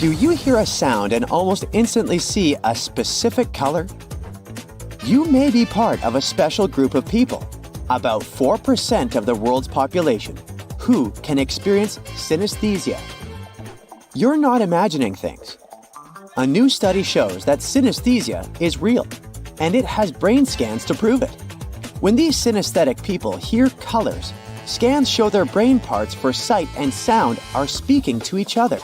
Do you hear a sound and almost instantly see a specific color? You may be part of a special group of people, about 4% of the world's population, who can experience synesthesia. You're not imagining things. A new study shows that synesthesia is real, and it has brain scans to prove it. When these synesthetic people hear colors, scans show their brain parts for sight and sound are speaking to each other.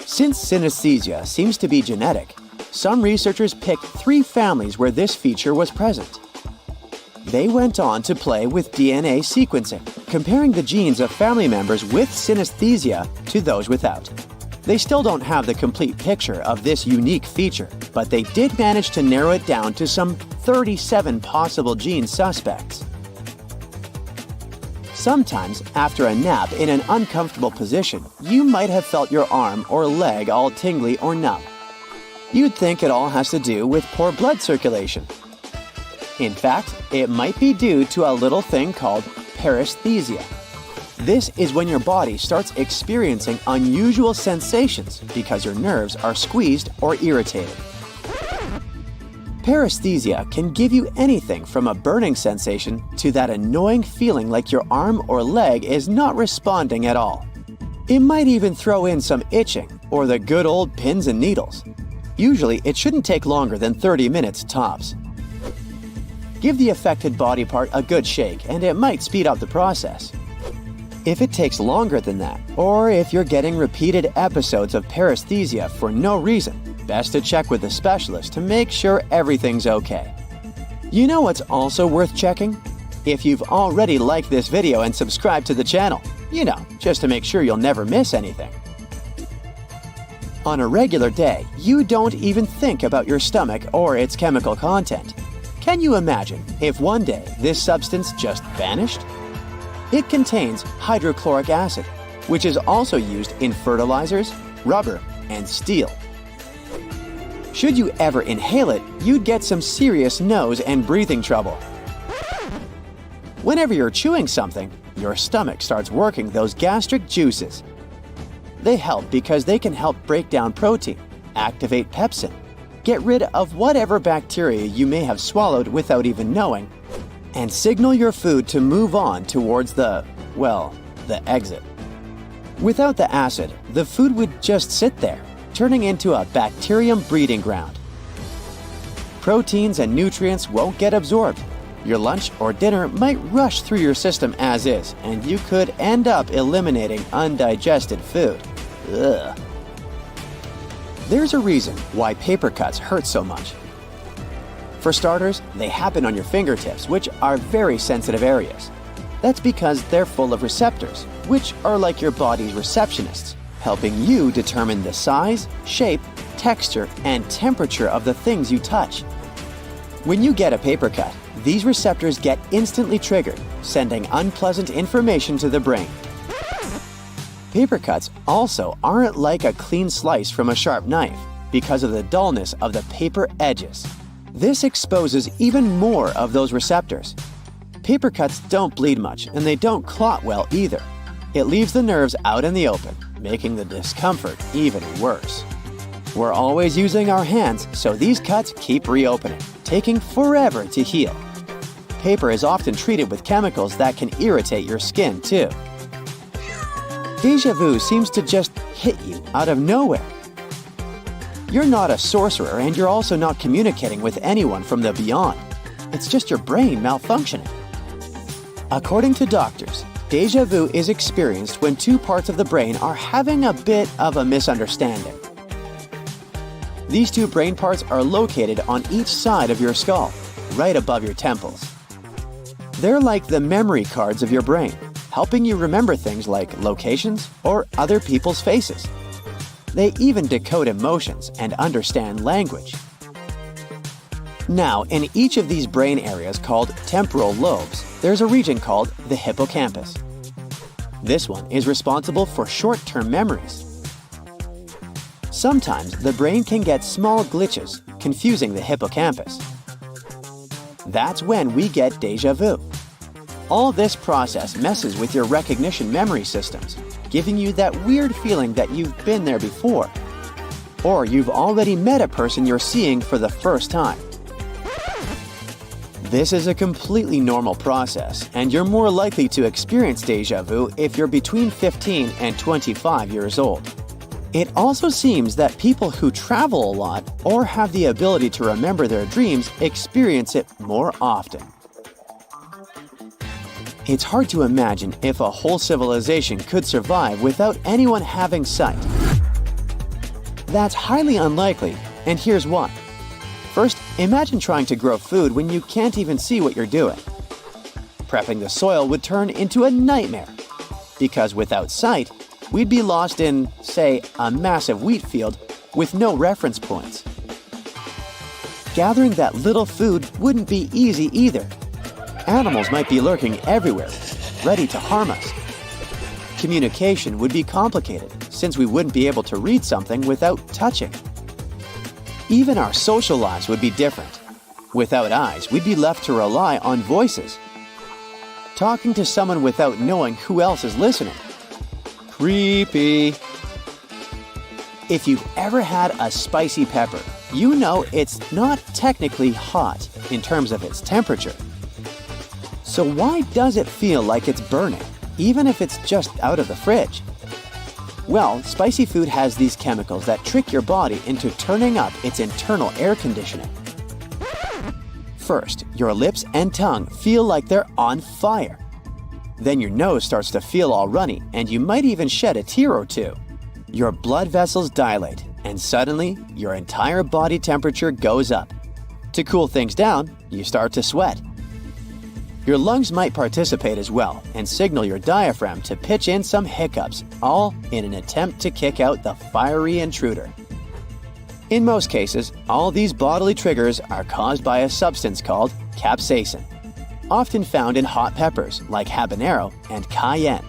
Since synesthesia seems to be genetic, some researchers picked 3 families where this feature was present. They went on to play with DNA sequencing, comparing the genes of family members with synesthesia to those without. They still don't have the complete picture of this unique feature, but they did manage to narrow it down to some 37 possible gene suspects. Sometimes, after a nap in an uncomfortable position, you might have felt your arm or leg all tingly or numb. You'd think it all has to do with poor blood circulation. In fact, it might be due to a little thing called paresthesia. This is when your body starts experiencing unusual sensations because your nerves are squeezed or irritated. Paresthesia can give you anything from a burning sensation to that annoying feeling like your arm or leg is not responding at all. It might even throw in some itching or the good old pins and needles. Usually, it shouldn't take longer than 30 minutes tops. Give the affected body part a good shake and it might speed up the process. If it takes longer than that, or if you're getting repeated episodes of paresthesia for no reason, best to check with a specialist to make sure everything's okay. You know what's also worth checking? If you've already liked this video and subscribed to the channel, just to make sure you'll never miss anything. On a regular day, you don't even think about your stomach or its chemical content. Can you imagine if one day this substance just vanished? It contains hydrochloric acid, which is also used in fertilizers, rubber, and steel. Should you ever inhale it, you'd get some serious nose and breathing trouble. Whenever you're chewing something, your stomach starts working those gastric juices. They help because they can help break down protein, activate pepsin, get rid of whatever bacteria you may have swallowed without even knowing, and signal your food to move on towards the exit. Without the acid, the food would just sit there, turning into a bacterium breeding ground. Proteins and nutrients won't get absorbed. Your lunch or dinner might rush through your system as is, and you could end up eliminating undigested food. Ugh. There's a reason why paper cuts hurt so much. For starters, they happen on your fingertips, which are very sensitive areas. That's because they're full of receptors, which are like your body's receptionists, helping you determine the size, shape, texture, and temperature of the things you touch. When you get a paper cut, these receptors get instantly triggered, sending unpleasant information to the brain. Paper cuts also aren't like a clean slice from a sharp knife because of the dullness of the paper edges. This exposes even more of those receptors. Paper cuts don't bleed much and they don't clot well either. It leaves the nerves out in the open, making the discomfort even worse. We're always using our hands, so these cuts keep reopening, taking forever to heal. Paper is often treated with chemicals that can irritate your skin too. Deja vu seems to just hit you out of nowhere. You're not a sorcerer and you're also not communicating with anyone from the beyond. It's just your brain malfunctioning. According to doctors, deja vu is experienced when 2 parts of the brain are having a bit of a misunderstanding. These 2 brain parts are located on each side of your skull, right above your temples. They're like the memory cards of your brain, helping you remember things like locations or other people's faces. They even decode emotions and understand language. Now, in each of these brain areas called temporal lobes, there's a region called the hippocampus. This one is responsible for short-term memories. Sometimes the brain can get small glitches, confusing the hippocampus. That's when we get deja vu. All this process messes with your recognition memory systems, giving you that weird feeling that you've been there before. Or you've already met a person you're seeing for the first time. This is a completely normal process, and you're more likely to experience déjà vu if you're between 15 and 25 years old. It also seems that people who travel a lot or have the ability to remember their dreams experience it more often. It's hard to imagine if a whole civilization could survive without anyone having sight. That's highly unlikely, and here's why. First, imagine trying to grow food when you can't even see what you're doing. Prepping the soil would turn into a nightmare, because without sight, we'd be lost in, say, a massive wheat field with no reference points. Gathering that little food wouldn't be easy either. Animals might be lurking everywhere, ready to harm us. Communication would be complicated, since we wouldn't be able to read something without touching. Even our social lives would be different. Without eyes, we'd be left to rely on voices. Talking to someone without knowing who else is listening. Creepy. If you've ever had a spicy pepper, you know it's not technically hot in terms of its temperature. So why does it feel like it's burning, even if it's just out of the fridge? Well, spicy food has these chemicals that trick your body into turning up its internal air conditioning. First, your lips and tongue feel like they're on fire. Then your nose starts to feel all runny, and you might even shed a tear or two. Your blood vessels dilate, and suddenly, your entire body temperature goes up. To cool things down, you start to sweat. Your lungs might participate as well and signal your diaphragm to pitch in some hiccups, all in an attempt to kick out the fiery intruder. In most cases, all these bodily triggers are caused by a substance called capsaicin, often found in hot peppers like habanero and cayenne.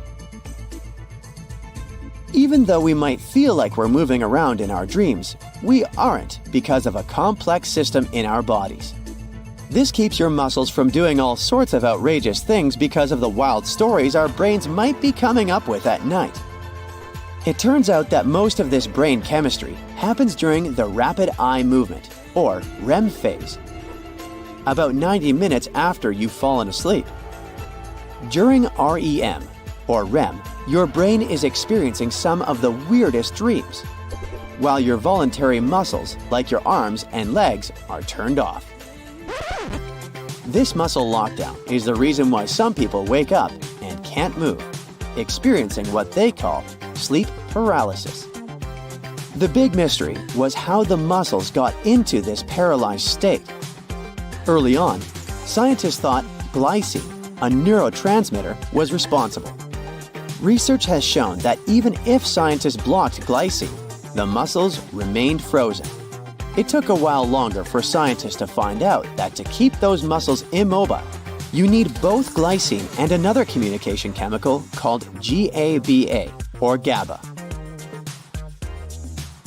Even though we might feel like we're moving around in our dreams, we aren't because of a complex system in our bodies. This keeps your muscles from doing all sorts of outrageous things because of the wild stories our brains might be coming up with at night. It turns out that most of this brain chemistry happens during the rapid eye movement, or REM phase, about 90 minutes after you've fallen asleep. During REM, or REM, your brain is experiencing some of the weirdest dreams, while your voluntary muscles, like your arms and legs, are turned off. This muscle lockdown is the reason why some people wake up and can't move, experiencing what they call sleep paralysis. The big mystery was how the muscles got into this paralyzed state. Early on, scientists thought glycine, a neurotransmitter, was responsible. Research has shown that even if scientists blocked glycine, the muscles remained frozen. It took a while longer for scientists to find out that to keep those muscles immobile, you need both glycine and another communication chemical called GABA, or GABA.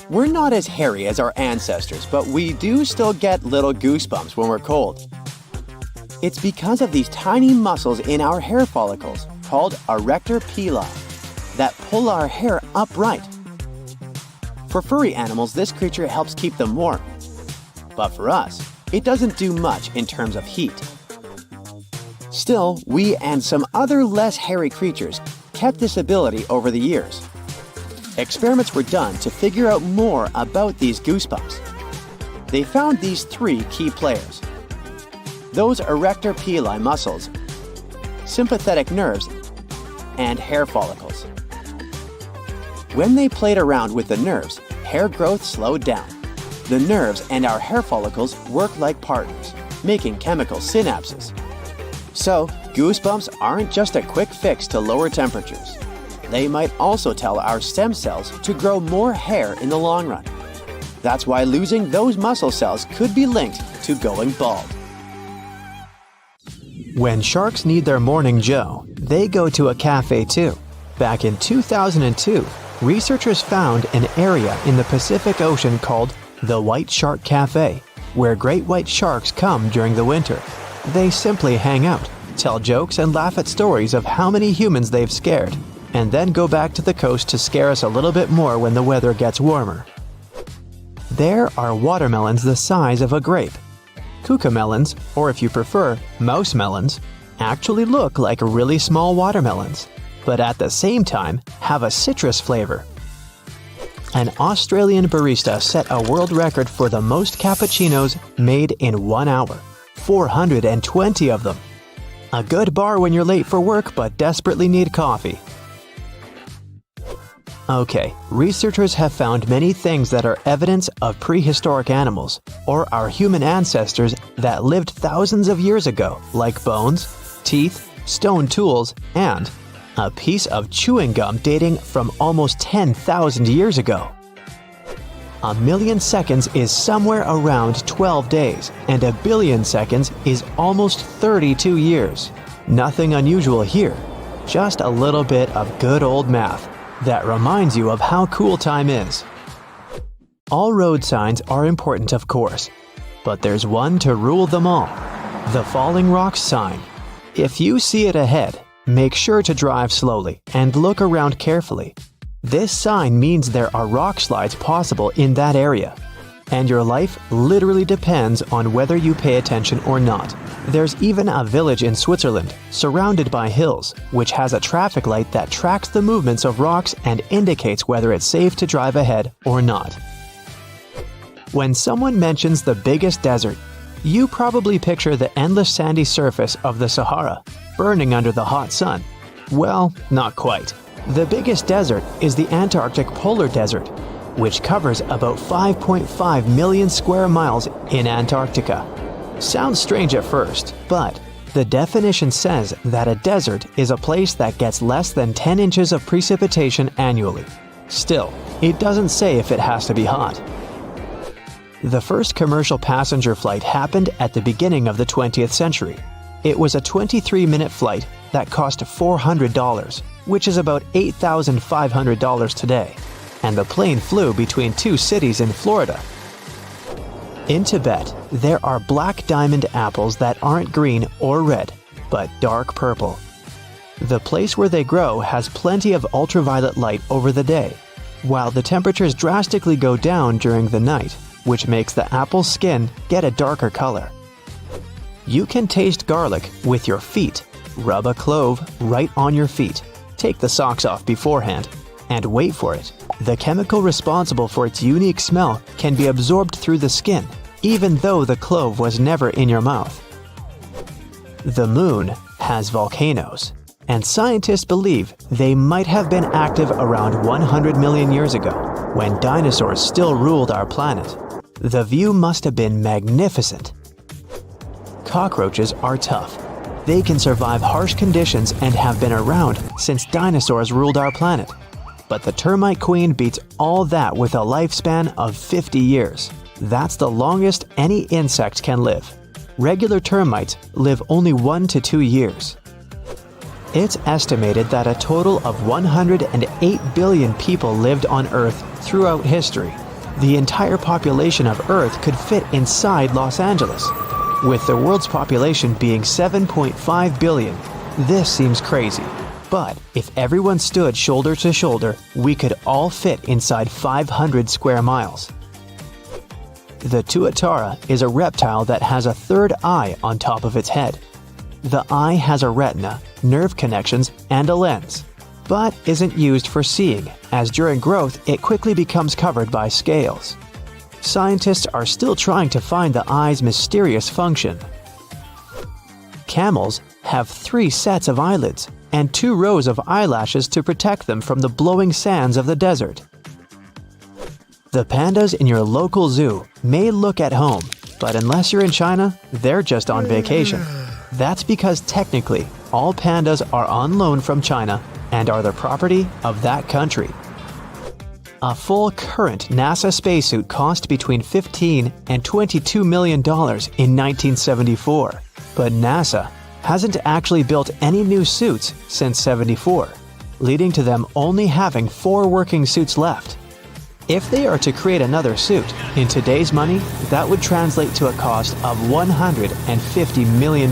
We're not as hairy as our ancestors, but we do still get little goosebumps when we're cold. It's because of these tiny muscles in our hair follicles, called erector pili, that pull our hair upright. For furry animals, this creature helps keep them warm. But for us, it doesn't do much in terms of heat. Still, we and some other less hairy creatures kept this ability over the years. Experiments were done to figure out more about these goosebumps. They found these three key players: those erector pili muscles, sympathetic nerves, and hair follicles. When they played around with the nerves, hair growth slowed down. The nerves and our hair follicles work like partners, making chemical synapses. So, goosebumps aren't just a quick fix to lower temperatures. They might also tell our stem cells to grow more hair in the long run. That's why losing those muscle cells could be linked to going bald. When sharks need their morning joe, they go to a cafe too. Back in 2002, researchers found an area in the Pacific Ocean called the White Shark Cafe, where great white sharks come during the winter. They simply hang out, tell jokes, and laugh at stories of how many humans they've scared. and then go back to the coast to scare us a little bit more when the weather gets warmer. There are watermelons the size of a grape. Cucamelons, or if you prefer, mouse melons, actually look like really small watermelons, but at the same time have a citrus flavor. An Australian barista set a world record for the most cappuccinos made in 1 hour, 420 of them. A good bar when you're late for work but desperately need coffee. Okay, researchers have found many things that are evidence of prehistoric animals, or our human ancestors that lived thousands of years ago, like bones, teeth, stone tools, and a piece of chewing gum dating from almost 10,000 years ago. A million seconds is somewhere around 12 days, and a billion seconds is almost 32 years. Nothing unusual here, just a little bit of good old math that reminds you of how cool time is. All road signs are important, of course, but there's one to rule them all: the falling rocks sign. If you see it ahead, make sure to drive slowly and look around carefully. This sign means there are rock slides possible in that area, and your life literally depends on whether you pay attention or not. There's even a village in Switzerland, surrounded by hills, which has a traffic light that tracks the movements of rocks and indicates whether it's safe to drive ahead or not. When someone mentions the biggest desert, you probably picture the endless sandy surface of the Sahara, burning under the hot sun. Well, not quite. The biggest desert is the Antarctic Polar Desert, which covers about 5.5 million square miles in Antarctica. Sounds strange at first, but the definition says that a desert is a place that gets less than 10 inches of precipitation annually. Still, it doesn't say if it has to be hot. The first commercial passenger flight happened at the beginning of the 20th century. It was a 23-minute flight that cost $400, which is about $8,500 today, and the plane flew between 2 cities in Florida. In Tibet, there are black diamond apples that aren't green or red, but dark purple. The place where they grow has plenty of ultraviolet light over the day, while the temperatures drastically go down during the night, which makes the apple's skin get a darker color. You can taste garlic with your feet. Rub a clove right on your feet. Take the socks off beforehand, and wait for it. The chemical responsible for its unique smell can be absorbed through the skin, even though the clove was never in your mouth. The moon has volcanoes, and scientists believe they might have been active around 100 million years ago, when dinosaurs still ruled our planet. The view must have been magnificent. Cockroaches are tough. They can survive harsh conditions and have been around since dinosaurs ruled our planet. But the Termite Queen beats all that with a lifespan of 50 years. That's the longest any insect can live. Regular termites live only 1 to 2 years. It's estimated that a total of 108 billion people lived on Earth throughout history. The entire population of Earth could fit inside Los Angeles. With the world's population being 7.5 billion, this seems crazy. But if everyone stood shoulder to shoulder, we could all fit inside 500 square miles. The tuatara is a reptile that has a third eye on top of its head. The eye has a retina, nerve connections, and a lens, but isn't used for seeing, as during growth it quickly becomes covered by scales. Scientists are still trying to find the eye's mysterious function. Camels have 3 sets of eyelids and 2 rows of eyelashes to protect them from the blowing sands of the desert. The pandas in your local zoo may look at home, but unless you're in China, they're just on vacation. That's because technically, all pandas are on loan from China and are the property of that country. A full current NASA spacesuit cost between $15 and $22 million in 1974, but NASA hasn't actually built any new suits since '74, leading to them only having 4 working suits left. If they are to create another suit, in today's money, that would translate to a cost of $150 million.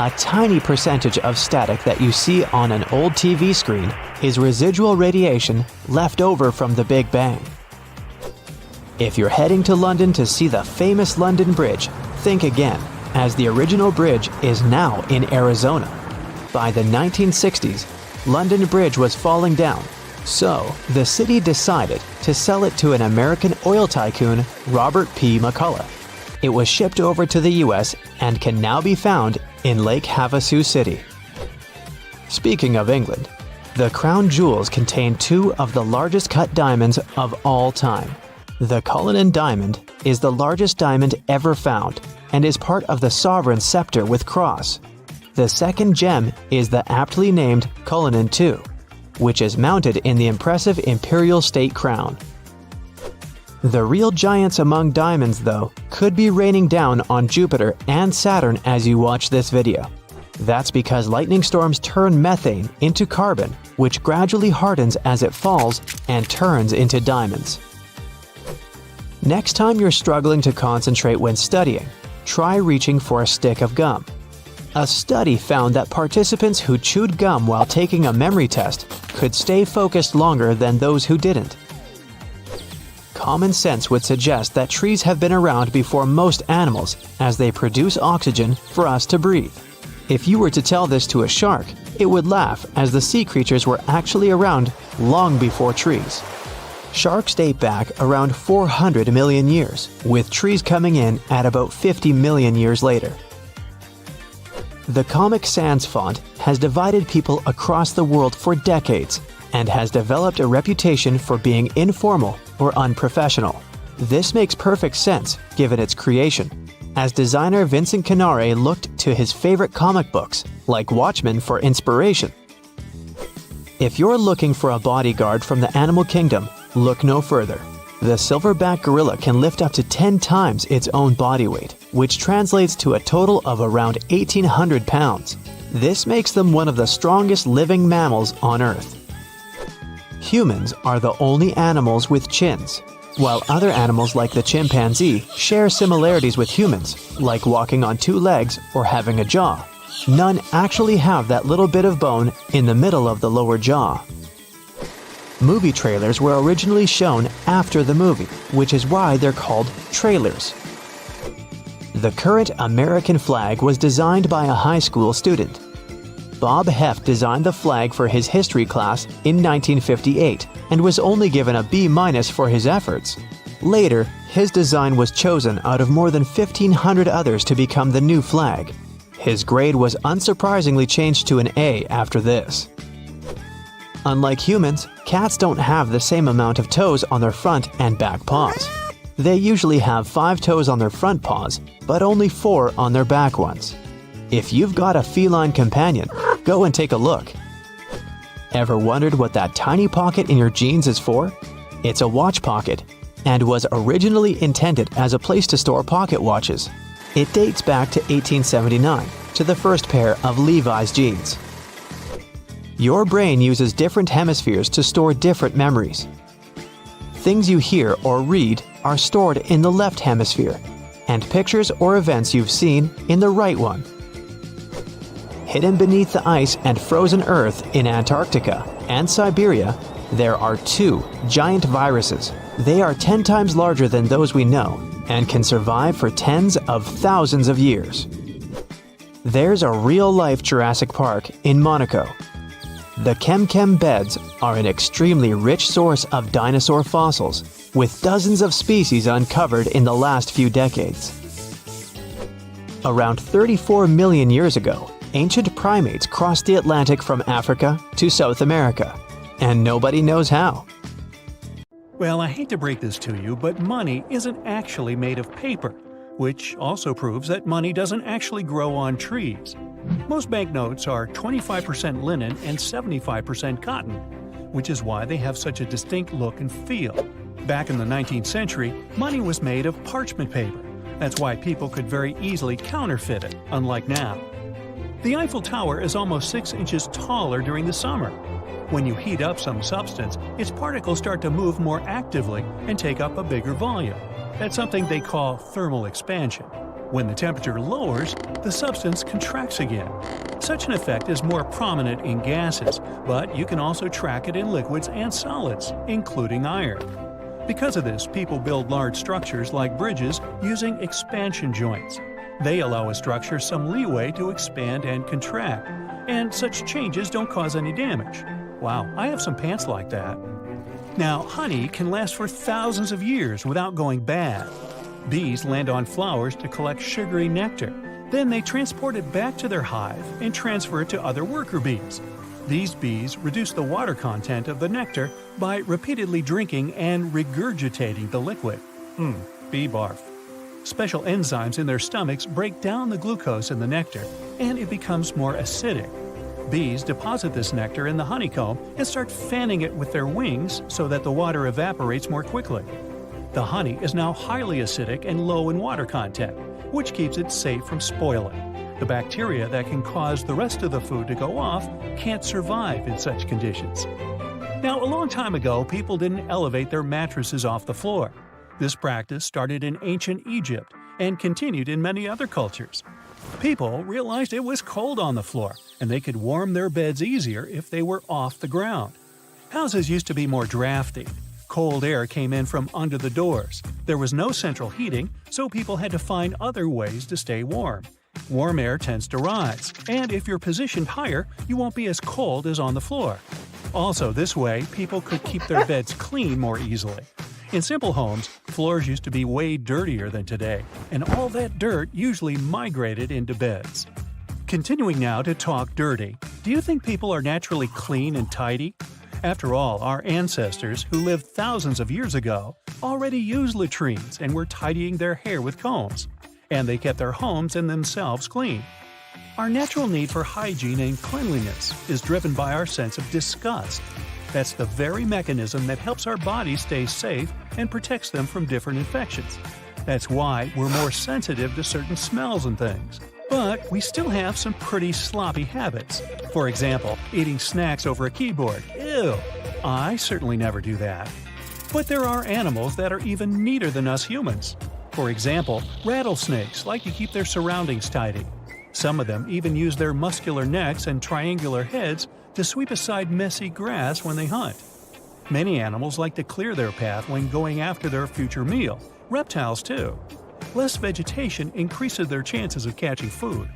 A tiny percentage of static that you see on an old TV screen is residual radiation left over from the Big Bang. If you're heading to London to see the famous London Bridge, think again, as the original bridge is now in Arizona. By the 1960s, London Bridge was falling down, so the city decided to sell it to an American oil tycoon, Robert P. McCullough. It was shipped over to the US and can now be found in Lake Havasu City. Speaking of England, the crown jewels contain two of the largest cut diamonds of all time. The Cullinan diamond is the largest diamond ever found and is part of the sovereign scepter with cross. The second gem is the aptly named Cullinan II, which is mounted in the impressive imperial state crown. The real giants among diamonds, though, could be raining down on Jupiter and Saturn as you watch this video. That's because lightning storms turn methane into carbon, which gradually hardens as it falls and turns into diamonds. Next time you're struggling to concentrate when studying, try reaching for a stick of gum. A study found that participants who chewed gum while taking a memory test could stay focused longer than those who didn't. Common sense would suggest that trees have been around before most animals, as they produce oxygen for us to breathe. If you were to tell this to a shark, it would laugh, as the sea creatures were actually around long before trees. Sharks date back around 400 million years, with trees coming in at about 50 million years later. The Comic Sans font has divided people across the world for decades and has developed a reputation for being informal or unprofessional. This makes perfect sense given its creation, as designer Vincent Canare looked to his favorite comic books, like Watchmen, for inspiration. If you're looking for a bodyguard from the animal kingdom, look no further. The silverback gorilla can lift up to 10 times its own body weight, which translates to a total of around 1,800 pounds. This makes them one of the strongest living mammals on Earth. Humans are the only animals with chins, while other animals like the chimpanzee share similarities with humans, like walking on two legs or having a jaw. None actually have that little bit of bone in the middle of the lower jaw. Movie trailers were originally shown after the movie, which is why they're called trailers. The current American flag was designed by a high school student. Bob Heft designed the flag for his history class in 1958 and was only given a B- for his efforts. Later, his design was chosen out of more than 1,500 others to become the new flag. His grade was unsurprisingly changed to an A after this. Unlike humans, cats don't have the same amount of toes on their front and back paws. They usually have 5 toes on their front paws, but only 4 on their back ones. If you've got a feline companion, go and take a look. Ever wondered what that tiny pocket in your jeans is for? It's a watch pocket, and was originally intended as a place to store pocket watches. It dates back to 1879, to the first pair of Levi's jeans. Your brain uses different hemispheres to store different memories. Things you hear or read are stored in the left hemisphere, and pictures or events you've seen in the right one. Hidden beneath the ice and frozen earth in Antarctica and Siberia, there are 2 giant viruses. They are 10 times larger than those we know and can survive for tens of thousands of years. There's a real-life Jurassic Park in Monaco. The Kem beds are an extremely rich source of dinosaur fossils, with dozens of species uncovered in the last few decades. Around 34 million years ago, ancient primates crossed the Atlantic from Africa to South America, and nobody knows how. Well, I hate to break this to you, but money isn't actually made of paper, which also proves that money doesn't actually grow on trees. Most banknotes are 25% linen and 75% cotton, which is why they have such a distinct look and feel. Back in the 19th century, money was made of parchment paper. That's why people could very easily counterfeit it, unlike now. The Eiffel Tower is almost 6 inches taller during the summer. When you heat up some substance, its particles start to move more actively and take up a bigger volume. That's something they call thermal expansion. When the temperature lowers, the substance contracts again. Such an effect is more prominent in gases, but you can also track it in liquids and solids, including iron. Because of this, people build large structures like bridges using expansion joints. They allow a structure some leeway to expand and contract, and such changes don't cause any damage. Wow, I have some pants like that. Now, honey can last for thousands of years without going bad. Bees land on flowers to collect sugary nectar. Then they transport it back to their hive and transfer it to other worker bees. These bees reduce the water content of the nectar by repeatedly drinking and regurgitating the liquid. Bee barf. Special enzymes in their stomachs break down the glucose in the nectar, and it becomes more acidic. Bees deposit this nectar in the honeycomb and start fanning it with their wings so that the water evaporates more quickly. The honey is now highly acidic and low in water content, which keeps it safe from spoiling. The bacteria that can cause the rest of the food to go off can't survive in such conditions. Now, a long time ago, people didn't elevate their mattresses off the floor. This practice started in ancient Egypt and continued in many other cultures. People realized it was cold on the floor, and they could warm their beds easier if they were off the ground. Houses used to be more drafty. Cold air came in from under the doors. There was no central heating, so people had to find other ways to stay warm. Warm air tends to rise, and if you're positioned higher, you won't be as cold as on the floor. Also, this way, people could keep their beds clean more easily. In simple homes, floors used to be way dirtier than today, and all that dirt usually migrated into beds. Continuing now to talk dirty, do you think people are naturally clean and tidy? After all, our ancestors, who lived thousands of years ago, already used latrines and were tidying their hair with combs. And they kept their homes and themselves clean. Our natural need for hygiene and cleanliness is driven by our sense of disgust. That's the very mechanism that helps our bodies stay safe and protects them from different infections. That's why we're more sensitive to certain smells and things. But we still have some pretty sloppy habits. For example, eating snacks over a keyboard. Ew! I certainly never do that. But there are animals that are even neater than us humans. For example, rattlesnakes like to keep their surroundings tidy. Some of them even use their muscular necks and triangular heads to sweep aside messy grass when they hunt. Many animals like to clear their path when going after their future meal. Reptiles too. Less vegetation increases their chances of catching food.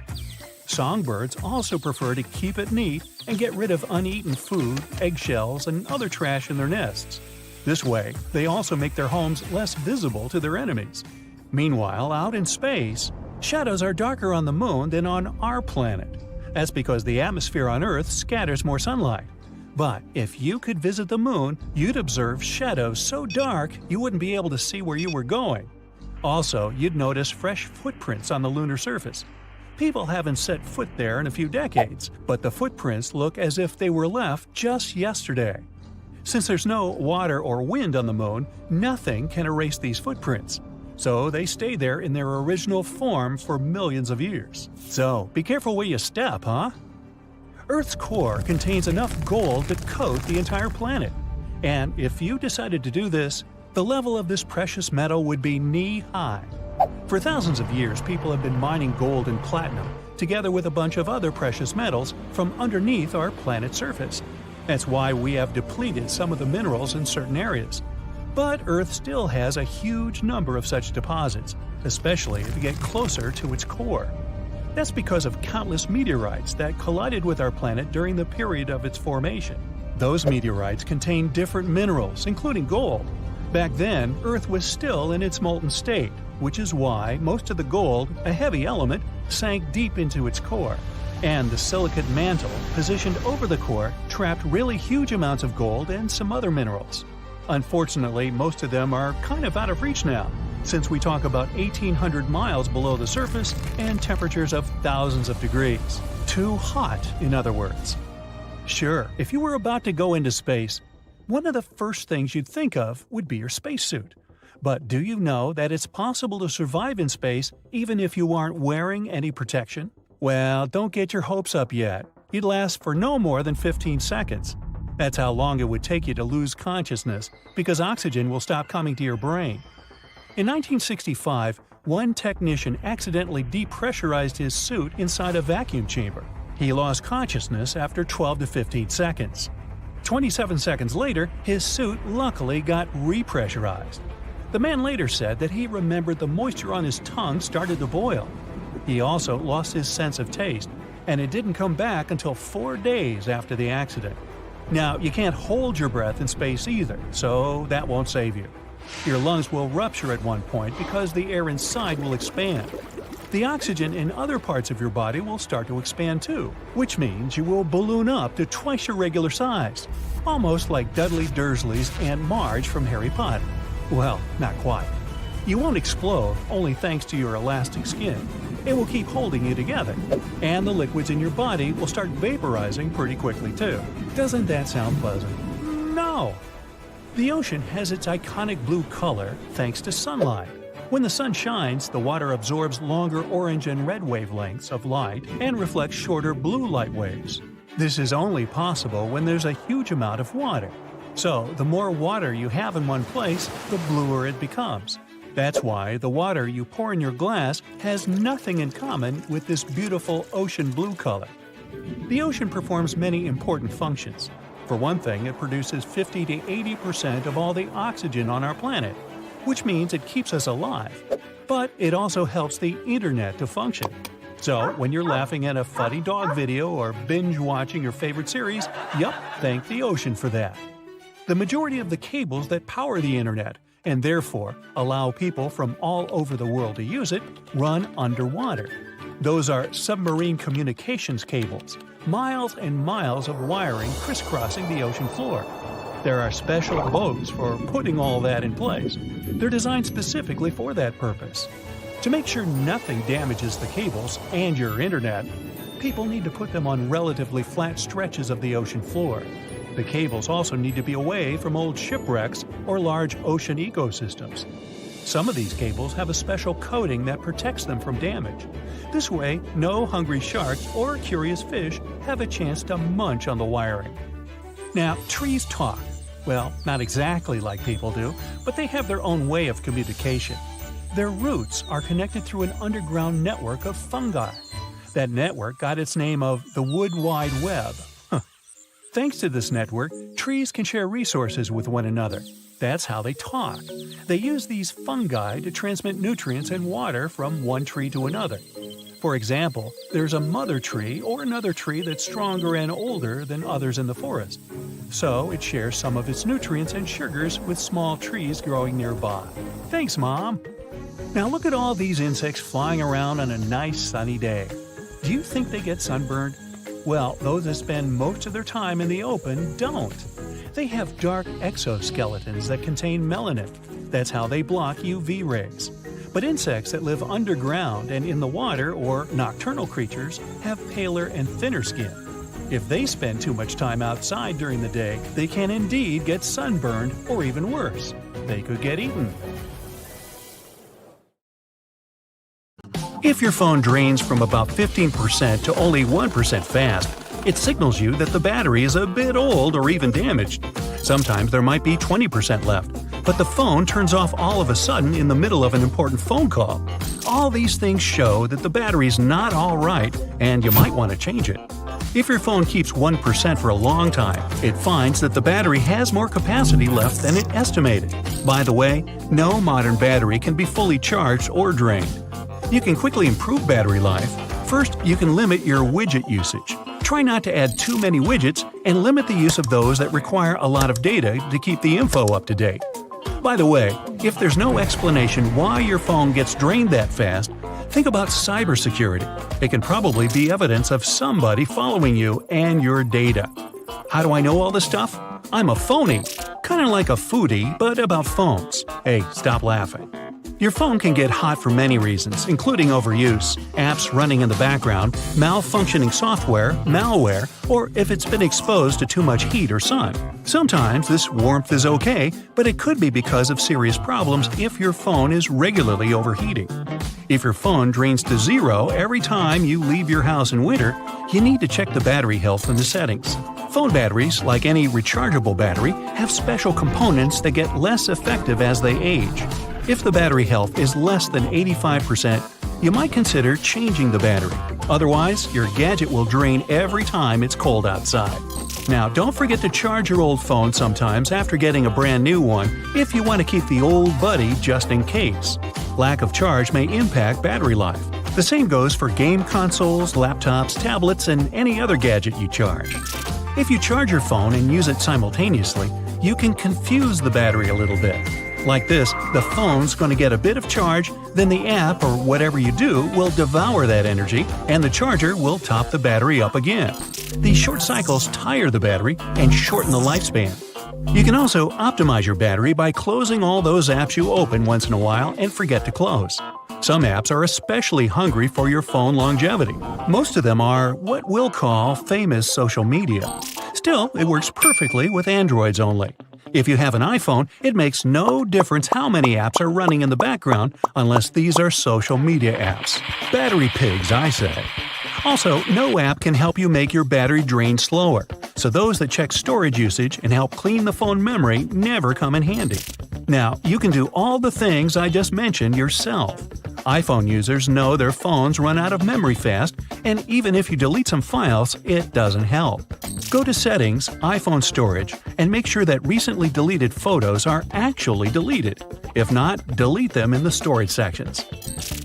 Songbirds also prefer to keep it neat and get rid of uneaten food, eggshells, and other trash in their nests. This way, they also make their homes less visible to their enemies. Meanwhile, out in space, shadows are darker on the moon than on our planet. That's because the atmosphere on Earth scatters more sunlight. But if you could visit the moon, you'd observe shadows so dark you wouldn't be able to see where you were going. Also, you'd notice fresh footprints on the lunar surface. People haven't set foot there in a few decades, but the footprints look as if they were left just yesterday. Since there's no water or wind on the moon, nothing can erase these footprints. So they stay there in their original form for millions of years. So be careful where you step, huh? Earth's core contains enough gold to coat the entire planet. And if you decided to do this, the level of this precious metal would be knee-high. For thousands of years, people have been mining gold and platinum, together with a bunch of other precious metals, from underneath our planet's surface. That's why we have depleted some of the minerals in certain areas. But Earth still has a huge number of such deposits, especially if you get closer to its core. That's because of countless meteorites that collided with our planet during the period of its formation. Those meteorites contain different minerals, including gold. Back then, Earth was still in its molten state, which is why most of the gold, a heavy element, sank deep into its core. And the silicate mantle, positioned over the core, trapped really huge amounts of gold and some other minerals. Unfortunately, most of them are kind of out of reach now, since we talk about 1,800 miles below the surface and temperatures of thousands of degrees. Too hot, in other words. Sure, if you were about to go into space, one of the first things you'd think of would be your spacesuit. But do you know that it's possible to survive in space even if you aren't wearing any protection? Well, don't get your hopes up yet. You'd last for no more than 15 seconds. That's how long it would take you to lose consciousness, because oxygen will stop coming to your brain. In 1965, one technician accidentally depressurized his suit inside a vacuum chamber. He lost consciousness after 12 to 15 seconds. 27 seconds later, his suit luckily got repressurized. The man later said that he remembered the moisture on his tongue started to boil. He also lost his sense of taste, and it didn't come back until 4 days after the accident. Now, you can't hold your breath in space either, so that won't save you. Your lungs will rupture at one point because the air inside will expand. The oxygen in other parts of your body will start to expand too, which means you will balloon up to twice your regular size, almost like Dudley Dursley's Aunt Marge from Harry Potter. Well, not quite. You won't explode, only thanks to your elastic skin. It will keep holding you together, and the liquids in your body will start vaporizing pretty quickly too. Doesn't that sound pleasant? No! The ocean has its iconic blue color thanks to sunlight. When the sun shines, the water absorbs longer orange and red wavelengths of light and reflects shorter blue light waves. This is only possible when there's a huge amount of water. So, the more water you have in one place, the bluer it becomes. That's why the water you pour in your glass has nothing in common with this beautiful ocean blue color. The ocean performs many important functions. For one thing, it produces 50 to 80% of all the oxygen on our planet, which means it keeps us alive. But it also helps the internet to function. So, when you're laughing at a funny dog video or binge-watching your favorite series, yup, thank the ocean for that. The majority of the cables that power the internet, and therefore allow people from all over the world to use it, run underwater. Those are submarine communications cables, miles and miles of wiring crisscrossing the ocean floor. There are special boats for putting all that in place. They're designed specifically for that purpose. To make sure nothing damages the cables and your internet, people need to put them on relatively flat stretches of the ocean floor. The cables also need to be away from old shipwrecks or large ocean ecosystems. Some of these cables have a special coating that protects them from damage. This way, no hungry sharks or curious fish have a chance to munch on the wiring. Now, trees talk. Well, not exactly like people do, but they have their own way of communication. Their roots are connected through an underground network of fungi. That network got its name of the Wood Wide Web. Thanks to this network, trees can share resources with one another. That's how they talk. They use these fungi to transmit nutrients and water from one tree to another. For example, there's a mother tree or another tree that's stronger and older than others in the forest. So it shares some of its nutrients and sugars with small trees growing nearby. Thanks, Mom! Now look at all these insects flying around on a nice sunny day. Do you think they get sunburned? Well, those that spend most of their time in the open don't. They have dark exoskeletons that contain melanin. That's how they block UV rays. But insects that live underground and in the water, or nocturnal creatures, have paler and thinner skin. If they spend too much time outside during the day, they can indeed get sunburned, or even worse, they could get eaten. If your phone drains from about 15% to only 1% fast, it signals you that the battery is a bit old or even damaged. Sometimes there might be 20% left, but the phone turns off all of a sudden in the middle of an important phone call. All these things show that the battery's not all right and you might want to change it. If your phone keeps 1% for a long time, it finds that the battery has more capacity left than it estimated. By the way, no modern battery can be fully charged or drained. You can quickly improve battery life. First, you can limit your widget usage. Try not to add too many widgets and limit the use of those that require a lot of data to keep the info up to date. By the way, if there's no explanation why your phone gets drained that fast, think about cybersecurity. It can probably be evidence of somebody following you and your data. How do I know all this stuff? I'm a phony. Kind of like a foodie, but about phones. Hey, stop laughing. Your phone can get hot for many reasons, including overuse, apps running in the background, malfunctioning software, malware, or if it's been exposed to too much heat or sun. Sometimes this warmth is okay, but it could be because of serious problems if your phone is regularly overheating. If your phone drains to zero every time you leave your house in winter, you need to check the battery health in the settings. Phone batteries, like any rechargeable battery, have special components that get less effective as they age. If the battery health is less than 85%, you might consider changing the battery. Otherwise, your gadget will drain every time it's cold outside. Now, don't forget to charge your old phone sometimes after getting a brand new one if you want to keep the old buddy just in case. Lack of charge may impact battery life. The same goes for game consoles, laptops, tablets, and any other gadget you charge. If you charge your phone and use it simultaneously, you can confuse the battery a little bit. Like this, the phone's going to get a bit of charge, then the app or whatever you do will devour that energy, and the charger will top the battery up again. These short cycles tire the battery and shorten the lifespan. You can also optimize your battery by closing all those apps you open once in a while and forget to close. Some apps are especially hungry for your phone longevity. Most of them are what we'll call famous social media. Still, it works perfectly with Androids only. If you have an iPhone, it makes no difference how many apps are running in the background unless these are social media apps. Battery pigs, I say. Also, no app can help you make your battery drain slower, so those that check storage usage and help clean the phone memory never come in handy. Now, you can do all the things I just mentioned yourself. iPhone users know their phones run out of memory fast, and even if you delete some files, it doesn't help. Go to Settings, iPhone Storage, and make sure that recently deleted photos are actually deleted. If not, delete them in the storage sections.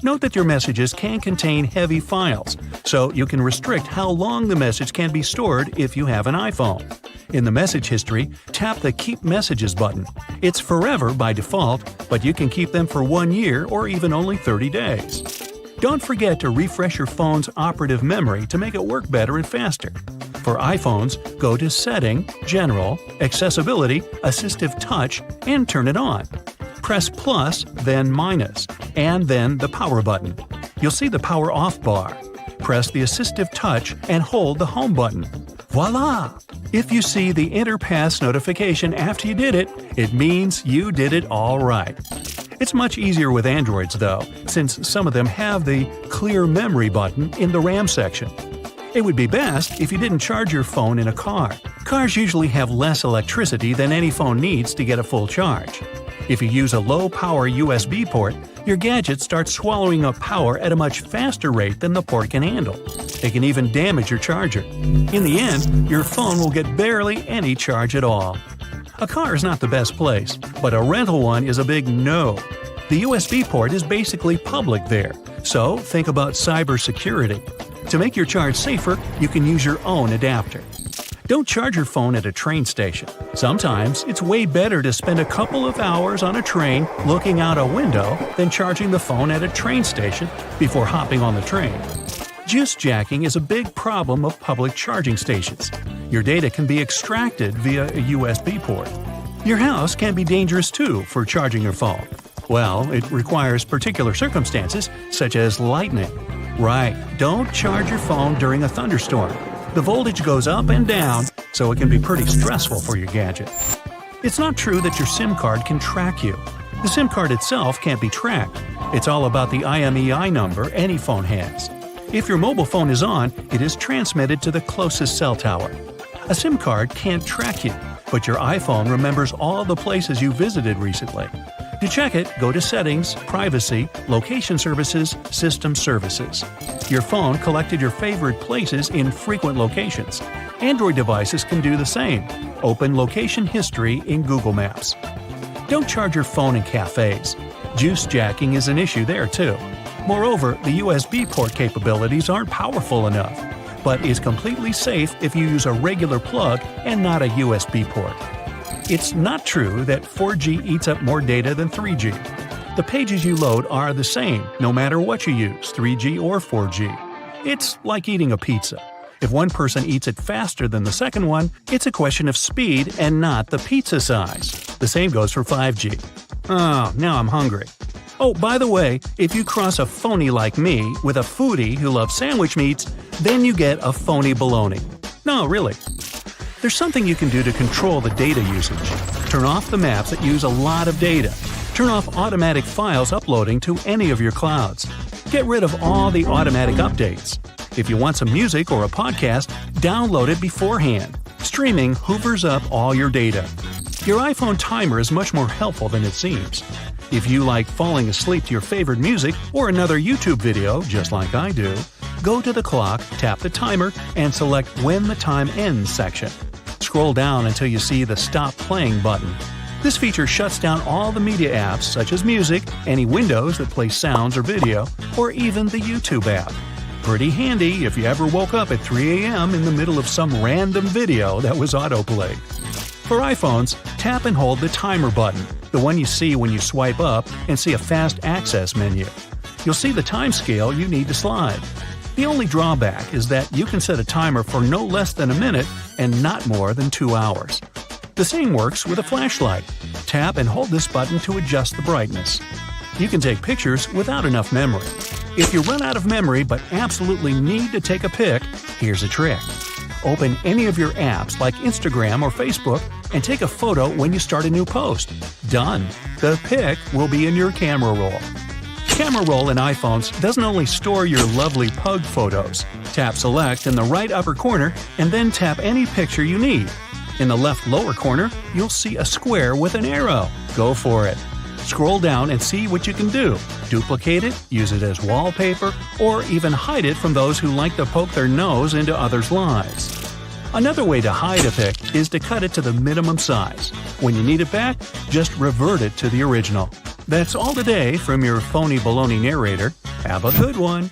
Note that your messages can contain heavy files, so you can restrict how long the message can be stored if you have an iPhone. In the message history, tap the Keep Messages button. It's forever by default, but you can keep them for 1 year or even only 30 days. Don't forget to refresh your phone's operative memory to make it work better and faster. For iPhones, go to Setting, General, Accessibility, Assistive Touch, and turn it on. Press plus, then minus, and then the power button. You'll see the power off bar. Press the assistive touch and hold the home button. Voila! If you see the Enter Pass notification after you did it, it means you did it all right. It's much easier with Androids though, since some of them have the Clear Memory button in the RAM section. It would be best if you didn't charge your phone in a car. Cars usually have less electricity than any phone needs to get a full charge. If you use a low-power USB port, your gadget starts swallowing up power at a much faster rate than the port can handle. It can even damage your charger. In the end, your phone will get barely any charge at all. A car is not the best place, but a rental one is a big no. The USB port is basically public there, so think about cybersecurity. To make your charge safer, you can use your own adapter. Don't charge your phone at a train station. Sometimes it's way better to spend a couple of hours on a train looking out a window than charging the phone at a train station before hopping on the train. Juice jacking is a big problem of public charging stations. Your data can be extracted via a USB port. Your house can be dangerous too for charging your phone. Well, it requires particular circumstances, such as lightning. Right, don't charge your phone during a thunderstorm. The voltage goes up and down, so it can be pretty stressful for your gadget. It's not true that your SIM card can track you. The SIM card itself can't be tracked. It's all about the IMEI number any phone has. If your mobile phone is on, it is transmitted to the closest cell tower. A SIM card can't track you, but your iPhone remembers all the places you visited recently. To check it, go to Settings, Privacy, Location Services, System Services. Your phone collected your favorite places in frequent locations. Android devices can do the same. Open Location History in Google Maps. Don't charge your phone in cafes. Juice jacking is an issue there too. Moreover, the USB port capabilities aren't powerful enough, but is completely safe if you use a regular plug and not a USB port. It's not true that 4G eats up more data than 3G. The pages you load are the same, no matter what you use, 3G or 4G. It's like eating a pizza. If one person eats it faster than the second one, it's a question of speed and not the pizza size. The same goes for 5G. Oh, now I'm hungry. Oh, by the way, if you cross a phony like me with a foodie who loves sandwich meats, then you get a phony baloney. No, really. There's something you can do to control the data usage. Turn off the maps that use a lot of data. Turn off automatic files uploading to any of your clouds. Get rid of all the automatic updates. If you want some music or a podcast, download it beforehand. Streaming hoovers up all your data. Your iPhone timer is much more helpful than it seems. If you like falling asleep to your favorite music or another YouTube video, just like I do, go to the clock, tap the timer, and select When the Time Ends section. Scroll down until you see the Stop Playing button. This feature shuts down all the media apps such as music, any windows that play sounds or video, or even the YouTube app. Pretty handy if you ever woke up at 3 a.m. in the middle of some random video that was autoplayed. For iPhones, tap and hold the timer button, the one you see when you swipe up and see a fast access menu. You'll see the time scale you need to slide. The only drawback is that you can set a timer for no less than a minute and not more than 2 hours. The same works with a flashlight. Tap and hold this button to adjust the brightness. You can take pictures without enough memory. If you run out of memory but absolutely need to take a pic, here's a trick. Open any of your apps like Instagram or Facebook and take a photo when you start a new post. Done. The pic will be in your camera roll. Camera roll in iPhones doesn't only store your lovely pug photos. Tap Select in the right upper corner and then tap any picture you need. In the left lower corner, you'll see a square with an arrow. Go for it. Scroll down and see what you can do. Duplicate it, use it as wallpaper, or even hide it from those who like to poke their nose into others' lives. Another way to hide a pic is to cut it to the minimum size. When you need it back, just revert it to the original. That's all today from your phony baloney narrator. Have a good one.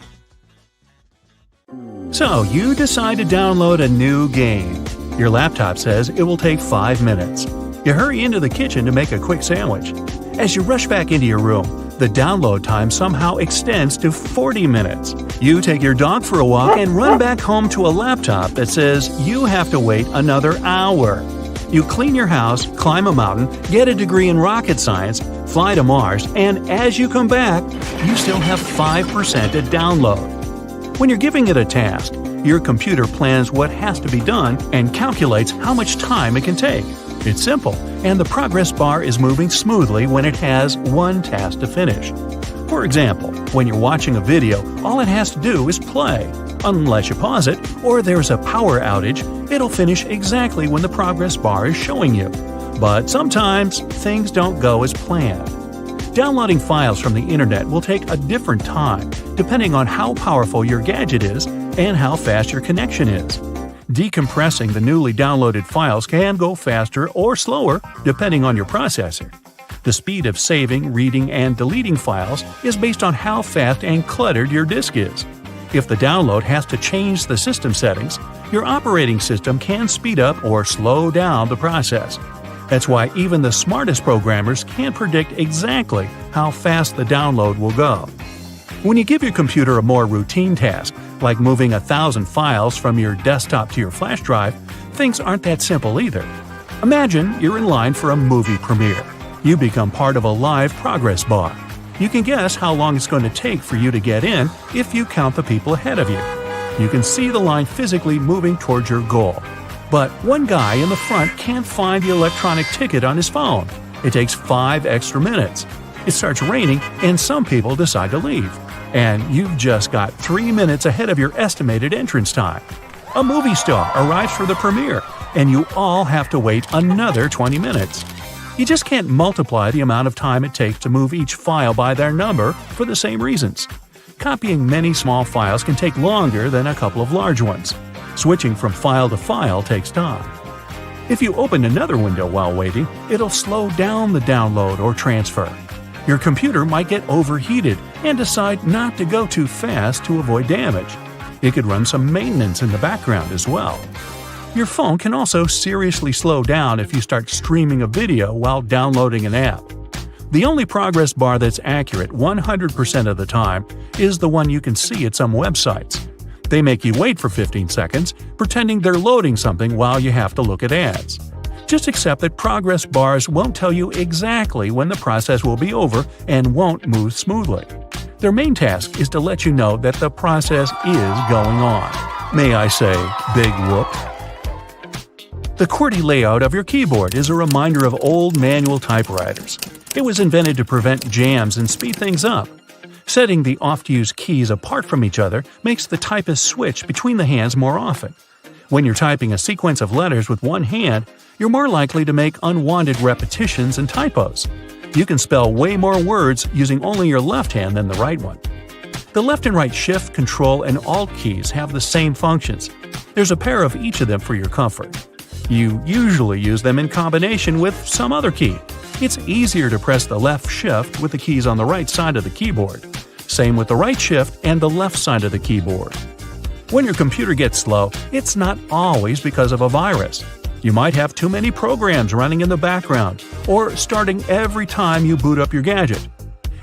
So, you decide to download a new game. Your laptop says it will take 5 minutes. You hurry into the kitchen to make a quick sandwich. As you rush back into your room, the download time somehow extends to 40 minutes. You take your dog for a walk and run back home to a laptop that says you have to wait another hour. You clean your house, climb a mountain, get a degree in rocket science, fly to Mars, and as you come back, you still have 5% to download. When you're giving it a task, your computer plans what has to be done and calculates how much time it can take. It's simple, and the progress bar is moving smoothly when it has one task to finish. For example, when you're watching a video, all it has to do is play. Unless you pause it, or there's a power outage, it'll finish exactly when the progress bar is showing you. But sometimes, things don't go as planned. Downloading files from the internet will take a different time, depending on how powerful your gadget is and how fast your connection is. Decompressing the newly downloaded files can go faster or slower, depending on your processor. The speed of saving, reading, and deleting files is based on how fast and cluttered your disk is. If the download has to change the system settings, your operating system can speed up or slow down the process. That's why even the smartest programmers can't predict exactly how fast the download will go. When you give your computer a more routine task, like moving 1,000 files from your desktop to your flash drive, things aren't that simple either. Imagine you're in line for a movie premiere. You become part of a live progress bar. You can guess how long it's going to take for you to get in if you count the people ahead of you. You can see the line physically moving towards your goal. But one guy in the front can't find the electronic ticket on his phone. It takes 5 extra minutes. It starts raining and some people decide to leave. And you've just got 3 minutes ahead of your estimated entrance time. A movie star arrives for the premiere, and you all have to wait another 20 minutes. You just can't multiply the amount of time it takes to move each file by their number for the same reasons. Copying many small files can take longer than a couple of large ones. Switching from file to file takes time. If you open another window while waiting, it'll slow down the download or transfer. Your computer might get overheated and decide not to go too fast to avoid damage. It could run some maintenance in the background as well. Your phone can also seriously slow down if you start streaming a video while downloading an app. The only progress bar that's accurate 100% of the time is the one you can see at some websites. They make you wait for 15 seconds, pretending they're loading something while you have to look at ads. Just accept that progress bars won't tell you exactly when the process will be over and won't move smoothly. Their main task is to let you know that the process is going on. May I say, big whoop. The QWERTY layout of your keyboard is a reminder of old manual typewriters. It was invented to prevent jams and speed things up. Setting the oft-used keys apart from each other makes the typist switch between the hands more often. When you're typing a sequence of letters with one hand, you're more likely to make unwanted repetitions and typos. You can spell way more words using only your left hand than the right one. The left and right Shift, Control, and Alt keys have the same functions. There's a pair of each of them for your comfort. You usually use them in combination with some other key. It's easier to press the left Shift with the keys on the right side of the keyboard. Same with the right Shift and the left side of the keyboard. When your computer gets slow, it's not always because of a virus. You might have too many programs running in the background, or starting every time you boot up your gadget.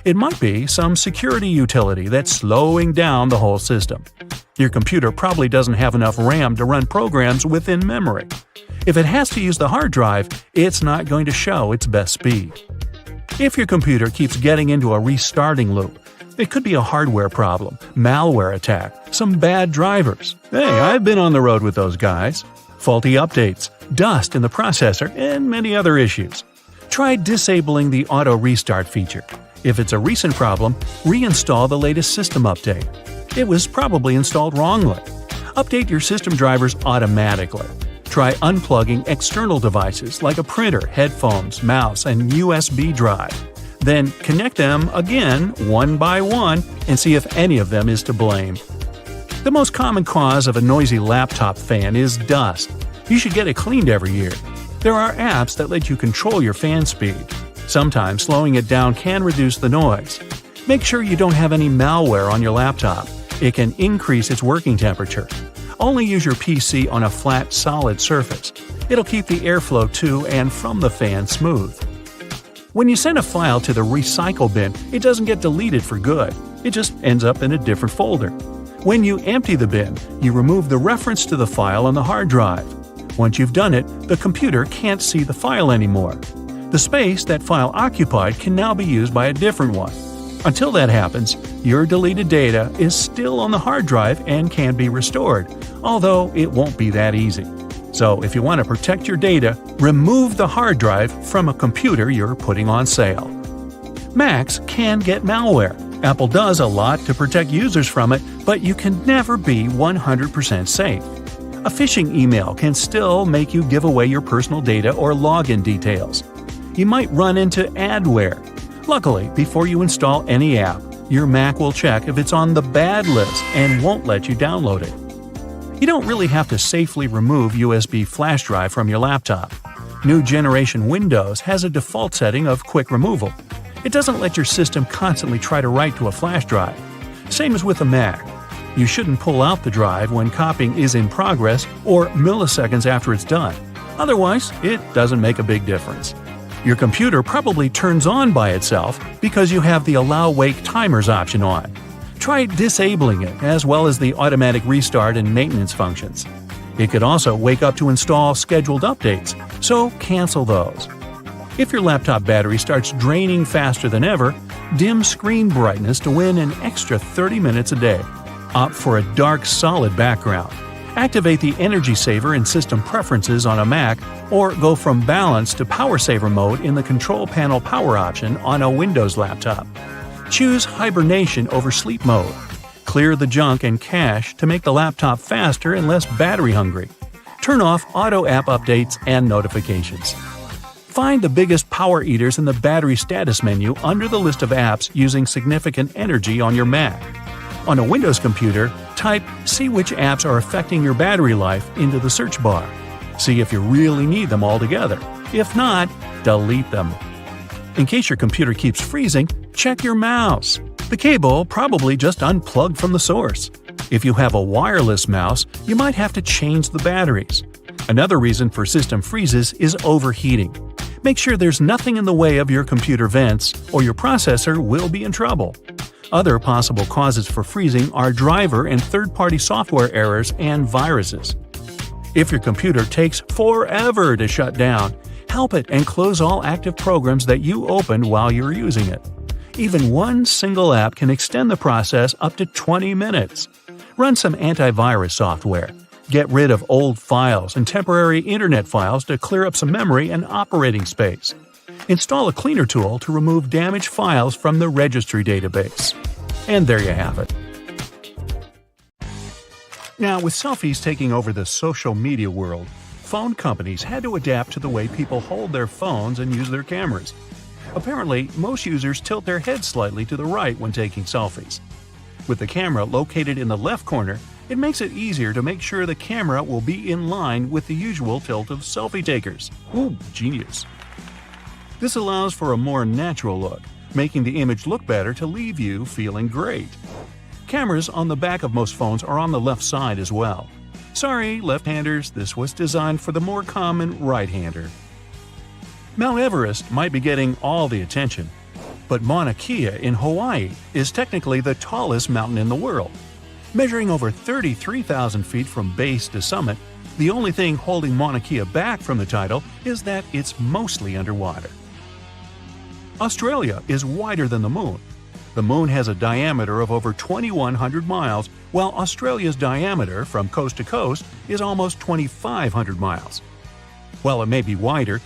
It might be some security utility that's slowing down the whole system. Your computer probably doesn't have enough RAM to run programs within memory. If it has to use the hard drive, it's not going to show its best speed. If your computer keeps getting into a restarting loop, it could be a hardware problem, malware attack, some bad drivers. Hey, I've been on the road with those guys. Faulty updates, dust in the processor, and many other issues. Try disabling the auto restart feature. If it's a recent problem, reinstall the latest system update. It was probably installed wrongly. Update your system drivers automatically. Try unplugging external devices like a printer, headphones, mouse, and USB drive. Then connect them again one by one and see if any of them is to blame. The most common cause of a noisy laptop fan is dust. You should get it cleaned every year. There are apps that let you control your fan speed. Sometimes slowing it down can reduce the noise. Make sure you don't have any malware on your laptop. It can increase its working temperature. Only use your PC on a flat, solid surface. It'll keep the airflow to and from the fan smooth. When you send a file to the recycle bin, it doesn't get deleted for good. It just ends up in a different folder. When you empty the bin, you remove the reference to the file on the hard drive. Once you've done it, the computer can't see the file anymore. The space that file occupied can now be used by a different one. Until that happens, your deleted data is still on the hard drive and can be restored, although it won't be that easy. So if you want to protect your data, remove the hard drive from a computer you're putting on sale. Macs can get malware. Apple does a lot to protect users from it, but you can never be 100% safe. A phishing email can still make you give away your personal data or login details. You might run into adware. Luckily, before you install any app, your Mac will check if it's on the bad list and won't let you download it. You don't really have to safely remove USB flash drive from your laptop. New generation Windows has a default setting of quick removal. It doesn't let your system constantly try to write to a flash drive. Same as with a Mac. You shouldn't pull out the drive when copying is in progress or milliseconds after it's done. Otherwise, it doesn't make a big difference. Your computer probably turns on by itself because you have the Allow Wake Timers option on. Try disabling it as well as the automatic restart and maintenance functions. It could also wake up to install scheduled updates, so cancel those. If your laptop battery starts draining faster than ever, dim screen brightness to win an extra 30 minutes a day. Opt for a dark, solid background. Activate the Energy Saver in System Preferences on a Mac, or go from Balance to Power Saver mode in the Control Panel Power option on a Windows laptop. Choose Hibernation over Sleep mode. Clear the junk and cache to make the laptop faster and less battery hungry. Turn off Auto App Updates and Notifications. Find the biggest power eaters in the Battery Status menu under the list of apps using significant energy on your Mac. On a Windows computer, type "See which apps are affecting your battery life" into the search bar. See if you really need them altogether. If not, delete them. In case your computer keeps freezing, check your mouse. The cable probably just unplugged from the source. If you have a wireless mouse, you might have to change the batteries. Another reason for system freezes is overheating. Make sure there's nothing in the way of your computer vents, or your processor will be in trouble. Other possible causes for freezing are driver and third-party software errors and viruses. If your computer takes forever to shut down, help it and close all active programs that you opened while you're using it. Even one single app can extend the process up to 20 minutes. Run some antivirus software. Get rid of old files and temporary internet files to clear up some memory and operating space. Install a cleaner tool to remove damaged files from the registry database. And there you have it. Now, with selfies taking over the social media world, phone companies had to adapt to the way people hold their phones and use their cameras. Apparently, most users tilt their heads slightly to the right when taking selfies. With the camera located in the left corner, it makes it easier to make sure the camera will be in line with the usual tilt of selfie takers. Ooh, genius. This allows for a more natural look, making the image look better to leave you feeling great. Cameras on the back of most phones are on the left side as well. Sorry, left-handers, this was designed for the more common right-hander. Mount Everest might be getting all the attention, but Mauna Kea in Hawaii is technically the tallest mountain in the world. Measuring over 33,000 feet from base to summit, the only thing holding Mauna Kea back from the title is that it's mostly underwater. Australia is wider than the Moon. The Moon has a diameter of over 2,100 miles, while Australia's diameter from coast to coast is almost 2,500 miles. While it may be wider,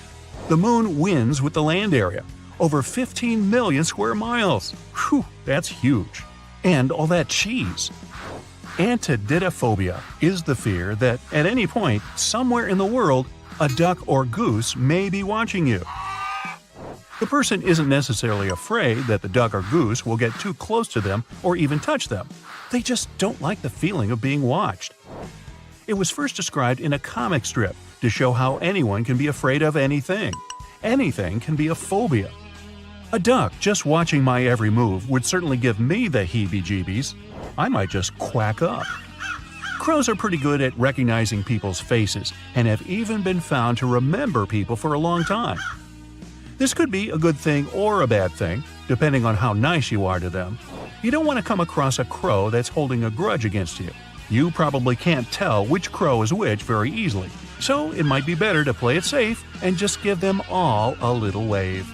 the Moon wins with the land area, over 15 million square miles. Whew, that's huge. And all that cheese. Antiphobia is the fear that at any point, somewhere in the world, a duck or goose may be watching you. The person isn't necessarily afraid that the duck or goose will get too close to them or even touch them. They just don't like the feeling of being watched. It was first described in a comic strip to show how anyone can be afraid of anything. Anything can be a phobia. A duck just watching my every move would certainly give me the heebie-jeebies. I might just quack up. Crows are pretty good at recognizing people's faces and have even been found to remember people for a long time. This could be a good thing or a bad thing, depending on how nice you are to them. You don't want to come across a crow that's holding a grudge against you. You probably can't tell which crow is which very easily, so it might be better to play it safe and just give them all a little wave.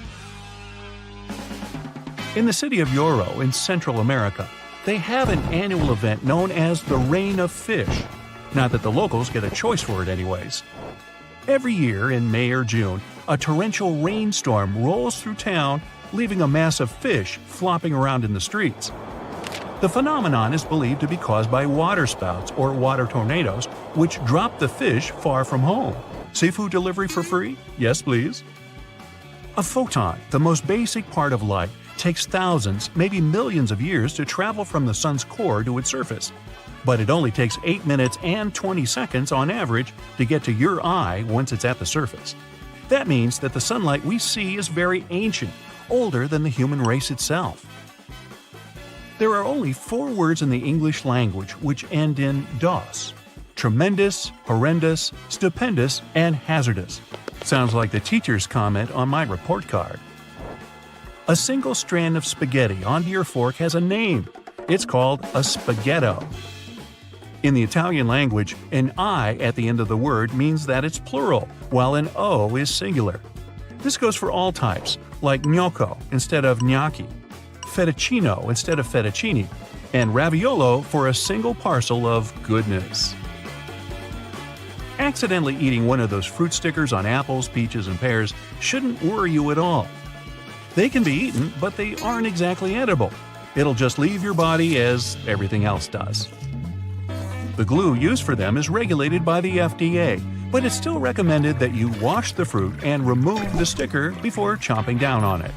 In the city of Unoa in Central America, they have an annual event known as the Rain of Fish. Not that the locals get a choice for it anyways. Every year in May or June, a torrential rainstorm rolls through town, leaving a mass of fish flopping around in the streets. The phenomenon is believed to be caused by waterspouts or water tornadoes, which drop the fish far from home. Seafood delivery for free? Yes, please. A photon, the most basic part of light, takes thousands, maybe millions of years to travel from the sun's core to its surface. But it only takes 8 minutes and 20 seconds on average to get to your eye once it's at the surface. That means that the sunlight we see is very ancient, older than the human race itself. There are only 4 words in the English language which end in dos: tremendous, horrendous, stupendous, and hazardous. Sounds like the teacher's comment on my report card. A single strand of spaghetti onto your fork has a name. It's called a spaghetto. In the Italian language, an I at the end of the word means that it's plural, while an O is singular. This goes for all types, like gnocco instead of gnocchi, fettuccino instead of fettuccine, and raviolo for a single parcel of goodness. Accidentally eating one of those fruit stickers on apples, peaches, and pears shouldn't worry you at all. They can be eaten, but they aren't exactly edible. It'll just leave your body as everything else does. The glue used for them is regulated by the FDA, but it's still recommended that you wash the fruit and remove the sticker before chomping down on it.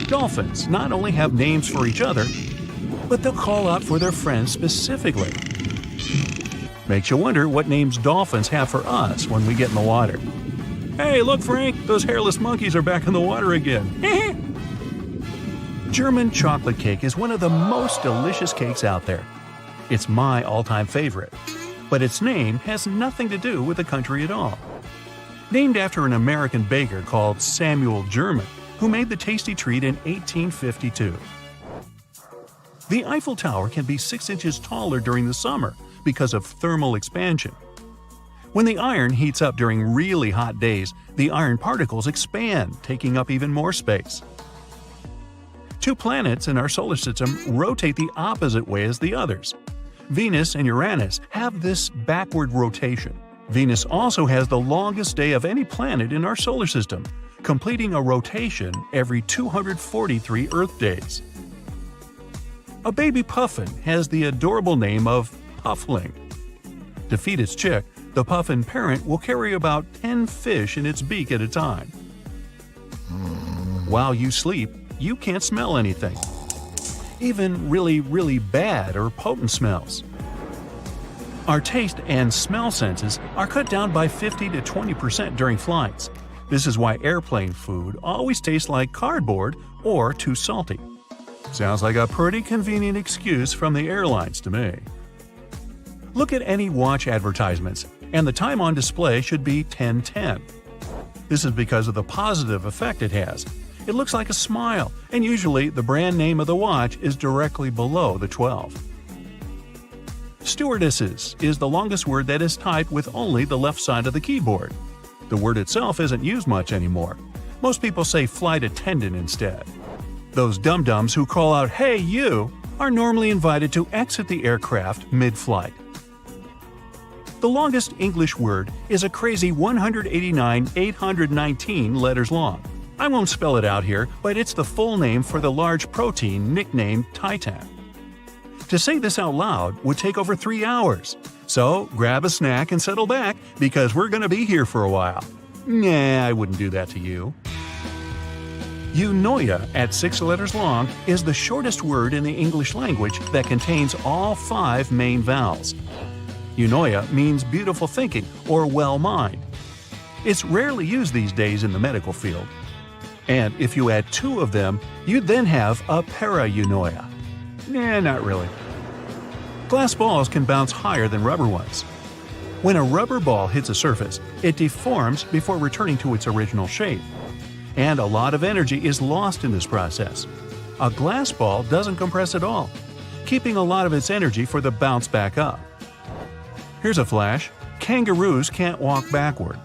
Dolphins not only have names for each other, but they'll call out for their friends specifically. Makes you wonder what names dolphins have for us when we get in the water. Hey, look, Frank, those hairless monkeys are back in the water again. German chocolate cake is one of the most delicious cakes out there. It's my all-time favorite, but its name has nothing to do with the country at all. Named after an American baker called Samuel German, who made the tasty treat in 1852. The Eiffel Tower can be 6 inches taller during the summer because of thermal expansion. When the iron heats up during really hot days, the iron particles expand, taking up even more space. 2 planets in our solar system rotate the opposite way as the others. Venus and Uranus have this backward rotation. Venus also has the longest day of any planet in our solar system, completing a rotation every 243 Earth days. A baby puffin has the adorable name of puffling. To feed its chick, the puffin parent will carry about 10 fish in its beak at a time. While you sleep, you can't smell anything, even really bad or potent smells. Our taste and smell senses are cut down by 50 to 20% during flights. This is why airplane food always tastes like cardboard or too salty. Sounds like a pretty convenient excuse from the airlines to me. Look at any watch advertisements, and the time on display should be 10:10. This is because of the positive effect it has. It looks like a smile, and usually the brand name of the watch is directly below the 12. Stewardesses is the longest word that is typed with only the left side of the keyboard. The word itself isn't used much anymore. Most people say flight attendant instead. Those dum-dums who call out, "Hey, you!" are normally invited to exit the aircraft mid-flight. The longest English word is a crazy 189,819 letters long. I won't spell it out here, but it's the full name for the large protein nicknamed Titan. To say this out loud would take over 3 hours. So grab a snack and settle back, because we're going to be here for a while. Nah, I wouldn't do that to you. Unoa, at 6 letters long, is the shortest word in the English language that contains all 5 main vowels. Unoa means beautiful thinking or well mind. It's rarely used these days in the medical field. And if you add 2 of them, you'd then have a para-Unoa. Nah, not really. Glass balls can bounce higher than rubber ones. When a rubber ball hits a surface, it deforms before returning to its original shape. And a lot of energy is lost in this process. A glass ball doesn't compress at all, keeping a lot of its energy for the bounce back up. Here's a flash. Kangaroos can't walk backward.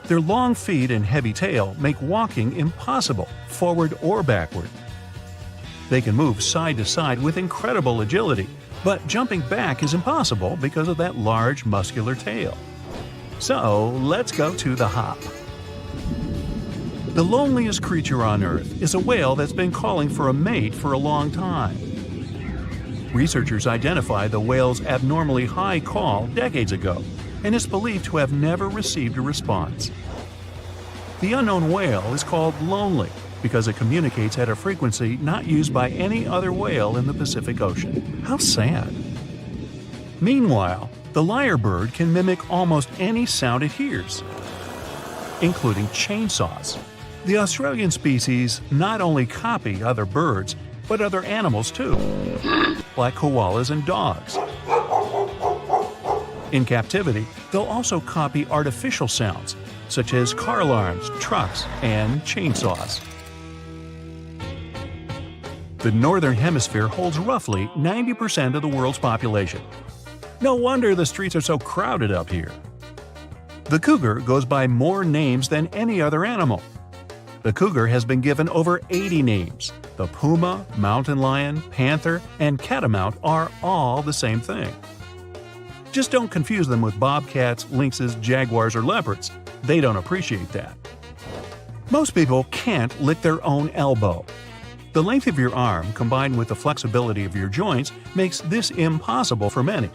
Their long feet and heavy tail make walking impossible, forward or backward. They can move side to side with incredible agility, but jumping back is impossible because of that large muscular tail. So let's go to the hop. The loneliest creature on Earth is a whale that's been calling for a mate for a long time. Researchers identified the whale's abnormally high call decades ago, and is believed to have never received a response. The unknown whale is called lonely because it communicates at a frequency not used by any other whale in the Pacific Ocean. How sad. Meanwhile, the lyrebird can mimic almost any sound it hears, including chainsaws. The Australian species not only copy other birds, but other animals too, like koalas and dogs. In captivity, they'll also copy artificial sounds, such as car alarms, trucks, and chainsaws. The Northern Hemisphere holds roughly 90% of the world's population. No wonder the streets are so crowded up here. The cougar goes by more names than any other animal. The cougar has been given over 80 names. The puma, mountain lion, panther, and catamount are all the same thing. Just don't confuse them with bobcats, lynxes, jaguars, or leopards. They don't appreciate that. Most people can't lick their own elbow. The length of your arm combined with the flexibility of your joints makes this impossible for many.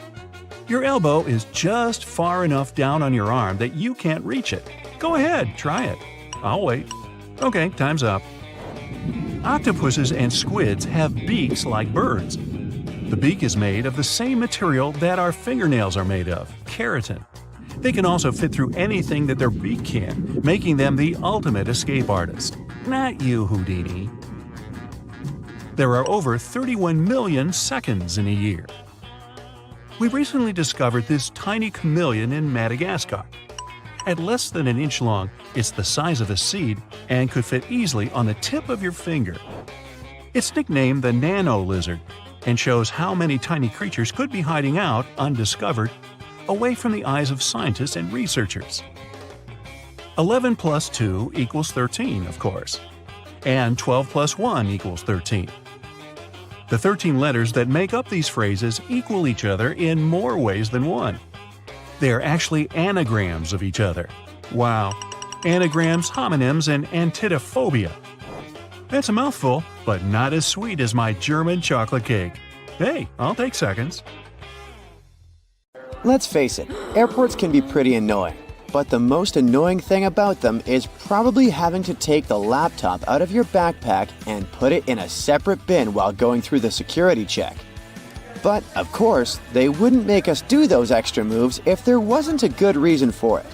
Your elbow is just far enough down on your arm that you can't reach it. Go ahead, try it. I'll wait. Okay, time's up. Octopuses and squids have beaks like birds. The beak is made of the same material that our fingernails are made of, keratin. They can also fit through anything that their beak can, making them the ultimate escape artist. Not you, Houdini. There are over 31 million seconds in a year. We recently discovered this tiny chameleon in Madagascar. At less than an inch long, it's the size of a seed and could fit easily on the tip of your finger. It's nicknamed the nano lizard and shows how many tiny creatures could be hiding out undiscovered, away from the eyes of scientists and researchers. 11 plus 2 equals 13, of course, and 12 plus 1 equals 13. The 13 letters that make up these phrases equal each other in more ways than one. They are actually anagrams of each other. Wow. Anagrams, homonyms, and Antiphobia. That's a mouthful, but not as sweet as my German chocolate cake. Hey, I'll take seconds. Let's face it, airports can be pretty annoying. But the most annoying thing about them is probably having to take the laptop out of your backpack and put it in a separate bin while going through the security check. But, of course, they wouldn't make us do those extra moves if there wasn't a good reason for it.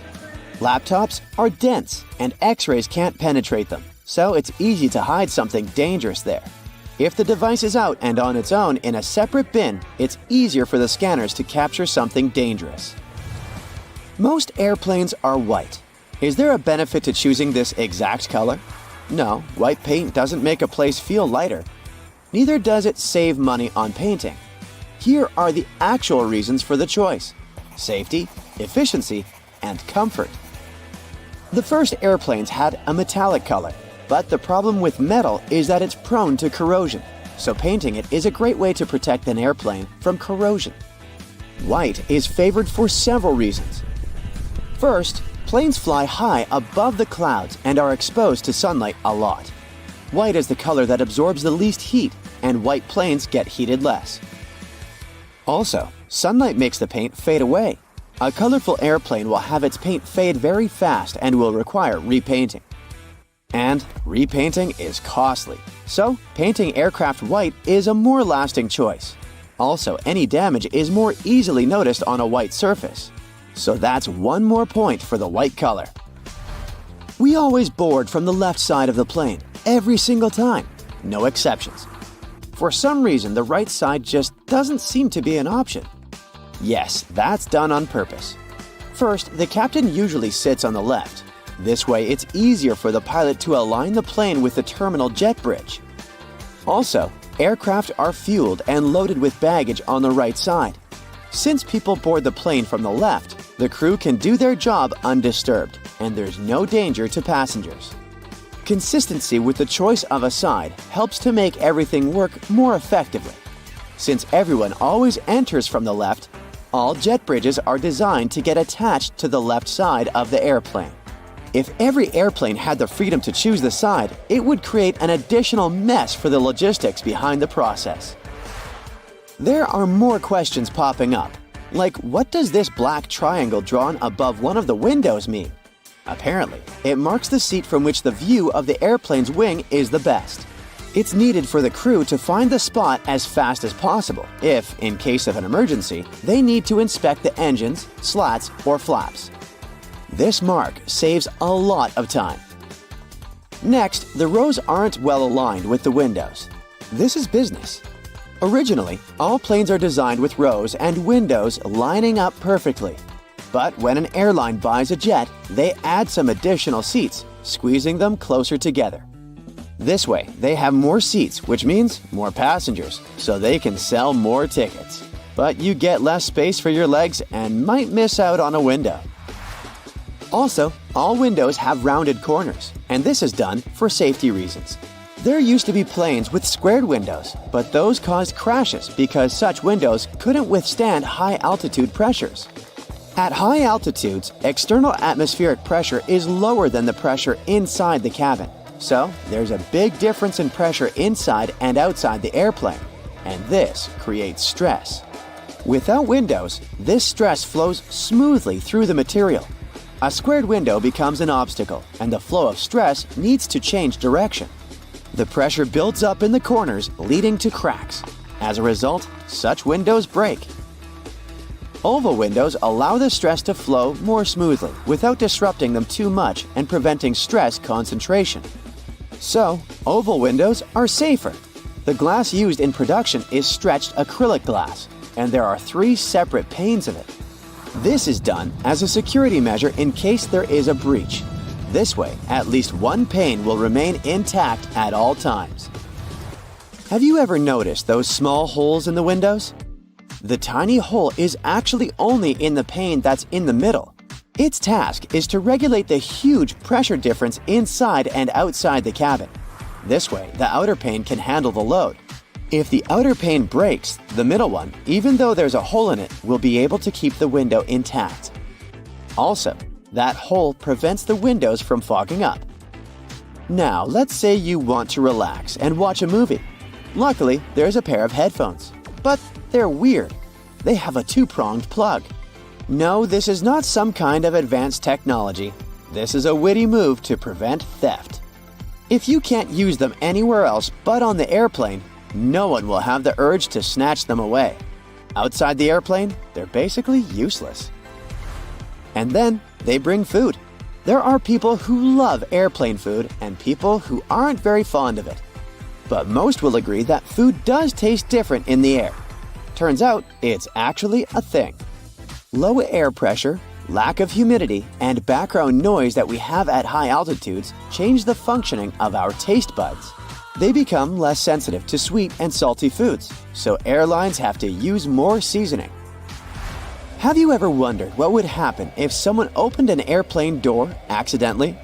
Laptops are dense, and X-rays can't penetrate them, so it's easy to hide something dangerous there. If the device is out and on its own in a separate bin, it's easier for the scanners to capture something dangerous. Most airplanes are white. Is there a benefit to choosing this exact color? No, white paint doesn't make a place feel lighter. Neither does it save money on painting. Here are the actual reasons for the choice: safety, efficiency, and comfort. The first airplanes had a metallic color, but the problem with metal is that it's prone to corrosion, so painting it is a great way to protect an airplane from corrosion. White is favored for several reasons. First, planes fly high above the clouds and are exposed to sunlight a lot. White is the color that absorbs the least heat, and white planes get heated less. Also, sunlight makes the paint fade away. A colorful airplane will have its paint fade very fast and will require repainting. And repainting is costly, so painting aircraft white is a more lasting choice. Also, any damage is more easily noticed on a white surface. So that's one more point for the white color. We always board from the left side of the plane, every single time, no exceptions. For some reason, the right side just doesn't seem to be an option. Yes, that's done on purpose. First, the captain usually sits on the left. This way, it's easier for the pilot to align the plane with the terminal jet bridge. Also, aircraft are fueled and loaded with baggage on the right side. Since people board the plane from the left, the crew can do their job undisturbed, and there's no danger to passengers. Consistency with the choice of a side helps to make everything work more effectively. Since everyone always enters from the left, all jet bridges are designed to get attached to the left side of the airplane. If every airplane had the freedom to choose the side, it would create an additional mess for the logistics behind the process. There are more questions popping up, like what does this black triangle drawn above one of the windows mean? Apparently, it marks the seat from which the view of the airplane's wing is the best. It's needed for the crew to find the spot as fast as possible if, in case of an emergency, they need to inspect the engines, slats, or flaps. This mark saves a lot of time. Next, the rows aren't well aligned with the windows. This is business. Originally, all planes are designed with rows and windows lining up perfectly. But when an airline buys a jet, they add some additional seats, squeezing them closer together. This way, they have more seats, which means more passengers, so they can sell more tickets. But you get less space for your legs and might miss out on a window. Also, all windows have rounded corners, and this is done for safety reasons. There used to be planes with squared windows, but those caused crashes because such windows couldn't withstand high-altitude pressures. At high altitudes, external atmospheric pressure is lower than the pressure inside the cabin. So, there's a big difference in pressure inside and outside the airplane, and this creates stress. Without windows, this stress flows smoothly through the material. A squared window becomes an obstacle, and the flow of stress needs to change direction. The pressure builds up in the corners, leading to cracks. As a result, such windows break. Oval windows allow the stress to flow more smoothly without disrupting them too much and preventing stress concentration. So, oval windows are safer. The glass used in production is stretched acrylic glass, and there are 3 separate panes of it. This is done as a security measure in case there is a breach. This way, at least one pane will remain intact at all times. Have you ever noticed those small holes in the windows? The tiny hole is actually only in the pane that's in the middle. Its task is to regulate the huge pressure difference inside and outside the cabin. This way, the outer pane can handle the load. If the outer pane breaks, the middle one, even though there's a hole in it, will be able to keep the window intact. Also, that hole prevents the windows from fogging up. Now, let's say you want to relax and watch a movie. Luckily, there's a pair of headphones. But they're weird. They have a 2-pronged plug. No, this is not some kind of advanced technology. This is a witty move to prevent theft. If you can't use them anywhere else but on the airplane, no one will have the urge to snatch them away. Outside the airplane, they're basically useless. And then they bring food. There are people who love airplane food and people who aren't very fond of it. But most will agree that food does taste different in the air. Turns out, it's actually a thing. Low air pressure, lack of humidity, and background noise that we have at high altitudes change the functioning of our taste buds. They become less sensitive to sweet and salty foods, so airlines have to use more seasoning. Have you ever wondered what would happen if someone opened an airplane door accidentally?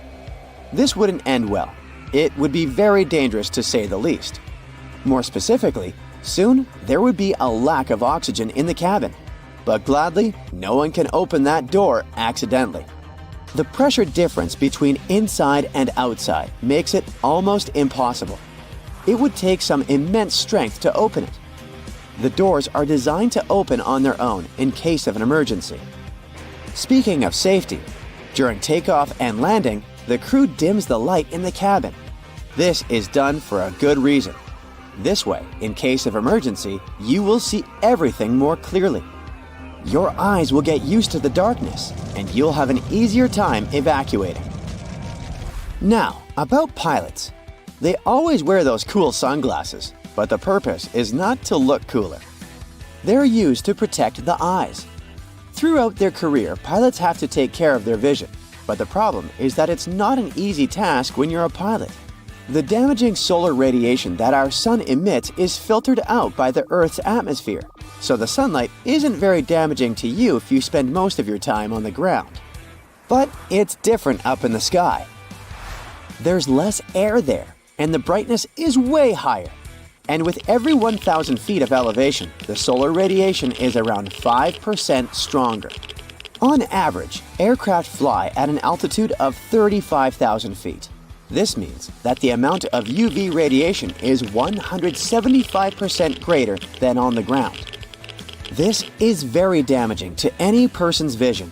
This wouldn't end well. It would be very dangerous to say the least. More specifically, soon there would be a lack of oxygen in the cabin. But gladly, no one can open that door accidentally. The pressure difference between inside and outside makes it almost impossible. It would take some immense strength to open it. The doors are designed to open on their own in case of an emergency. Speaking of safety, during takeoff and landing, the crew dims the light in the cabin. This is done for a good reason. This way, in case of emergency, you will see everything more clearly. Your eyes will get used to the darkness, and you'll have an easier time evacuating. Now, about pilots. They always wear those cool sunglasses, but the purpose is not to look cooler. They're used to protect the eyes. Throughout their career, pilots have to take care of their vision, but the problem is that it's not an easy task when you're a pilot. The damaging solar radiation that our sun emits is filtered out by the Earth's atmosphere, so the sunlight isn't very damaging to you if you spend most of your time on the ground. But it's different up in the sky. There's less air there, and the brightness is way higher. And with every 1,000 feet of elevation, the solar radiation is around 5% stronger. On average, aircraft fly at an altitude of 35,000 feet. This means that the amount of UV radiation is 175% greater than on the ground. This is very damaging to any person's vision.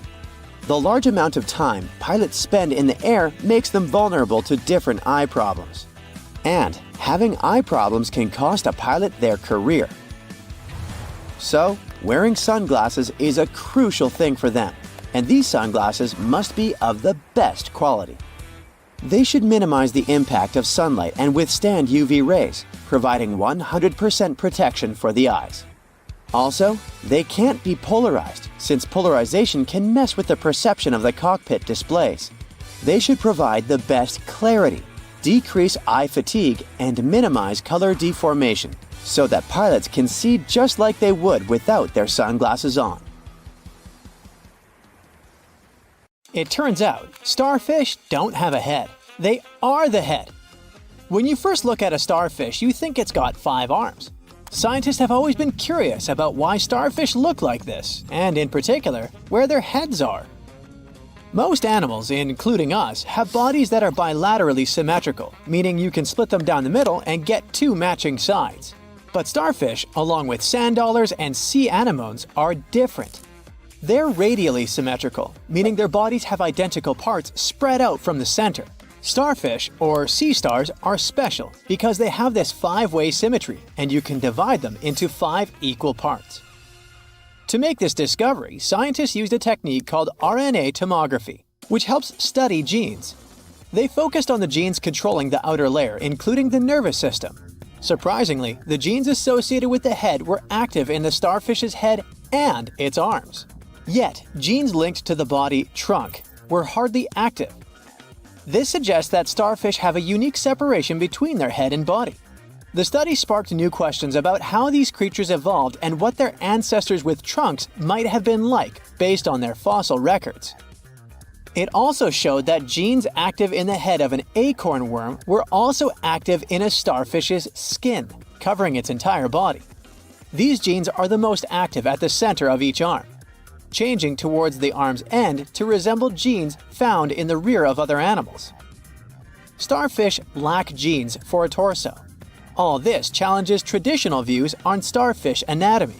The large amount of time pilots spend in the air makes them vulnerable to different eye problems. And having eye problems can cost a pilot their career. So, wearing sunglasses is a crucial thing for them, and these sunglasses must be of the best quality. They should minimize the impact of sunlight and withstand UV rays, providing 100% protection for the eyes. Also, they can't be polarized, since polarization can mess with the perception of the cockpit displays. They should provide the best clarity, decrease eye fatigue, and minimize color deformation, so that pilots can see just like they would without their sunglasses on. It turns out, starfish don't have a head. They are the head. When you first look at a starfish, you think it's got 5 arms. Scientists have always been curious about why starfish look like this, and in particular, where their heads are. Most animals, including us, have bodies that are bilaterally symmetrical, meaning you can split them down the middle and get 2 matching sides. But starfish, along with sand dollars and sea anemones, are different. They're radially symmetrical, meaning their bodies have identical parts spread out from the center. Starfish, or sea stars, are special because they have this 5-way symmetry, and you can divide them into 5 equal parts. To make this discovery, scientists used a technique called RNA tomography, which helps study genes. They focused on the genes controlling the outer layer, including the nervous system. Surprisingly, the genes associated with the head were active in the starfish's head and its arms. Yet, genes linked to the body trunk were hardly active. This suggests that starfish have a unique separation between their head and body. The study sparked new questions about how these creatures evolved and what their ancestors with trunks might have been like based on their fossil records. It also showed that genes active in the head of an acorn worm were also active in a starfish's skin, covering its entire body. These genes are the most active at the center of each arm, changing towards the arm's end to resemble genes found in the rear of other animals. Starfish lack genes for a torso. All this challenges traditional views on starfish anatomy.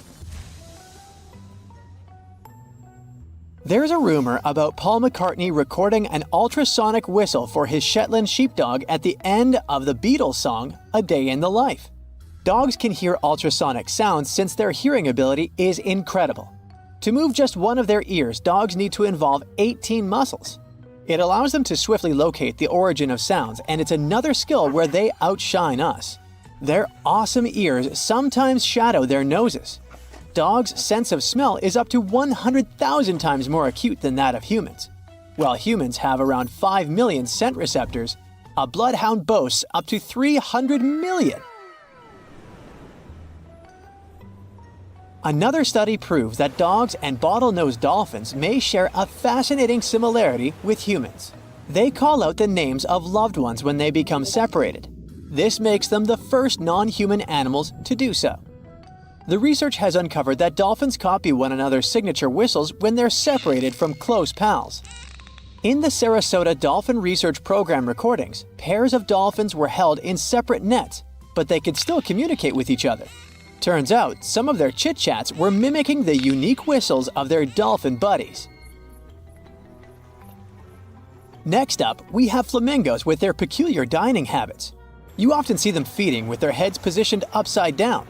There's a rumor about Paul McCartney recording an ultrasonic whistle for his Shetland sheepdog at the end of the Beatles song, A Day in the Life. Dogs can hear ultrasonic sounds since their hearing ability is incredible. To move just one of their ears, dogs need to involve 18 muscles. It allows them to swiftly locate the origin of sounds, and it's another skill where they outshine us. Their awesome ears sometimes shadow their noses. Dogs' sense of smell is up to 100,000 times more acute than that of humans. While humans have around 5 million scent receptors, a bloodhound boasts up to 300 million. Another study proves that dogs and bottlenose dolphins may share a fascinating similarity with humans. They call out the names of loved ones when they become separated. This makes them the first non-human animals to do so. The research has uncovered that dolphins copy one another's signature whistles when they're separated from close pals. In the Sarasota Dolphin Research Program recordings, pairs of dolphins were held in separate nets, but they could still communicate with each other. Turns out, some of their chit-chats were mimicking the unique whistles of their dolphin buddies. Next up, we have flamingos with their peculiar dining habits. You often see them feeding with their heads positioned upside down.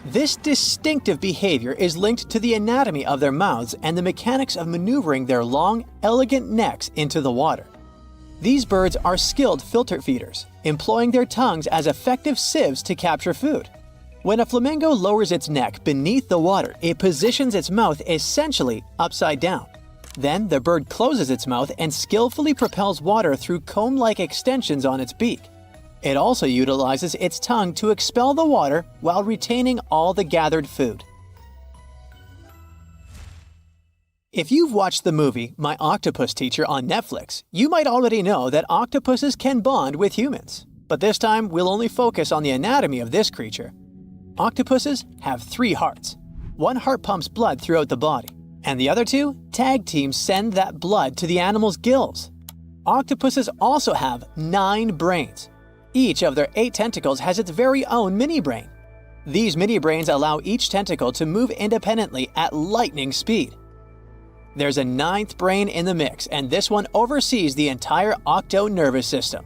This distinctive behavior is linked to the anatomy of their mouths and the mechanics of maneuvering their long, elegant necks into the water. These birds are skilled filter feeders, employing their tongues as effective sieves to capture food. When a flamingo lowers its neck beneath the water, it positions its mouth essentially upside down. Then the bird closes its mouth and skillfully propels water through comb-like extensions on its beak. It also utilizes its tongue to expel the water while retaining all the gathered food. If you've watched the movie My Octopus Teacher on Netflix, you might already know that octopuses can bond with humans. But this time, we'll only focus on the anatomy of this creature. Octopuses have 3 hearts. One heart pumps blood throughout the body, and the other 2 tag teams send that blood to the animal's gills. Octopuses also have 9 brains. Each of their 8 tentacles has its very own mini-brain. These mini-brains allow each tentacle to move independently at lightning speed. There's a 9th brain in the mix, and this one oversees the entire octo-nervous system.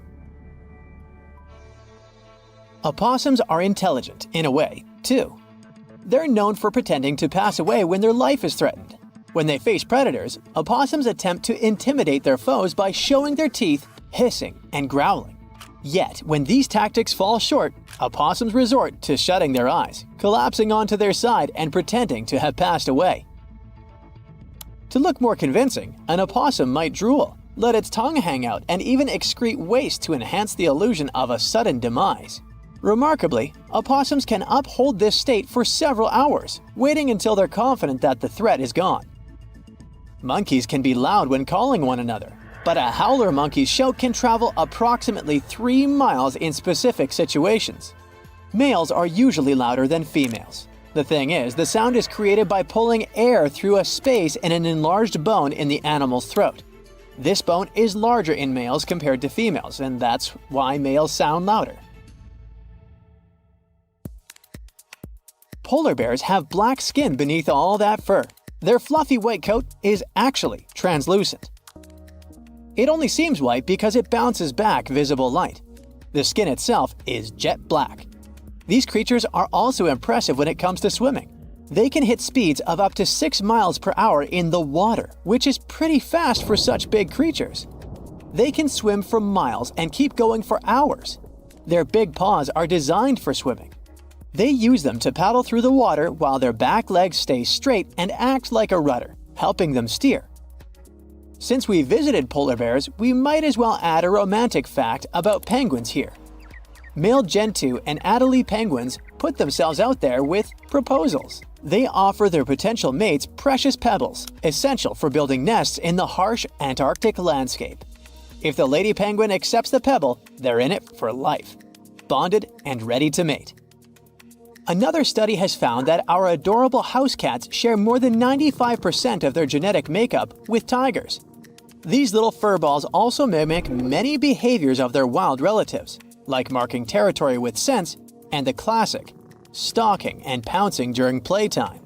Opossums are intelligent, in a way, too. They're known for pretending to pass away when their life is threatened. When they face predators, opossums attempt to intimidate their foes by showing their teeth, hissing, and growling. Yet, when these tactics fall short, opossums resort to shutting their eyes, collapsing onto their side, and pretending to have passed away. To look more convincing, an opossum might drool, let its tongue hang out, and even excrete waste to enhance the illusion of a sudden demise. Remarkably, opossums can uphold this state for several hours, waiting until they're confident that the threat is gone. Monkeys can be loud when calling one another, but a howler monkey's shout can travel approximately 3 miles in specific situations. Males are usually louder than females. The thing is, the sound is created by pulling air through a space in an enlarged bone in the animal's throat. This bone is larger in males compared to females, and that's why males sound louder. Polar bears have black skin beneath all that fur. Their fluffy white coat is actually translucent. It only seems white because it bounces back visible light. The skin itself is jet black. These creatures are also impressive when it comes to swimming. They can hit speeds of up to 6 miles per hour in the water, which is pretty fast for such big creatures. They can swim for miles and keep going for hours. Their big paws are designed for swimming. They use them to paddle through the water while their back legs stay straight and act like a rudder, helping them steer. Since we visited polar bears, we might as well add a romantic fact about penguins here. Male Gentoo and Adelie penguins put themselves out there with proposals. They offer their potential mates precious pebbles, essential for building nests in the harsh Antarctic landscape. If the lady penguin accepts the pebble, they're in it for life, bonded and ready to mate. Another study has found that our adorable house cats share more than 95% of their genetic makeup with tigers. These little furballs also mimic many behaviors of their wild relatives, like marking territory with scents and the classic stalking and pouncing during playtime.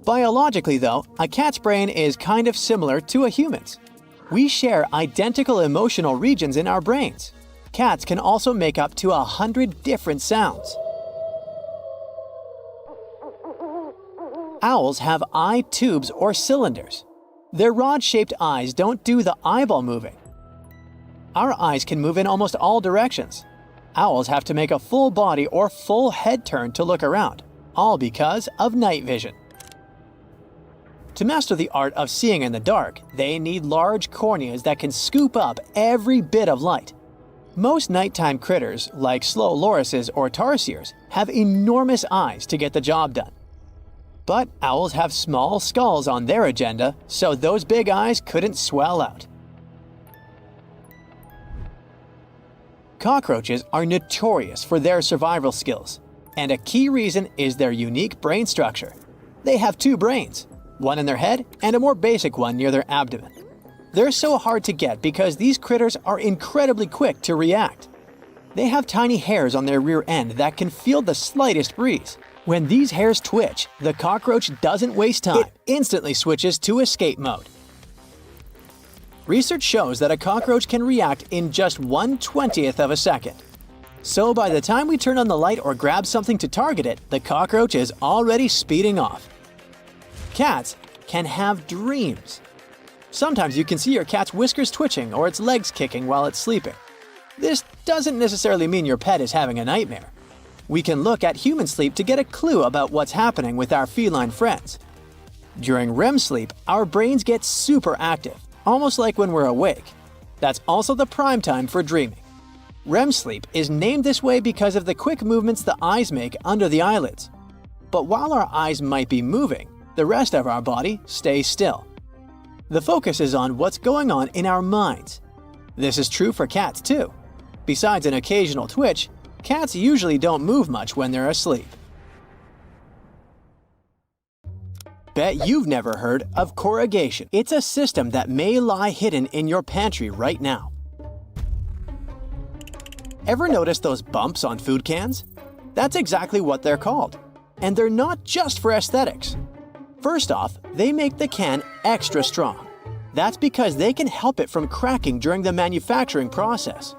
Biologically, though, a cat's brain is kind of similar to a human's. We share identical emotional regions in our brains. Cats can also make up to 100 different sounds. Owls have eye tubes or cylinders. Their rod-shaped eyes don't do the eyeball moving. Our eyes can move in almost all directions. Owls have to make a full body or full head turn to look around, all because of night vision. To master the art of seeing in the dark, they need large corneas that can scoop up every bit of light. Most nighttime critters, like slow lorises or tarsiers, have enormous eyes to get the job done. But owls have small skulls on their agenda, so those big eyes couldn't swell out. Cockroaches are notorious for their survival skills, and a key reason is their unique brain structure. They have two brains, one in their head and a more basic one near their abdomen. They're so hard to get because these critters are incredibly quick to react. They have tiny hairs on their rear end that can feel the slightest breeze. When these hairs twitch, the cockroach doesn't waste time. It instantly switches to escape mode. Research shows that a cockroach can react in just 1/20th of a second. So by the time we turn on the light or grab something to target it, the cockroach is already speeding off. Cats can have dreams. Sometimes you can see your cat's whiskers twitching or its legs kicking while it's sleeping. This doesn't necessarily mean your pet is having a nightmare. We can look at human sleep to get a clue about what's happening with our feline friends. During REM sleep, our brains get super active, almost like when we're awake. That's also the prime time for dreaming. REM sleep is named this way because of the quick movements the eyes make under the eyelids. But while our eyes might be moving, the rest of our body stays still. The focus is on what's going on in our minds. This is true for cats too. Besides an occasional twitch, cats usually don't move much when they're asleep. Bet you've never heard of corrugation. It's a system that may lie hidden in your pantry right now. Ever notice those bumps on food cans? That's exactly what they're called. And they're not just for aesthetics. First off, they make the can extra strong. That's because they can help it from cracking during the manufacturing process.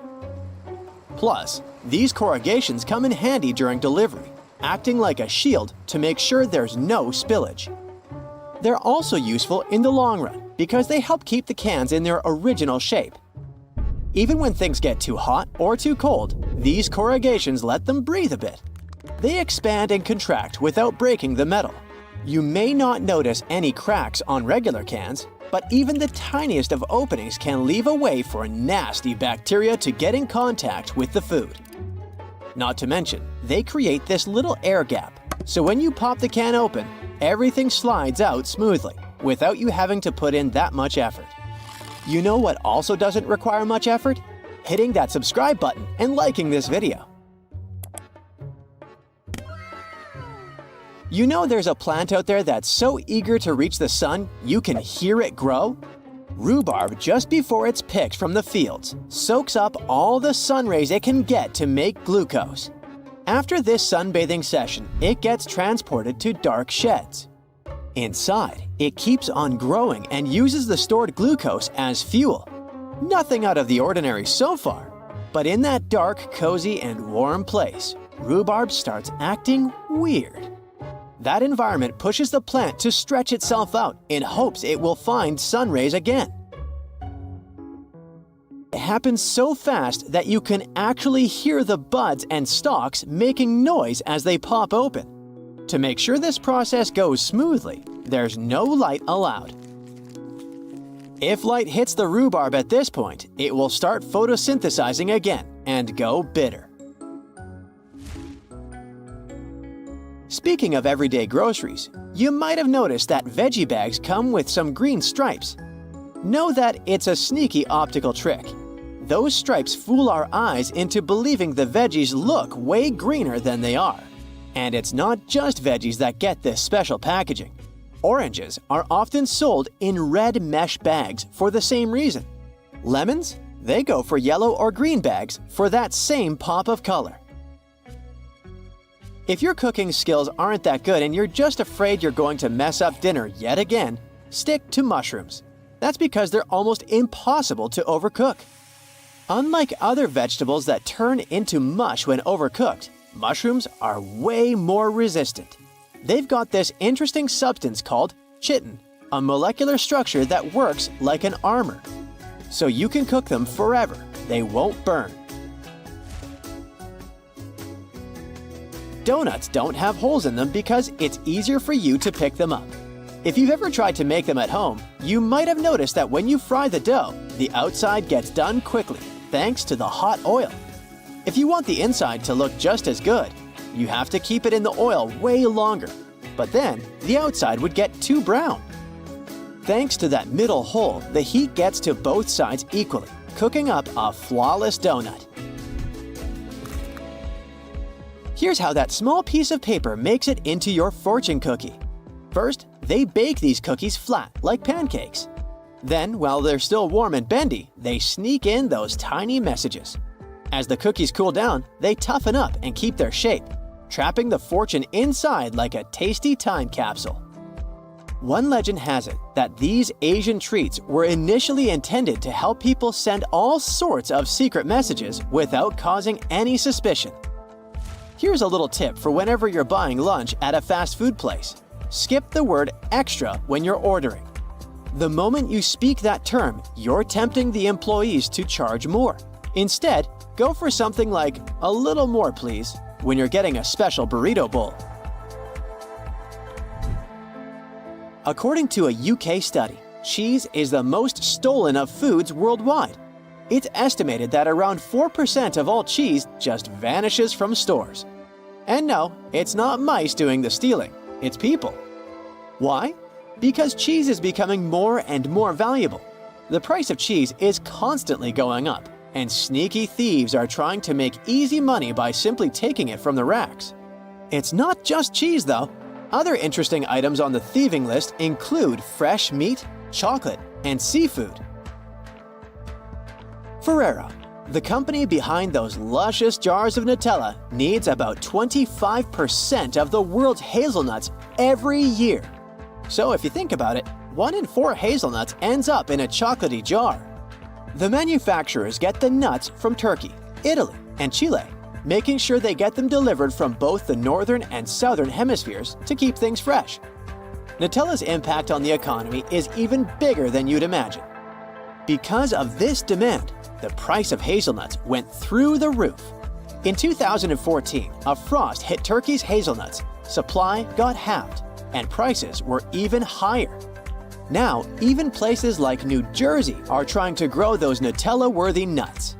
Plus, these corrugations come in handy during delivery, acting like a shield to make sure there's no spillage. They're also useful in the long run because they help keep the cans in their original shape. Even when things get too hot or too cold, these corrugations let them breathe a bit. They expand and contract without breaking the metal. You may not notice any cracks on regular cans, but even the tiniest of openings can leave a way for nasty bacteria to get in contact with the food. Not to mention, they create this little air gap, so when you pop the can open, everything slides out smoothly, without you having to put in that much effort. You know what also doesn't require much effort? Hitting that subscribe button and liking this video. You know there's a plant out there that's so eager to reach the sun, you can hear it grow? Rhubarb, just before it's picked from the fields, soaks up all the sun rays it can get to make glucose. After this sunbathing session, it gets transported to dark sheds. Inside, it keeps on growing and uses the stored glucose as fuel. Nothing out of the ordinary so far, but in that dark, cozy, and warm place, rhubarb starts acting weird. That environment pushes the plant to stretch itself out in hopes it will find sun rays again. It happens so fast that you can actually hear the buds and stalks making noise as they pop open. To make sure this process goes smoothly, there's no light allowed. If light hits the rhubarb at this point, it will start photosynthesizing again and go bitter. Speaking of everyday groceries, you might have noticed that veggie bags come with some green stripes. Know that it's a sneaky optical trick. Those stripes fool our eyes into believing the veggies look way greener than they are. And it's not just veggies that get this special packaging. Oranges are often sold in red mesh bags for the same reason. Lemons? They go for yellow or green bags for that same pop of color. If your cooking skills aren't that good and you're just afraid you're going to mess up dinner yet again, stick to mushrooms. That's because they're almost impossible to overcook. Unlike other vegetables that turn into mush when overcooked, mushrooms are way more resistant. They've got this interesting substance called chitin, a molecular structure that works like an armor. So you can cook them forever. They won't burn. Donuts don't have holes in them because it's easier for you to pick them up. If you've ever tried to make them at home, you might have noticed that when you fry the dough, the outside gets done quickly, thanks to the hot oil. If you want the inside to look just as good, you have to keep it in the oil way longer, but then the outside would get too brown. Thanks to that middle hole, the heat gets to both sides equally, cooking up a flawless donut. Here's how that small piece of paper makes it into your fortune cookie. First, they bake these cookies flat, like pancakes. Then, while they're still warm and bendy, they sneak in those tiny messages. As the cookies cool down, they toughen up and keep their shape, trapping the fortune inside like a tasty time capsule. One legend has it that these Asian treats were initially intended to help people send all sorts of secret messages without causing any suspicion. Here's a little tip for whenever you're buying lunch at a fast food place. Skip the word extra when you're ordering. The moment you speak that term, you're tempting the employees to charge more. Instead, go for something like "a little more, please," when you're getting a special burrito bowl. According to a UK study, cheese is the most stolen of foods worldwide. It's estimated that around 4% of all cheese just vanishes from stores. And no, it's not mice doing the stealing, it's people. Why? Because cheese is becoming more and more valuable. The price of cheese is constantly going up, and sneaky thieves are trying to make easy money by simply taking it from the racks. It's not just cheese, though. Other interesting items on the thieving list include fresh meat, chocolate, and seafood. Ferrero, the company behind those luscious jars of Nutella, needs about 25% of the world's hazelnuts every year. So if you think about it, 1 in 4 hazelnuts ends up in a chocolatey jar. The manufacturers get the nuts from Turkey, Italy, and Chile, making sure they get them delivered from both the Northern and Southern Hemispheres to keep things fresh. Nutella's impact on the economy is even bigger than you'd imagine. Because of this demand, the price of hazelnuts went through the roof. In 2014, a frost hit Turkey's hazelnuts, supply got halved, and prices were even higher. Now, even places like New Jersey are trying to grow those Nutella-worthy nuts.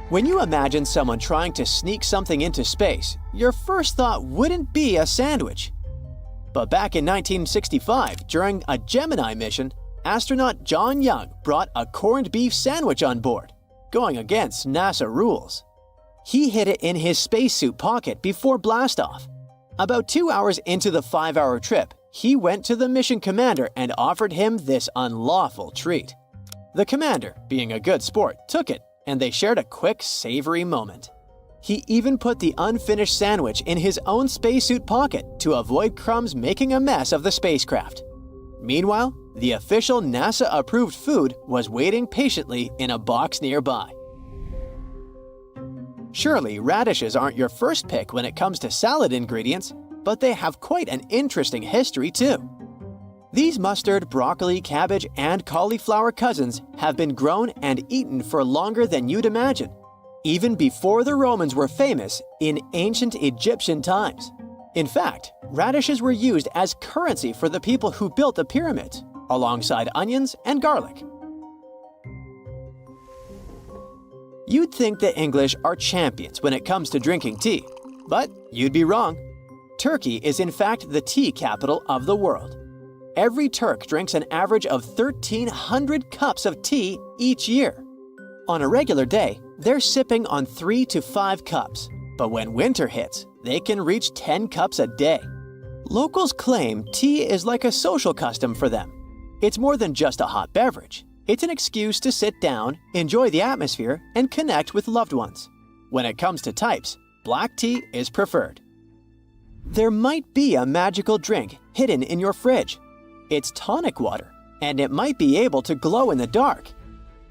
When you imagine someone trying to sneak something into space, your first thought wouldn't be a sandwich. But back in 1965, during a Gemini mission, astronaut John Young brought a corned beef sandwich on board, going against NASA rules. He hid it in his spacesuit pocket before blastoff. About 2 hours into the 5-hour trip, he went to the mission commander and offered him this unlawful treat. The commander, being a good sport, took it, and they shared a quick, savory moment. He even put the unfinished sandwich in his own spacesuit pocket to avoid crumbs making a mess of the spacecraft. Meanwhile, the official NASA-approved food was waiting patiently in a box nearby. Surely, radishes aren't your first pick when it comes to salad ingredients, but they have quite an interesting history too. These mustard, broccoli, cabbage, and cauliflower cousins have been grown and eaten for longer than you'd imagine, even before the Romans were famous in ancient Egyptian times. In fact, radishes were used as currency for the people who built the pyramids, alongside onions and garlic. You'd think the English are champions when it comes to drinking tea, but you'd be wrong. Turkey is in fact the tea capital of the world. Every Turk drinks an average of 1,300 cups of tea each year. On a regular day, they're sipping on 3 to 5 cups, but when winter hits, they can reach 10 cups a day. Locals claim tea is like a social custom for them. It's more than just a hot beverage. It's an excuse to sit down, enjoy the atmosphere, and connect with loved ones. When it comes to types, black tea is preferred. There might be a magical drink hidden in your fridge. It's tonic water, and it might be able to glow in the dark.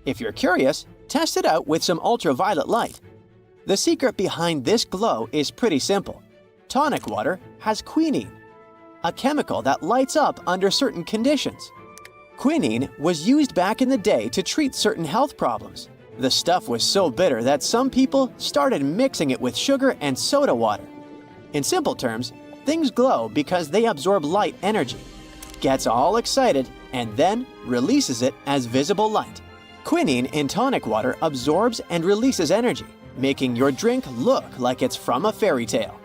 If you're curious, test it out with some ultraviolet light. The secret behind this glow is pretty simple. Tonic water has quinine, a chemical that lights up under certain conditions. Quinine was used back in the day to treat certain health problems. The stuff was so bitter that some people started mixing it with sugar and soda water. In simple terms, things glow because they absorb light energy, gets all excited, and then releases it as visible light. Quinine in tonic water absorbs and releases energy, making your drink look like it's from a fairy tale.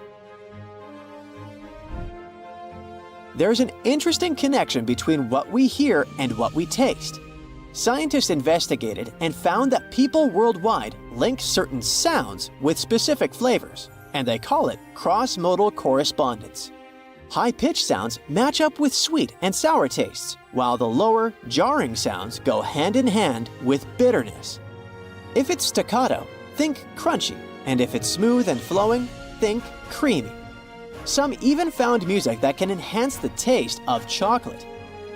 There's an interesting connection between what we hear and what we taste. Scientists investigated and found that people worldwide link certain sounds with specific flavors, and they call it cross-modal correspondence. High-pitched sounds match up with sweet and sour tastes, while the lower, jarring sounds go hand in hand with bitterness. If it's staccato, think crunchy, and if it's smooth and flowing, think creamy. Some even found music that can enhance the taste of chocolate.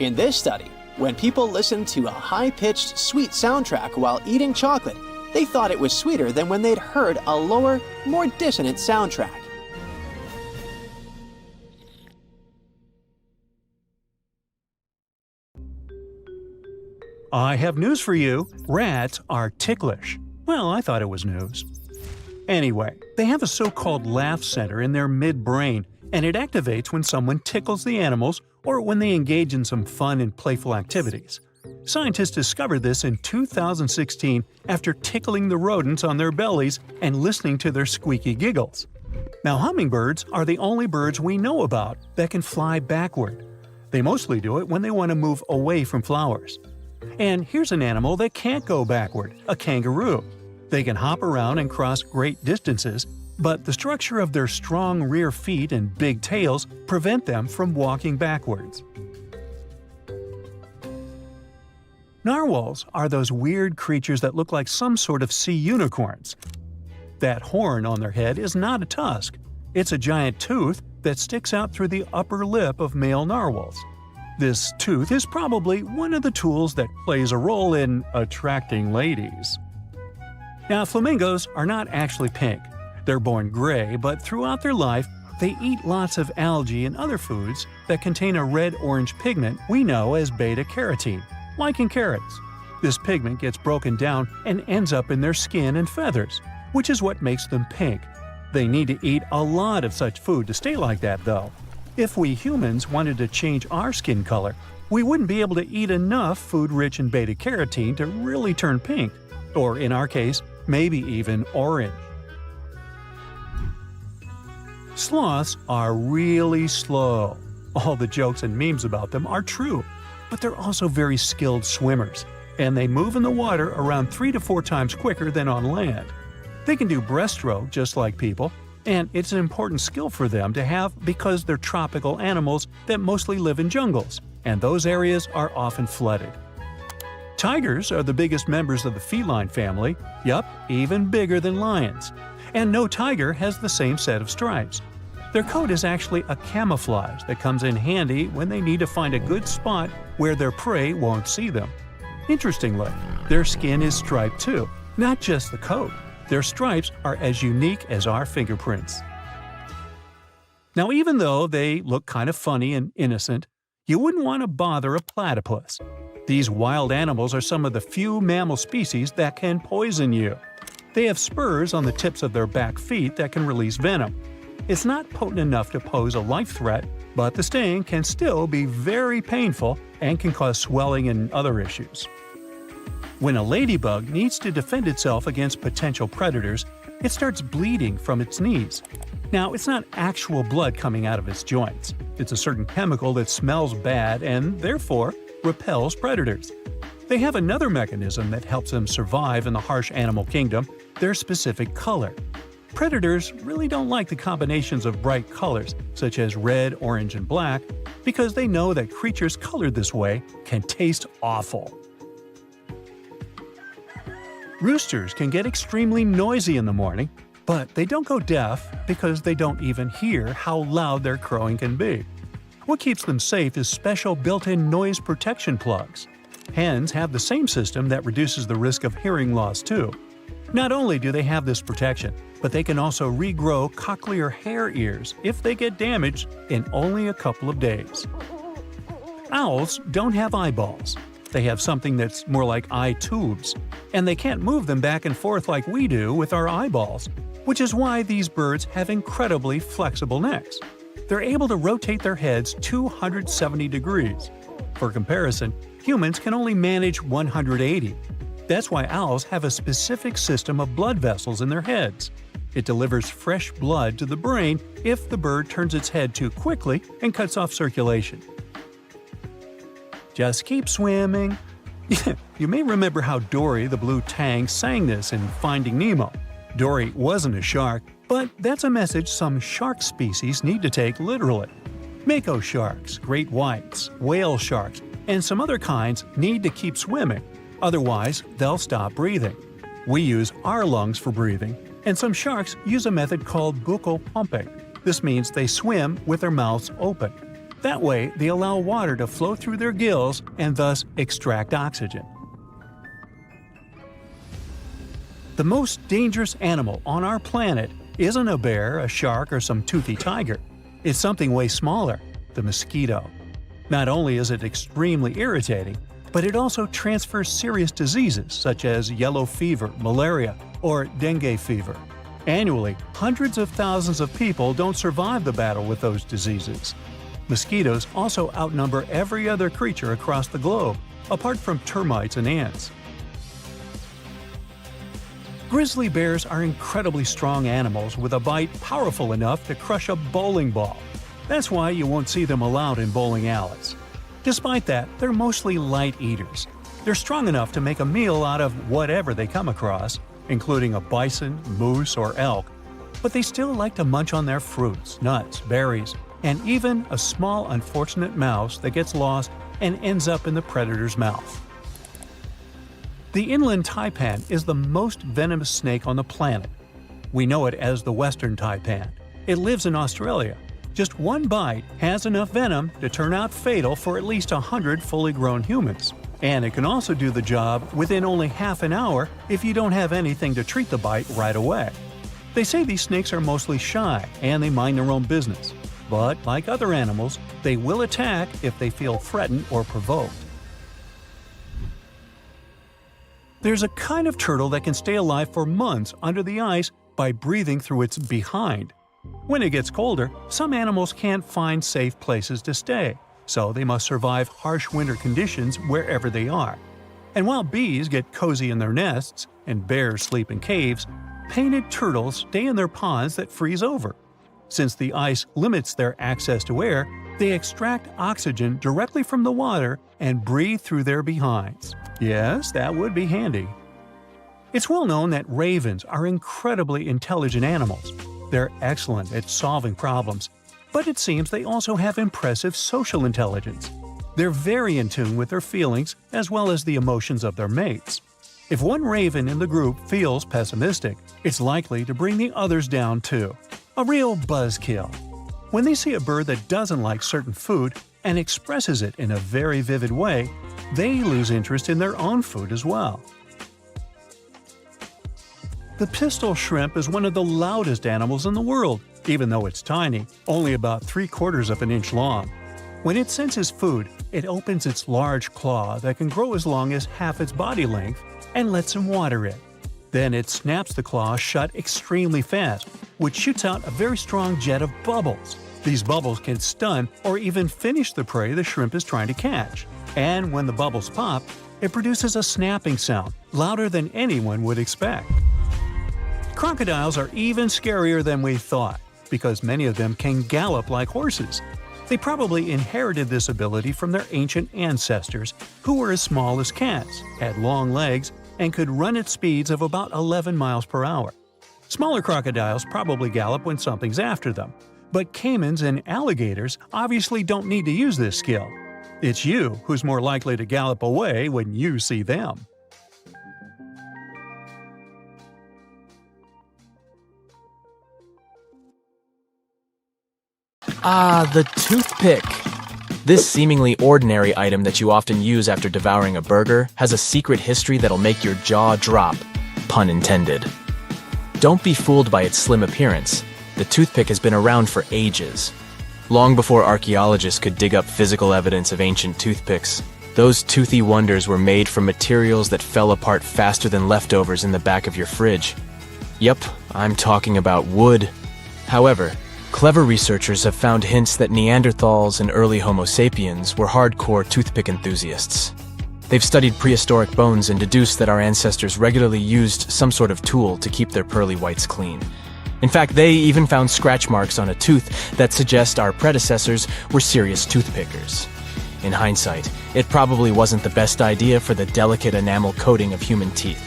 In this study, when people listened to a high-pitched, sweet soundtrack while eating chocolate, they thought it was sweeter than when they'd heard a lower, more dissonant soundtrack. I have news for you. Rats are ticklish. Well, I thought it was news. Anyway, they have a so-called laugh center in their midbrain, and it activates when someone tickles the animals or when they engage in some fun and playful activities. Scientists discovered this in 2016 after tickling the rodents on their bellies and listening to their squeaky giggles. Now, hummingbirds are the only birds we know about that can fly backward. They mostly do it when they want to move away from flowers. And here's an animal that can't go backward, a kangaroo. They can hop around and cross great distances, but the structure of their strong rear feet and big tails prevent them from walking backwards. Narwhals are those weird creatures that look like some sort of sea unicorns. That horn on their head is not a tusk. It's a giant tooth that sticks out through the upper lip of male narwhals. This tooth is probably one of the tools that plays a role in attracting ladies. Now, flamingos are not actually pink. They're born gray, but throughout their life, they eat lots of algae and other foods that contain a red-orange pigment we know as beta-carotene, like in carrots. This pigment gets broken down and ends up in their skin and feathers, which is what makes them pink. They need to eat a lot of such food to stay like that, though. If we humans wanted to change our skin color, we wouldn't be able to eat enough food rich in beta-carotene to really turn pink, or in our case, maybe even orange. Sloths are really slow. All the jokes and memes about them are true, but they're also very skilled swimmers, and they move in the water around 3 to 4 times quicker than on land. They can do breaststroke just like people, and it's an important skill for them to have because they're tropical animals that mostly live in jungles, and those areas are often flooded. Tigers are the biggest members of the feline family, yup, even bigger than lions. And no tiger has the same set of stripes. Their coat is actually a camouflage that comes in handy when they need to find a good spot where their prey won't see them. Interestingly, their skin is striped too, not just the coat. Their stripes are as unique as our fingerprints. Now, even though they look kind of funny and innocent, you wouldn't want to bother a platypus. These wild animals are some of the few mammal species that can poison you. They have spurs on the tips of their back feet that can release venom. It's not potent enough to pose a life threat, but the sting can still be very painful and can cause swelling and other issues. When a ladybug needs to defend itself against potential predators, it starts bleeding from its knees. Now, it's not actual blood coming out of its joints. It's a certain chemical that smells bad and, therefore, repels predators. They have another mechanism that helps them survive in the harsh animal kingdom, their specific color. Predators really don't like the combinations of bright colors, such as red, orange, and black, because they know that creatures colored this way can taste awful. Roosters can get extremely noisy in the morning, but they don't go deaf because they don't even hear how loud their crowing can be. What keeps them safe is special built-in noise protection plugs. Hens have the same system that reduces the risk of hearing loss too. Not only do they have this protection, but they can also regrow cochlear hair ears if they get damaged in only a couple of days. Owls don't have eyeballs. They have something that's more like eye tubes, and they can't move them back and forth like we do with our eyeballs, which is why these birds have incredibly flexible necks. They're able to rotate their heads 270 degrees. For comparison, humans can only manage 180. That's why owls have a specific system of blood vessels in their heads. It delivers fresh blood to the brain if the bird turns its head too quickly and cuts off circulation. Just keep swimming. You may remember how Dory the blue tang sang this in Finding Nemo. Dory wasn't a shark, but that's a message some shark species need to take literally. Mako sharks, great whites, whale sharks, and some other kinds need to keep swimming. Otherwise, they'll stop breathing. We use our lungs for breathing, and some sharks use a method called buccal pumping. This means they swim with their mouths open. That way, they allow water to flow through their gills and thus extract oxygen. The most dangerous animal on our planet isn't a bear, a shark, or some toothy tiger. It's something way smaller, the mosquito. Not only is it extremely irritating, but it also transfers serious diseases such as yellow fever, malaria, or dengue fever. Annually, hundreds of thousands of people don't survive the battle with those diseases. Mosquitoes also outnumber every other creature across the globe, apart from termites and ants. Grizzly bears are incredibly strong animals with a bite powerful enough to crush a bowling ball. That's why you won't see them allowed in bowling alleys. Despite that, they're mostly light eaters. They're strong enough to make a meal out of whatever they come across, including a bison, moose, or elk, but they still like to munch on their fruits, nuts, berries, and even a small unfortunate mouse that gets lost and ends up in the predator's mouth. The inland taipan is the most venomous snake on the planet. We know it as the western taipan. It lives in Australia. Just one bite has enough venom to turn out fatal for at least 100 fully grown humans. And it can also do the job within only half an hour if you don't have anything to treat the bite right away. They say these snakes are mostly shy and they mind their own business. But like other animals, they will attack if they feel threatened or provoked. There's a kind of turtle that can stay alive for months under the ice by breathing through its behind. When it gets colder, some animals can't find safe places to stay, so they must survive harsh winter conditions wherever they are. And while bees get cozy in their nests and bears sleep in caves, painted turtles stay in their ponds that freeze over. Since the ice limits their access to air, they extract oxygen directly from the water and breathe through their behinds. Yes, that would be handy. It's well known that ravens are incredibly intelligent animals. They're excellent at solving problems, but it seems they also have impressive social intelligence. They're very in tune with their feelings as well as the emotions of their mates. If one raven in the group feels pessimistic, it's likely to bring the others down too. A real buzzkill. When they see a bird that doesn't like certain food and expresses it in a very vivid way, they lose interest in their own food as well. The pistol shrimp is one of the loudest animals in the world, even though it's tiny, only about 3/4 of an inch long. When it senses food, it opens its large claw that can grow as long as half its body length and lets him water it. Then it snaps the claw shut extremely fast, which shoots out a very strong jet of bubbles. These bubbles can stun or even finish the prey the shrimp is trying to catch. And when the bubbles pop, it produces a snapping sound, louder than anyone would expect. Crocodiles are even scarier than we thought, because many of them can gallop like horses. They probably inherited this ability from their ancient ancestors, who were as small as cats, had long legs, and could run at speeds of about 11 miles per hour. Smaller crocodiles probably gallop when something's after them, but caimans and alligators obviously don't need to use this skill. It's you who's more likely to gallop away when you see them. Ah, the toothpick. This seemingly ordinary item that you often use after devouring a burger has a secret history that'll make your jaw drop, pun intended. Don't be fooled by its slim appearance. The toothpick has been around for ages. Long before archaeologists could dig up physical evidence of ancient toothpicks, those toothy wonders were made from materials that fell apart faster than leftovers in the back of your fridge. Yep, I'm talking about wood. However, clever researchers have found hints that Neanderthals and early Homo sapiens were hardcore toothpick enthusiasts. They've studied prehistoric bones and deduced that our ancestors regularly used some sort of tool to keep their pearly whites clean. In fact, they even found scratch marks on a tooth that suggest our predecessors were serious toothpickers. In hindsight, it probably wasn't the best idea for the delicate enamel coating of human teeth.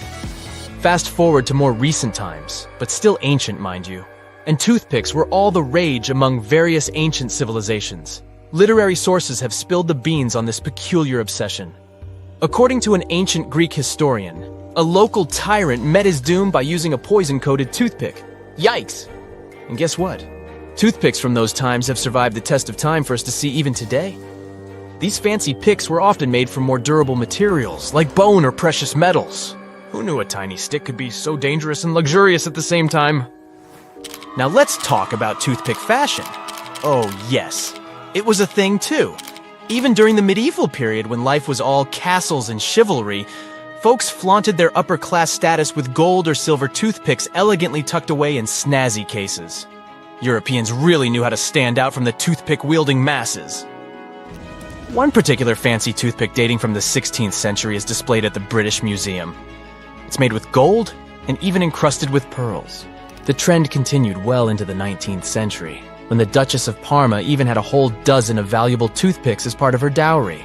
Fast forward to more recent times, but still ancient, mind you. And toothpicks were all the rage among various ancient civilizations. Literary sources have spilled the beans on this peculiar obsession. According to an ancient Greek historian, a local tyrant met his doom by using a poison-coated toothpick. Yikes! And guess what? Toothpicks from those times have survived the test of time for us to see even today. These fancy picks were often made from more durable materials, like bone or precious metals. Who knew a tiny stick could be so dangerous and luxurious at the same time? Now let's talk about toothpick fashion. Oh yes, it was a thing too. Even during the medieval period when life was all castles and chivalry, folks flaunted their upper-class status with gold or silver toothpicks elegantly tucked away in snazzy cases. Europeans really knew how to stand out from the toothpick-wielding masses. One particular fancy toothpick dating from the 16th century is displayed at the British Museum. It's made with gold and even encrusted with pearls. The trend continued well into the 19th century, when the Duchess of Parma even had a whole dozen of valuable toothpicks as part of her dowry.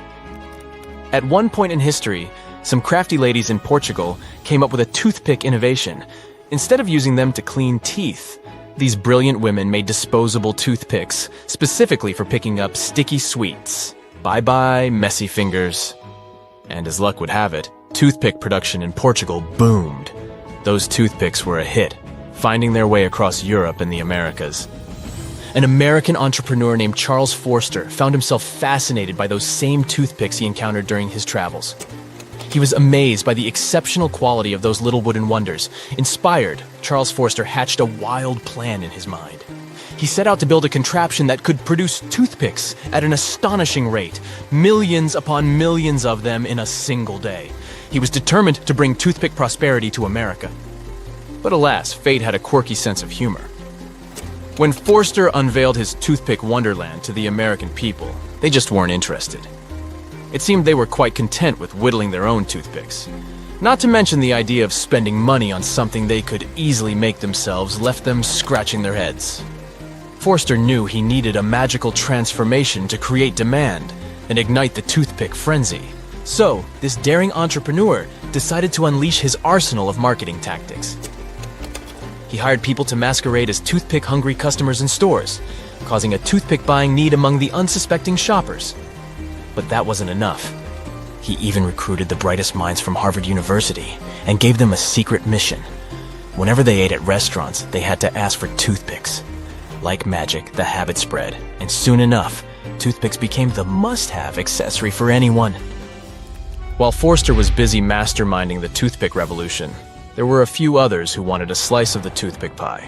At one point in history, some crafty ladies in Portugal came up with a toothpick innovation. Instead of using them to clean teeth, these brilliant women made disposable toothpicks, specifically for picking up sticky sweets. Bye-bye, messy fingers. And as luck would have it, toothpick production in Portugal boomed. Those toothpicks were a hit, finding their way across Europe and the Americas. An American entrepreneur named Charles Forster found himself fascinated by those same toothpicks he encountered during his travels. He was amazed by the exceptional quality of those little wooden wonders. Inspired, Charles Forster hatched a wild plan in his mind. He set out to build a contraption that could produce toothpicks at an astonishing rate, millions upon millions of them in a single day. He was determined to bring toothpick prosperity to America. But alas, fate had a quirky sense of humor. When Forster unveiled his toothpick wonderland to the American people, they just weren't interested. It seemed they were quite content with whittling their own toothpicks. Not to mention the idea of spending money on something they could easily make themselves left them scratching their heads. Forster knew he needed a magical transformation to create demand and ignite the toothpick frenzy. So, this daring entrepreneur decided to unleash his arsenal of marketing tactics. He hired people to masquerade as toothpick-hungry customers in stores, causing a toothpick-buying need among the unsuspecting shoppers. But that wasn't enough. He even recruited the brightest minds from Harvard University and gave them a secret mission. Whenever they ate at restaurants, they had to ask for toothpicks. Like magic, the habit spread, and soon enough, toothpicks became the must-have accessory for anyone. While Forster was busy masterminding the toothpick revolution, there were a few others who wanted a slice of the toothpick pie.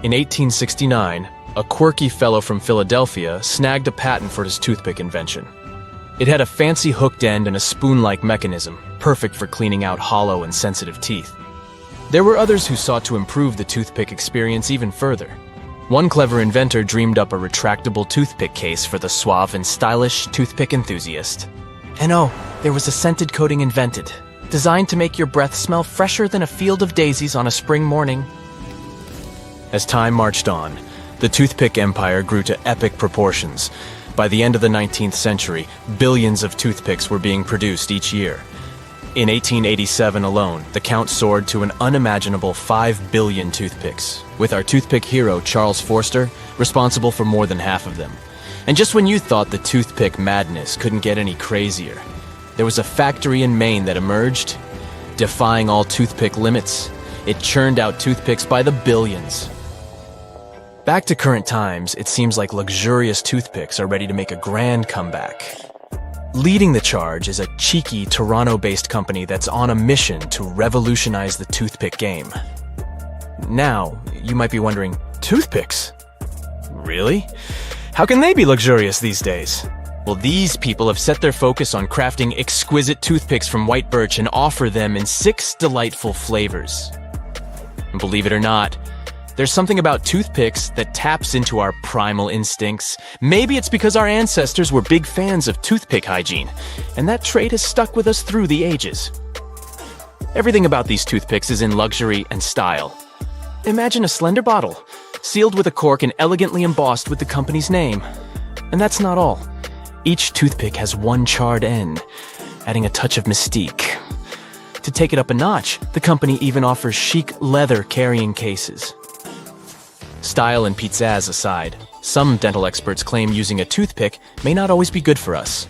In 1869, a quirky fellow from Philadelphia snagged a patent for his toothpick invention. It had a fancy hooked end and a spoon-like mechanism, perfect for cleaning out hollow and sensitive teeth. There were others who sought to improve the toothpick experience even further. One clever inventor dreamed up a retractable toothpick case for the suave and stylish toothpick enthusiast. And oh, there was a scented coating invented, designed to make your breath smell fresher than a field of daisies on a spring morning. As time marched on, the toothpick empire grew to epic proportions. By the end of the 19th century, billions of toothpicks were being produced each year. In 1887 alone, the count soared to an unimaginable 5 billion toothpicks, with our toothpick hero Charles Forster responsible for more than half of them. And just when you thought the toothpick madness couldn't get any crazier, there was a factory in Maine that emerged, defying all toothpick limits. It churned out toothpicks by the billions. Back to current times, it seems like luxurious toothpicks are ready to make a grand comeback. Leading the charge is a cheeky Toronto-based company that's on a mission to revolutionize the toothpick game. Now, you might be wondering, toothpicks? Really? How can they be luxurious these days? Well, these people have set their focus on crafting exquisite toothpicks from white birch and offer them in 6 delightful flavors. And believe it or not, there's something about toothpicks that taps into our primal instincts. Maybe it's because our ancestors were big fans of toothpick hygiene, and that trait has stuck with us through the ages. Everything about these toothpicks is in luxury and style. Imagine a slender bottle, sealed with a cork and elegantly embossed with the company's name. And that's not all. Each toothpick has one charred end, adding a touch of mystique. To take it up a notch, the company even offers chic leather carrying cases. Style and pizzazz aside, some dental experts claim using a toothpick may not always be good for us.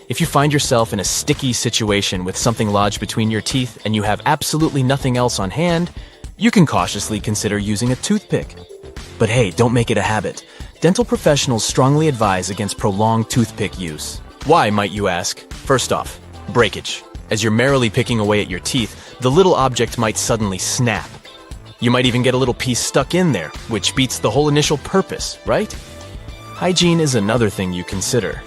If you find yourself in a sticky situation with something lodged between your teeth and you have absolutely nothing else on hand, you can cautiously consider using a toothpick. But hey, don't make it a habit. Dental professionals strongly advise against prolonged toothpick use. Why, might you ask? First off, breakage. As you're merrily picking away at your teeth, the little object might suddenly snap. You might even get a little piece stuck in there, which beats the whole initial purpose, right? Hygiene is another thing you consider.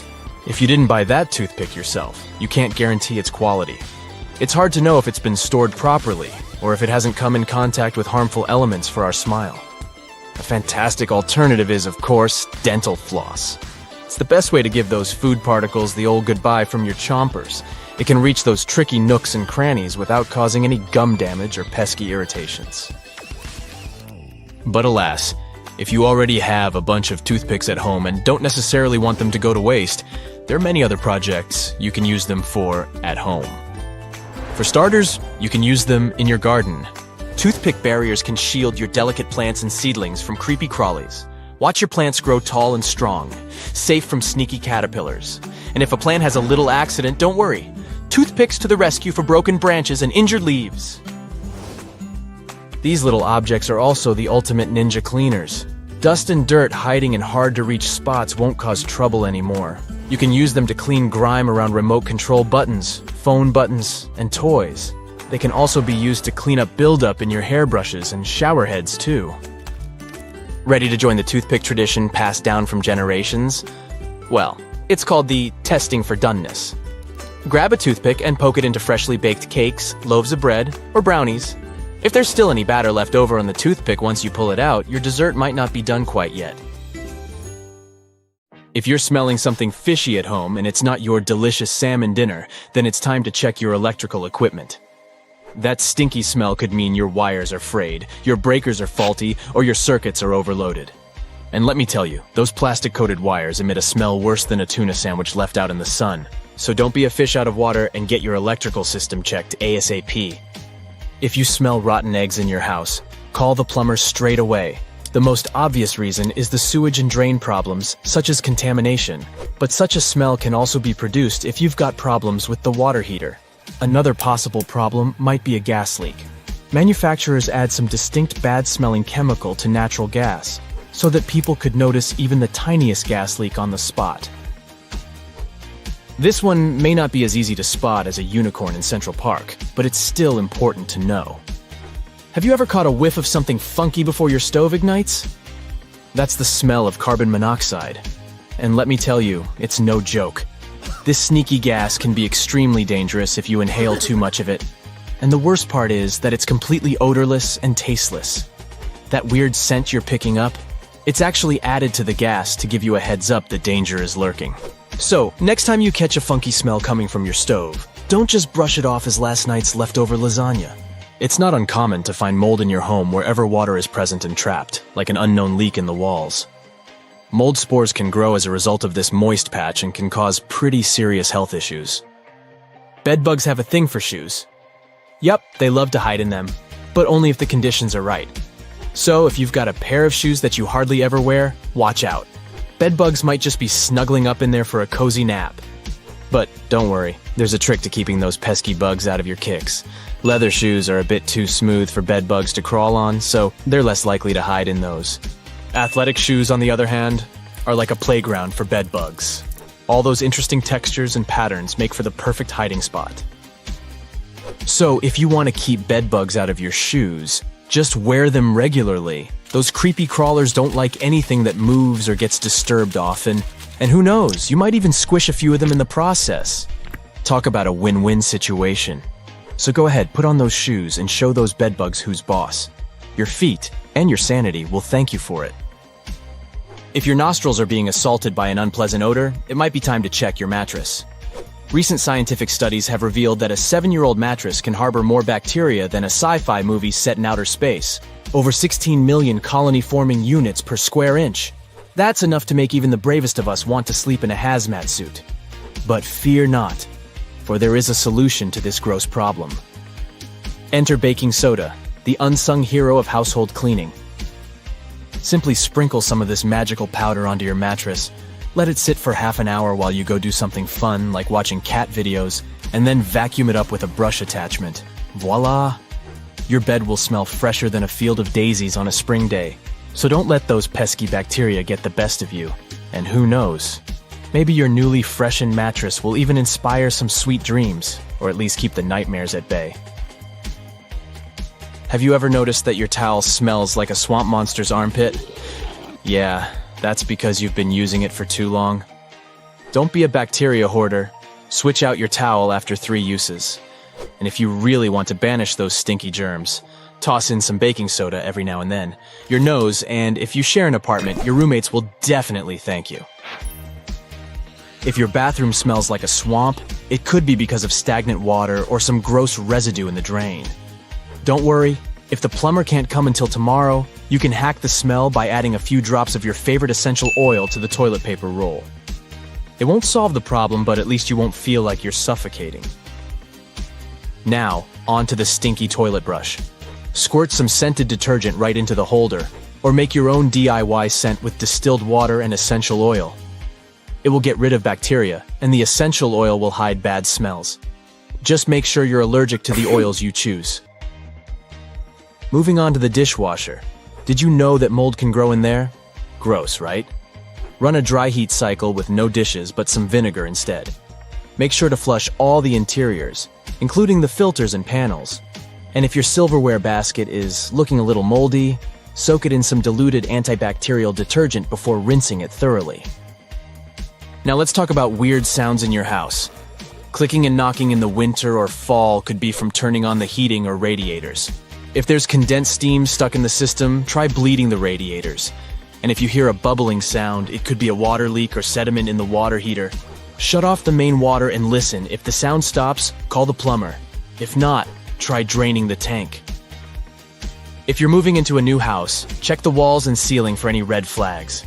If you didn't buy that toothpick yourself, you can't guarantee its quality. It's hard to know if it's been stored properly, or if it hasn't come in contact with harmful elements for our smile. A fantastic alternative is, of course, dental floss. It's the best way to give those food particles the old goodbye from your chompers. It can reach those tricky nooks and crannies without causing any gum damage or pesky irritations. But alas, if you already have a bunch of toothpicks at home and don't necessarily want them to go to waste, there are many other projects you can use them for at home. For starters, you can use them in your garden. Toothpick barriers can shield your delicate plants and seedlings from creepy crawlies. Watch your plants grow tall and strong, safe from sneaky caterpillars. And if a plant has a little accident, don't worry. Toothpicks to the rescue for broken branches and injured leaves. These little objects are also the ultimate ninja cleaners. Dust and dirt hiding in hard-to-reach spots won't cause trouble anymore. You can use them to clean grime around remote control buttons, phone buttons, and toys. They can also be used to clean up buildup in your hairbrushes and shower heads too. Ready to join the toothpick tradition passed down from generations? Well, it's called the testing for doneness. Grab a toothpick and poke it into freshly baked cakes, loaves of bread, or brownies. If there's still any batter left over on the toothpick once you pull it out, your dessert might not be done quite yet. If you're smelling something fishy at home and it's not your delicious salmon dinner, then it's time to check your electrical equipment. That stinky smell could mean your wires are frayed, your breakers are faulty, or your circuits are overloaded. And let me tell you, those plastic-coated wires emit a smell worse than a tuna sandwich left out in the sun. So don't be a fish out of water and get your electrical system checked ASAP. If you smell rotten eggs in your house, call the plumber straight away. The most obvious reason is the sewage and drain problems, such as contamination. But such a smell can also be produced if you've got problems with the water heater. Another possible problem might be a gas leak. Manufacturers add some distinct bad-smelling chemical to natural gas, so that people could notice even the tiniest gas leak on the spot. This one may not be as easy to spot as a unicorn in Central Park, but it's still important to know. Have you ever caught a whiff of something funky before your stove ignites? That's the smell of carbon monoxide. And let me tell you, it's no joke. This sneaky gas can be extremely dangerous if you inhale too much of it. And the worst part is that it's completely odorless and tasteless. That weird scent you're picking up, it's actually added to the gas to give you a heads up that danger is lurking. So, next time you catch a funky smell coming from your stove, don't just brush it off as last night's leftover lasagna. It's not uncommon to find mold in your home wherever water is present and trapped, like an unknown leak in the walls. Mold spores can grow as a result of this moist patch and can cause pretty serious health issues. Bedbugs have a thing for shoes. Yup, they love to hide in them, but only if the conditions are right. So if you've got a pair of shoes that you hardly ever wear, watch out. Bedbugs might just be snuggling up in there for a cozy nap. But don't worry, there's a trick to keeping those pesky bugs out of your kicks. Leather shoes are a bit too smooth for bedbugs to crawl on, so they're less likely to hide in those. Athletic shoes, on the other hand, are like a playground for bed bugs. All those interesting textures and patterns make for the perfect hiding spot. So, if you want to keep bed bugs out of your shoes, just wear them regularly. Those creepy crawlers don't like anything that moves or gets disturbed often, and who knows, you might even squish a few of them in the process. Talk about a win-win situation. So go ahead, put on those shoes and show those bedbugs who's boss. Your feet and your sanity will thank you for it. If your nostrils are being assaulted by an unpleasant odor, it might be time to check your mattress. Recent scientific studies have revealed that a 7-year-old mattress can harbor more bacteria than a sci-fi movie set in outer space. Over 16 million colony-forming units per square inch. That's enough to make even the bravest of us want to sleep in a hazmat suit. But fear not, for there is a solution to this gross problem. Enter baking soda, the unsung hero of household cleaning. Simply sprinkle some of this magical powder onto your mattress, let it sit for half an hour while you go do something fun like watching cat videos, and then vacuum it up with a brush attachment. Voila! Your bed will smell fresher than a field of daisies on a spring day. So don't let those pesky bacteria get the best of you. And who knows? Maybe your newly freshened mattress will even inspire some sweet dreams, or at least keep the nightmares at bay. Have you ever noticed that your towel smells like a swamp monster's armpit? Yeah, that's because you've been using it for too long. Don't be a bacteria hoarder. Switch out your towel after 3 uses. And if you really want to banish those stinky germs, toss in some baking soda every now and then. Your nose, and if you share an apartment, your roommates will definitely thank you. If your bathroom smells like a swamp, it could be because of stagnant water or some gross residue in the drain. Don't worry, if the plumber can't come until tomorrow, you can hack the smell by adding a few drops of your favorite essential oil to the toilet paper roll. It won't solve the problem, but at least you won't feel like you're suffocating. Now, onto the stinky toilet brush. Squirt some scented detergent right into the holder, or make your own DIY scent with distilled water and essential oil. It will get rid of bacteria, and the essential oil will hide bad smells. Just make sure you're allergic to the oils you choose. Moving on to the dishwasher. Did you know that mold can grow in there? Gross, right? Run a dry heat cycle with no dishes but some vinegar instead. Make sure to flush all the interiors, including the filters and panels. And if your silverware basket is looking a little moldy, soak it in some diluted antibacterial detergent before rinsing it thoroughly. Now let's talk about weird sounds in your house. Clicking and knocking in the winter or fall could be from turning on the heating or radiators. If there's condensed steam stuck in the system, try bleeding the radiators. And if you hear a bubbling sound, it could be a water leak or sediment in the water heater. Shut off the main water and listen. If the sound stops, call the plumber. If not, try draining the tank. If you're moving into a new house, check the walls and ceiling for any red flags.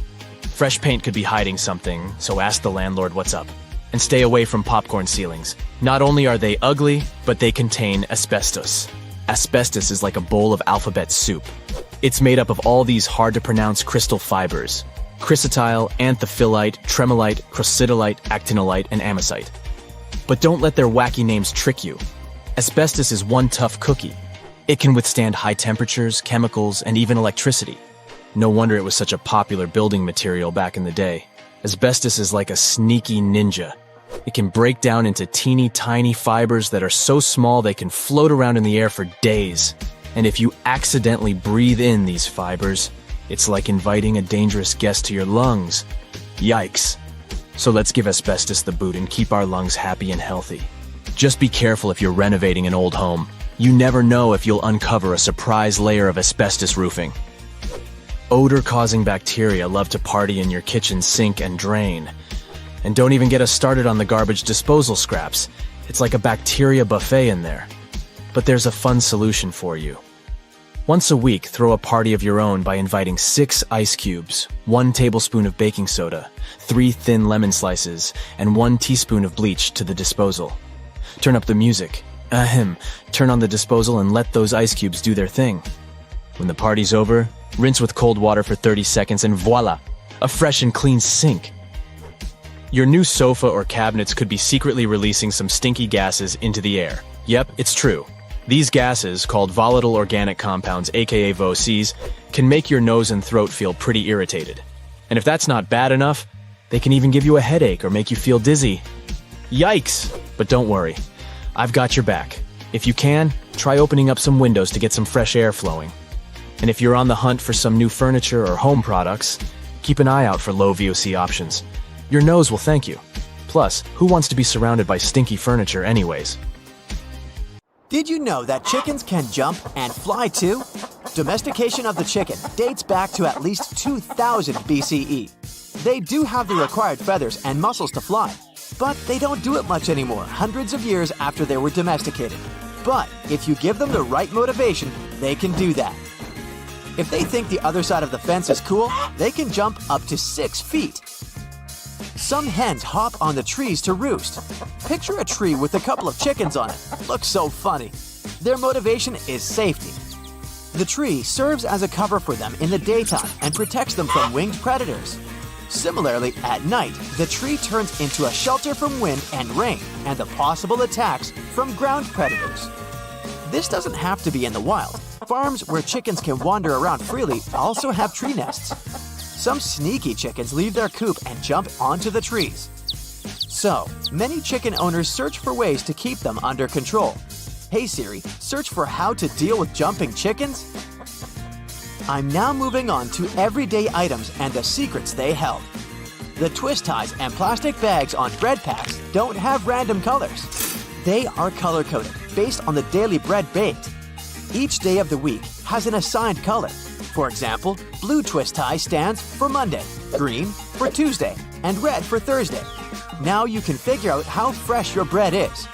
Fresh paint could be hiding something, so ask the landlord what's up. And stay away from popcorn ceilings. Not only are they ugly, but they contain asbestos. Asbestos is like a bowl of alphabet soup. It's made up of all these hard-to-pronounce crystal fibers: chrysotile, anthophyllite, tremolite, crocidolite, actinolite, and amosite. But don't let their wacky names trick you. Asbestos is one tough cookie. It can withstand high temperatures, chemicals, and even electricity. No wonder it was such a popular building material back in the day. Asbestos is like a sneaky ninja. It can break down into teeny tiny fibers that are so small they can float around in the air for days. And if you accidentally breathe in these fibers, it's like inviting a dangerous guest to your lungs. Yikes. So let's give asbestos the boot and keep our lungs happy and healthy. Just be careful if you're renovating an old home. You never know if you'll uncover a surprise layer of asbestos roofing. Odor-causing bacteria love to party in your kitchen sink and drain. And don't even get us started on the garbage disposal scraps. It's like a bacteria buffet in there. But there's a fun solution for you. Once a week, throw a party of your own by inviting 6 ice cubes, 1 tablespoon of baking soda, 3 thin lemon slices, and 1 teaspoon of bleach to the disposal. Turn up the music. Turn on the disposal and let those ice cubes do their thing. When the party's over, rinse with cold water for 30 seconds and voila! A fresh and clean sink. Your new sofa or cabinets could be secretly releasing some stinky gases into the air. Yep, it's true. These gases, called volatile organic compounds, aka VOCs, can make your nose and throat feel pretty irritated. And if that's not bad enough, they can even give you a headache or make you feel dizzy. Yikes! But don't worry, I've got your back. If you can, try opening up some windows to get some fresh air flowing. And if you're on the hunt for some new furniture or home products, keep an eye out for low VOC options. Your nose will thank you. Plus, who wants to be surrounded by stinky furniture anyways? Did you know that chickens can jump and fly too? Domestication of the chicken dates back to at least 2000 BCE. They do have the required feathers and muscles to fly, but they don't do it much anymore, hundreds of years after they were domesticated. But if you give them the right motivation, they can do that. If they think the other side of the fence is cool, they can jump up to 6 feet. Some hens hop on the trees to roost. Picture a tree with a couple of chickens on it. Looks so funny. Their motivation is safety. The tree serves as a cover for them in the daytime and protects them from winged predators. Similarly, at night, the tree turns into a shelter from wind and rain and the possible attacks from ground predators. This doesn't have to be in the wild. Farms where chickens can wander around freely also have tree nests. Some sneaky chickens leave their coop and jump onto the trees. So, many chicken owners search for ways to keep them under control. Hey Siri, search for how to deal with jumping chickens? I'm now moving on to everyday items and the secrets they held. The twist ties and plastic bags on bread packs don't have random colors. They are color-coded based on the daily bread baked. Each day of the week has an assigned color. For example, blue twist tie stands for Monday, green for Tuesday, and red for Thursday. Now you can figure out how fresh your bread is.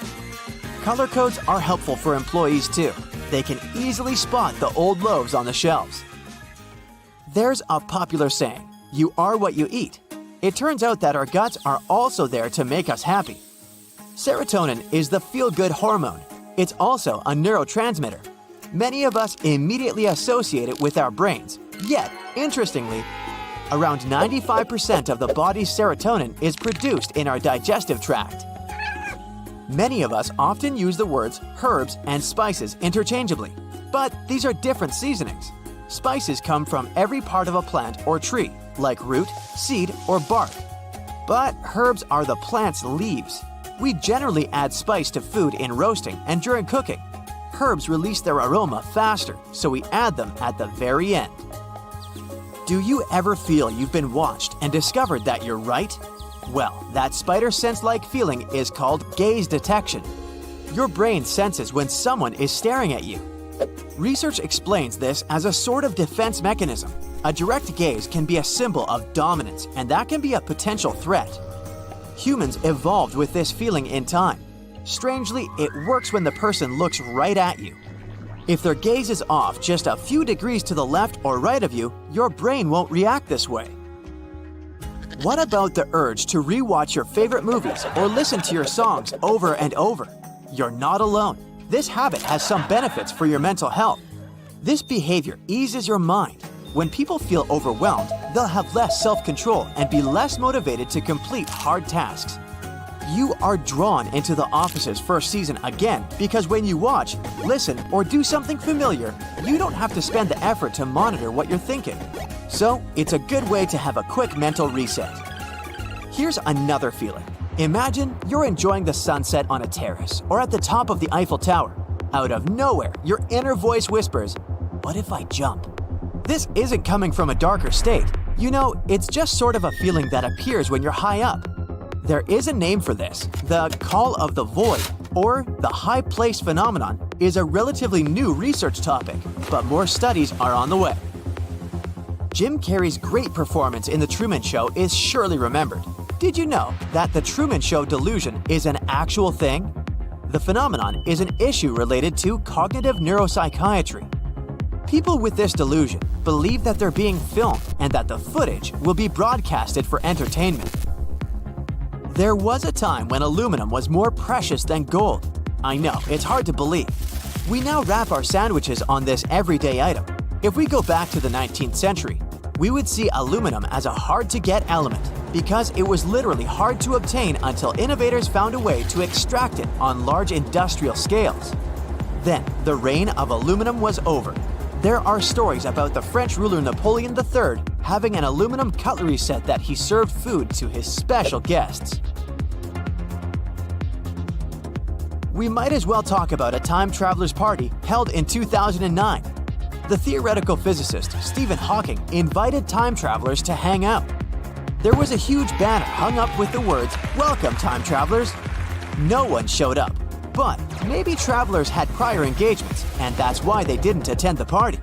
Color codes are helpful for employees too. They can easily spot the old loaves on the shelves. There's a popular saying, you are what you eat. It turns out that our guts are also there to make us happy. Serotonin is the feel-good hormone. It's also a neurotransmitter. Many of us immediately associate it with our brains. Yet, interestingly, around 95% of the body's serotonin is produced in our digestive tract. Many of us often use the words herbs and spices interchangeably, but these are different seasonings. Spices come from every part of a plant or tree, like root, seed, or bark. But herbs are the plant's leaves. We generally add spice to food in roasting and during cooking. Herbs release their aroma faster, so we add them at the very end. Do you ever feel you've been watched and discovered that you're right? Well, that spider sense-like feeling is called gaze detection. Your brain senses when someone is staring at you. Research explains this as a sort of defense mechanism. A direct gaze can be a symbol of dominance, and that can be a potential threat. Humans evolved with this feeling in time. Strangely, it works when the person looks right at you. If their gaze is off just a few degrees to the left or right of you, your brain won't react this way. What about the urge to rewatch your favorite movies or listen to your songs over and over? You're not alone. This habit has some benefits for your mental health. This behavior eases your mind. When people feel overwhelmed, they'll have less self-control and be less motivated to complete hard tasks. You are drawn into The Office's first season again because when you watch, listen, or do something familiar, you don't have to spend the effort to monitor what you're thinking. So, it's a good way to have a quick mental reset. Here's another feeling. Imagine you're enjoying the sunset on a terrace or at the top of the Eiffel Tower. Out of nowhere, your inner voice whispers, "What if I jump?" This isn't coming from a darker state. You know, it's just sort of a feeling that appears when you're high up. There is a name for this. The call of the void, or the high place phenomenon, is a relatively new research topic, but more studies are on the way. Jim Carrey's great performance in The Truman Show is surely remembered. Did you know that the Truman Show delusion is an actual thing? The phenomenon is an issue related to cognitive neuropsychiatry. People with this delusion believe that they're being filmed and that the footage will be broadcasted for entertainment. There was a time when aluminum was more precious than gold. I know, it's hard to believe. We now wrap our sandwiches on this everyday item. If we go back to the 19th century, we would see aluminum as a hard-to-get element because it was literally hard to obtain until innovators found a way to extract it on large industrial scales. Then, the reign of aluminum was over. There are stories about the French ruler Napoleon III having an aluminum cutlery set that he served food to his special guests. We might as well talk about a time traveler's party held in 2009. The theoretical physicist Stephen Hawking invited time travelers to hang out. There was a huge banner hung up with the words, "Welcome, time travelers." No one showed up, but maybe travelers had prior engagements, and that's why they didn't attend the party.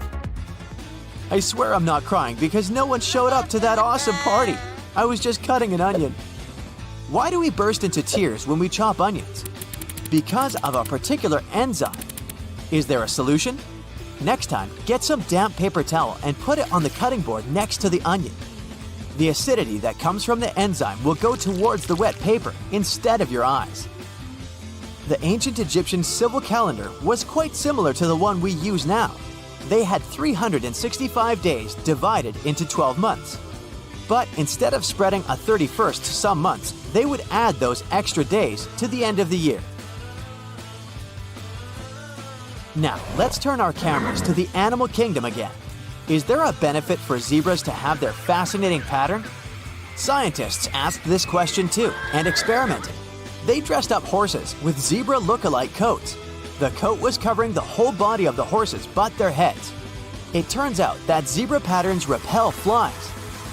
I swear I'm not crying because no one showed up to that awesome party. I was just cutting an onion. Why do we burst into tears when we chop onions? Because of a particular enzyme. Is there a solution? Next time, get some damp paper towel and put it on the cutting board next to the onion. The acidity that comes from the enzyme will go towards the wet paper instead of your eyes. The ancient Egyptian civil calendar was quite similar to the one we use now. They had 365 days divided into 12 months. But instead of spreading a 31st some months, they would add those extra days to the end of the year. Now, let's turn our cameras to the animal kingdom again. Is there a benefit for zebras to have their fascinating pattern? Scientists asked this question too and experimented. They dressed up horses with zebra look-alike coats. The coat was covering the whole body of the horses but their heads. It turns out that zebra patterns repel flies.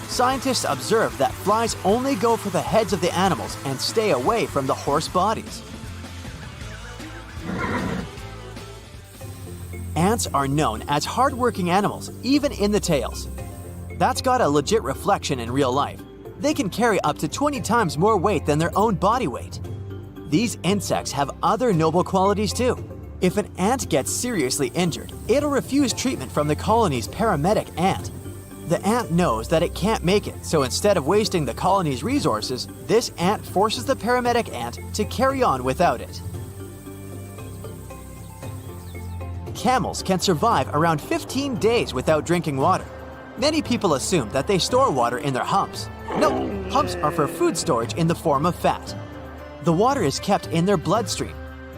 Scientists observed that flies only go for the heads of the animals and stay away from the horse bodies. Ants are known as hard-working animals, even in the tails. That's got a legit reflection in real life. They can carry up to 20 times more weight than their own body weight. These insects have other noble qualities too. If an ant gets seriously injured, it'll refuse treatment from the colony's paramedic ant. The ant knows that it can't make it, so instead of wasting the colony's resources, this ant forces the paramedic ant to carry on without it. Camels can survive around 15 days without drinking water. Many people assume that they store water in their humps. No, humps are for food storage in the form of fat. The water is kept in their bloodstream.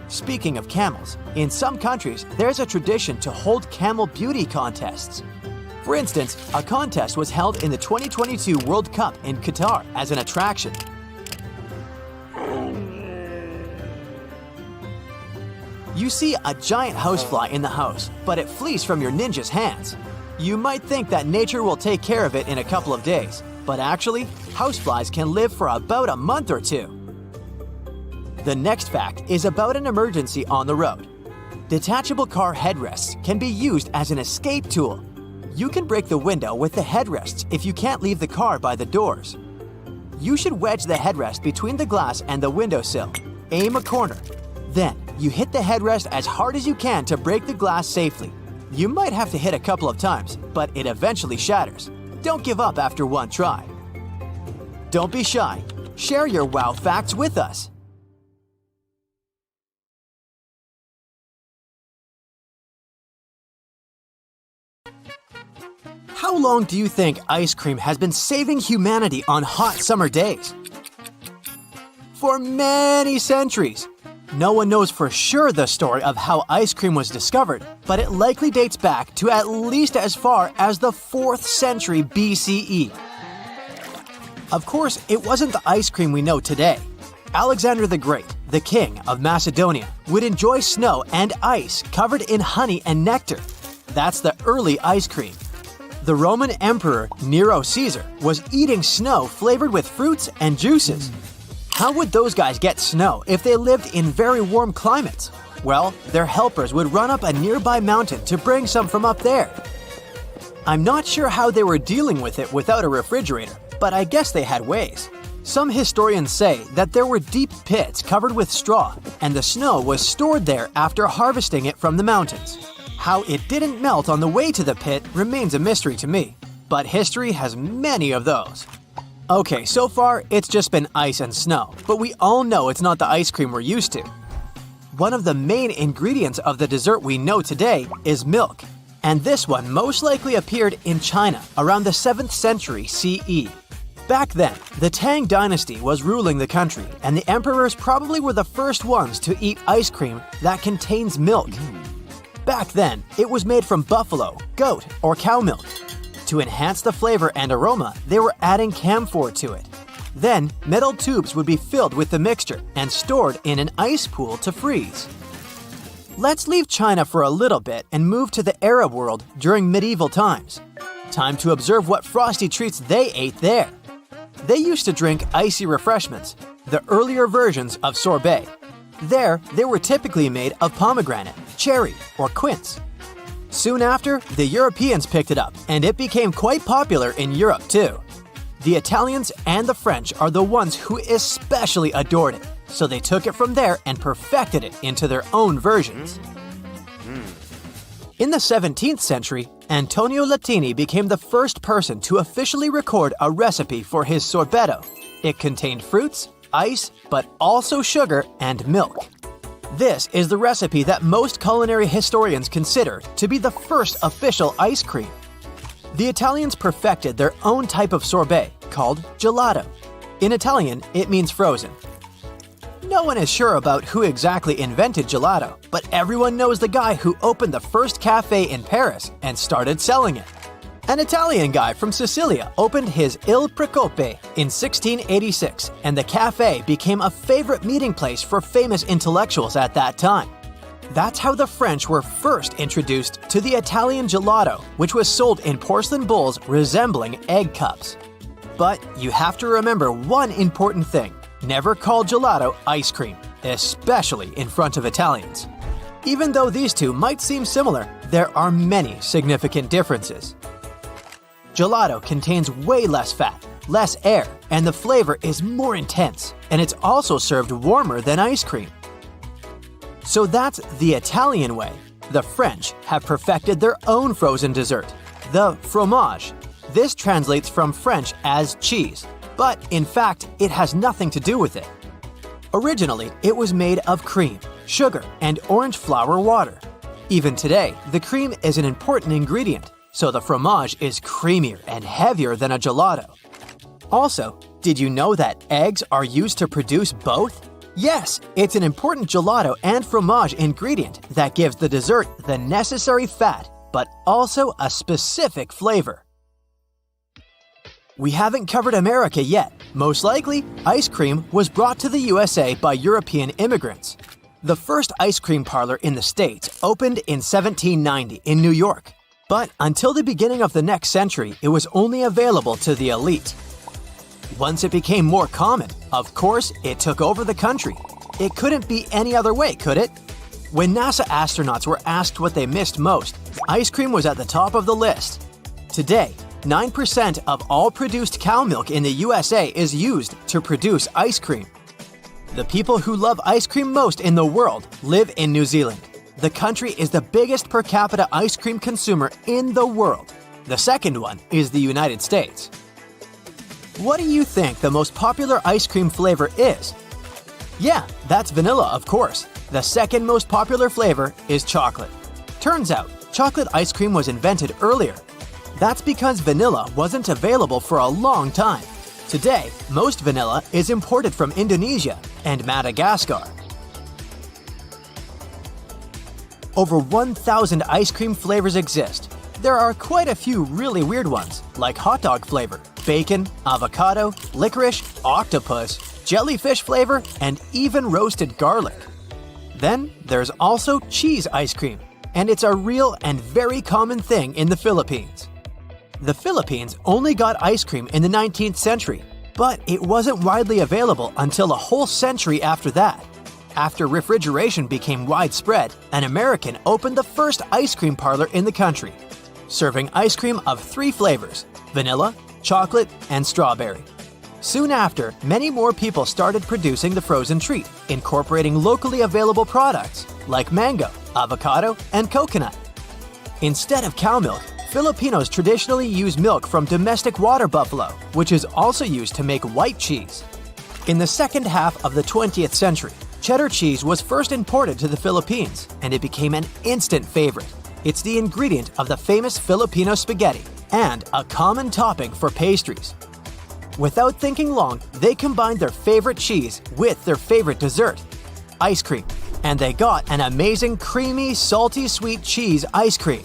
Speaking of camels, in some countries, there's a tradition to hold camel beauty contests. For instance, a contest was held in the 2022 World Cup in Qatar as an attraction. You see a giant housefly in the house, but it flees from your ninja's hands. You might think that nature will take care of it in a couple of days, but actually, houseflies can live for about a month or two. The next fact is about an emergency on the road. Detachable car headrests can be used as an escape tool. You can break the window with the headrests if you can't leave the car by the doors. You should wedge the headrest between the glass and the windowsill. Aim a corner. Then, you hit the headrest as hard as you can to break the glass safely. You might have to hit a couple of times, but it eventually shatters. Don't give up after one try. Don't be shy. Share your wow facts with us. How long do you think ice cream has been saving humanity on hot summer days? For many centuries. No one knows for sure the story of how ice cream was discovered, but it likely dates back to at least as far as the 4th century BCE. Of course, it wasn't the ice cream we know today. Alexander the Great, the king of Macedonia, would enjoy snow and ice covered in honey and nectar. That's the early ice cream. The Roman Emperor Nero Caesar was eating snow flavored with fruits and juices. How would those guys get snow if they lived in very warm climates? Well, their helpers would run up a nearby mountain to bring some from up there. I'm not sure how they were dealing with it without a refrigerator, but I guess they had ways. Some historians say that there were deep pits covered with straw, and the snow was stored there after harvesting it from the mountains. How it didn't melt on the way to the pit remains a mystery to me, but history has many of those. Okay, so far it's just been ice and snow, but we all know it's not the ice cream we're used to. One of the main ingredients of the dessert we know today is milk, and this one most likely appeared in China around the 7th century CE. Back then, the Tang dynasty was ruling the country, and the emperors probably were the first ones to eat ice cream that contains milk. Back then, it was made from buffalo, goat, or cow milk. To enhance the flavor and aroma, they were adding camphor to it. Then, metal tubes would be filled with the mixture and stored in an ice pool to freeze. Let's leave China for a little bit and move to the Arab world during medieval times. Time to observe what frosty treats they ate there. They used to drink icy refreshments, the earlier versions of sorbet. There, they were typically made of pomegranate, cherry, or quince. Soon after, the Europeans picked it up, and it became quite popular in Europe too. The Italians and the French are the ones who especially adored it, so they took it from there and perfected it into their own versions. In the 17th century, Antonio Latini became the first person to officially record a recipe for his sorbetto. It contained fruits, ice, but also sugar and milk. This is the recipe that most culinary historians consider to be the first official ice cream. The Italians perfected their own type of sorbet called gelato. In Italian, it means frozen. No one is sure about who exactly invented gelato, but everyone knows the guy who opened the first cafe in Paris and started selling it. An Italian guy from Sicilia opened his Il Precope in 1686, and the cafe became a favorite meeting place for famous intellectuals at that time. That's how the French were first introduced to the Italian gelato, which was sold in porcelain bowls resembling egg cups. But you have to remember one important thing. Never call gelato ice cream, especially in front of Italians. Even though these two might seem similar, there are many significant differences. Gelato contains way less fat, less air, and the flavor is more intense, and it's also served warmer than ice cream. So that's the Italian way. The French have perfected their own frozen dessert, the fromage. This translates from French as cheese, but in fact, it has nothing to do with it. Originally, it was made of cream, sugar, and orange flower water. Even today, the cream is an important ingredient, so the fromage is creamier and heavier than a gelato. Also, did you know that eggs are used to produce both? Yes, it's an important gelato and fromage ingredient that gives the dessert the necessary fat, but also a specific flavor. We haven't covered America yet. Most likely, ice cream was brought to the USA by European immigrants. The first ice cream parlor in the States opened in 1790 in New York. But until the beginning of the next century, it was only available to the elite. Once it became more common, of course, it took over the country. It couldn't be any other way, could it? When NASA astronauts were asked what they missed most, ice cream was at the top of the list. Today, 9% of all produced cow milk in the USA is used to produce ice cream. The people who love ice cream most in the world live in New Zealand. The country is the biggest per capita ice cream consumer in the world. The second one is the United States. What do you think the most popular ice cream flavor is? Yeah, that's vanilla, of course. The second most popular flavor is chocolate. Turns out, chocolate ice cream was invented earlier. That's because vanilla wasn't available for a long time. Today, most vanilla is imported from Indonesia and Madagascar. Over 1,000 ice cream flavors exist. There are quite a few really weird ones, like hot dog flavor, bacon, avocado, licorice, octopus, jellyfish flavor, and even roasted garlic. Then there's also cheese ice cream, and it's a real and very common thing in the Philippines. The Philippines only got ice cream in the 19th century, but it wasn't widely available until a whole century after that. After refrigeration became widespread, an American opened the first ice cream parlor in the country, serving ice cream of 3 flavors: vanilla, chocolate, and strawberry. Soon after, many more people started producing the frozen treat, incorporating locally available products like mango, avocado, and coconut. Instead of cow milk, Filipinos traditionally use milk from domestic water buffalo, which is also used to make white cheese. In the second half of the 20th century, cheddar cheese was first imported to the Philippines, and it became an instant favorite. It's the ingredient of the famous Filipino spaghetti and a common topping for pastries. Without thinking long, they combined their favorite cheese with their favorite dessert, ice cream, and they got an amazing creamy, salty sweet cheese ice cream.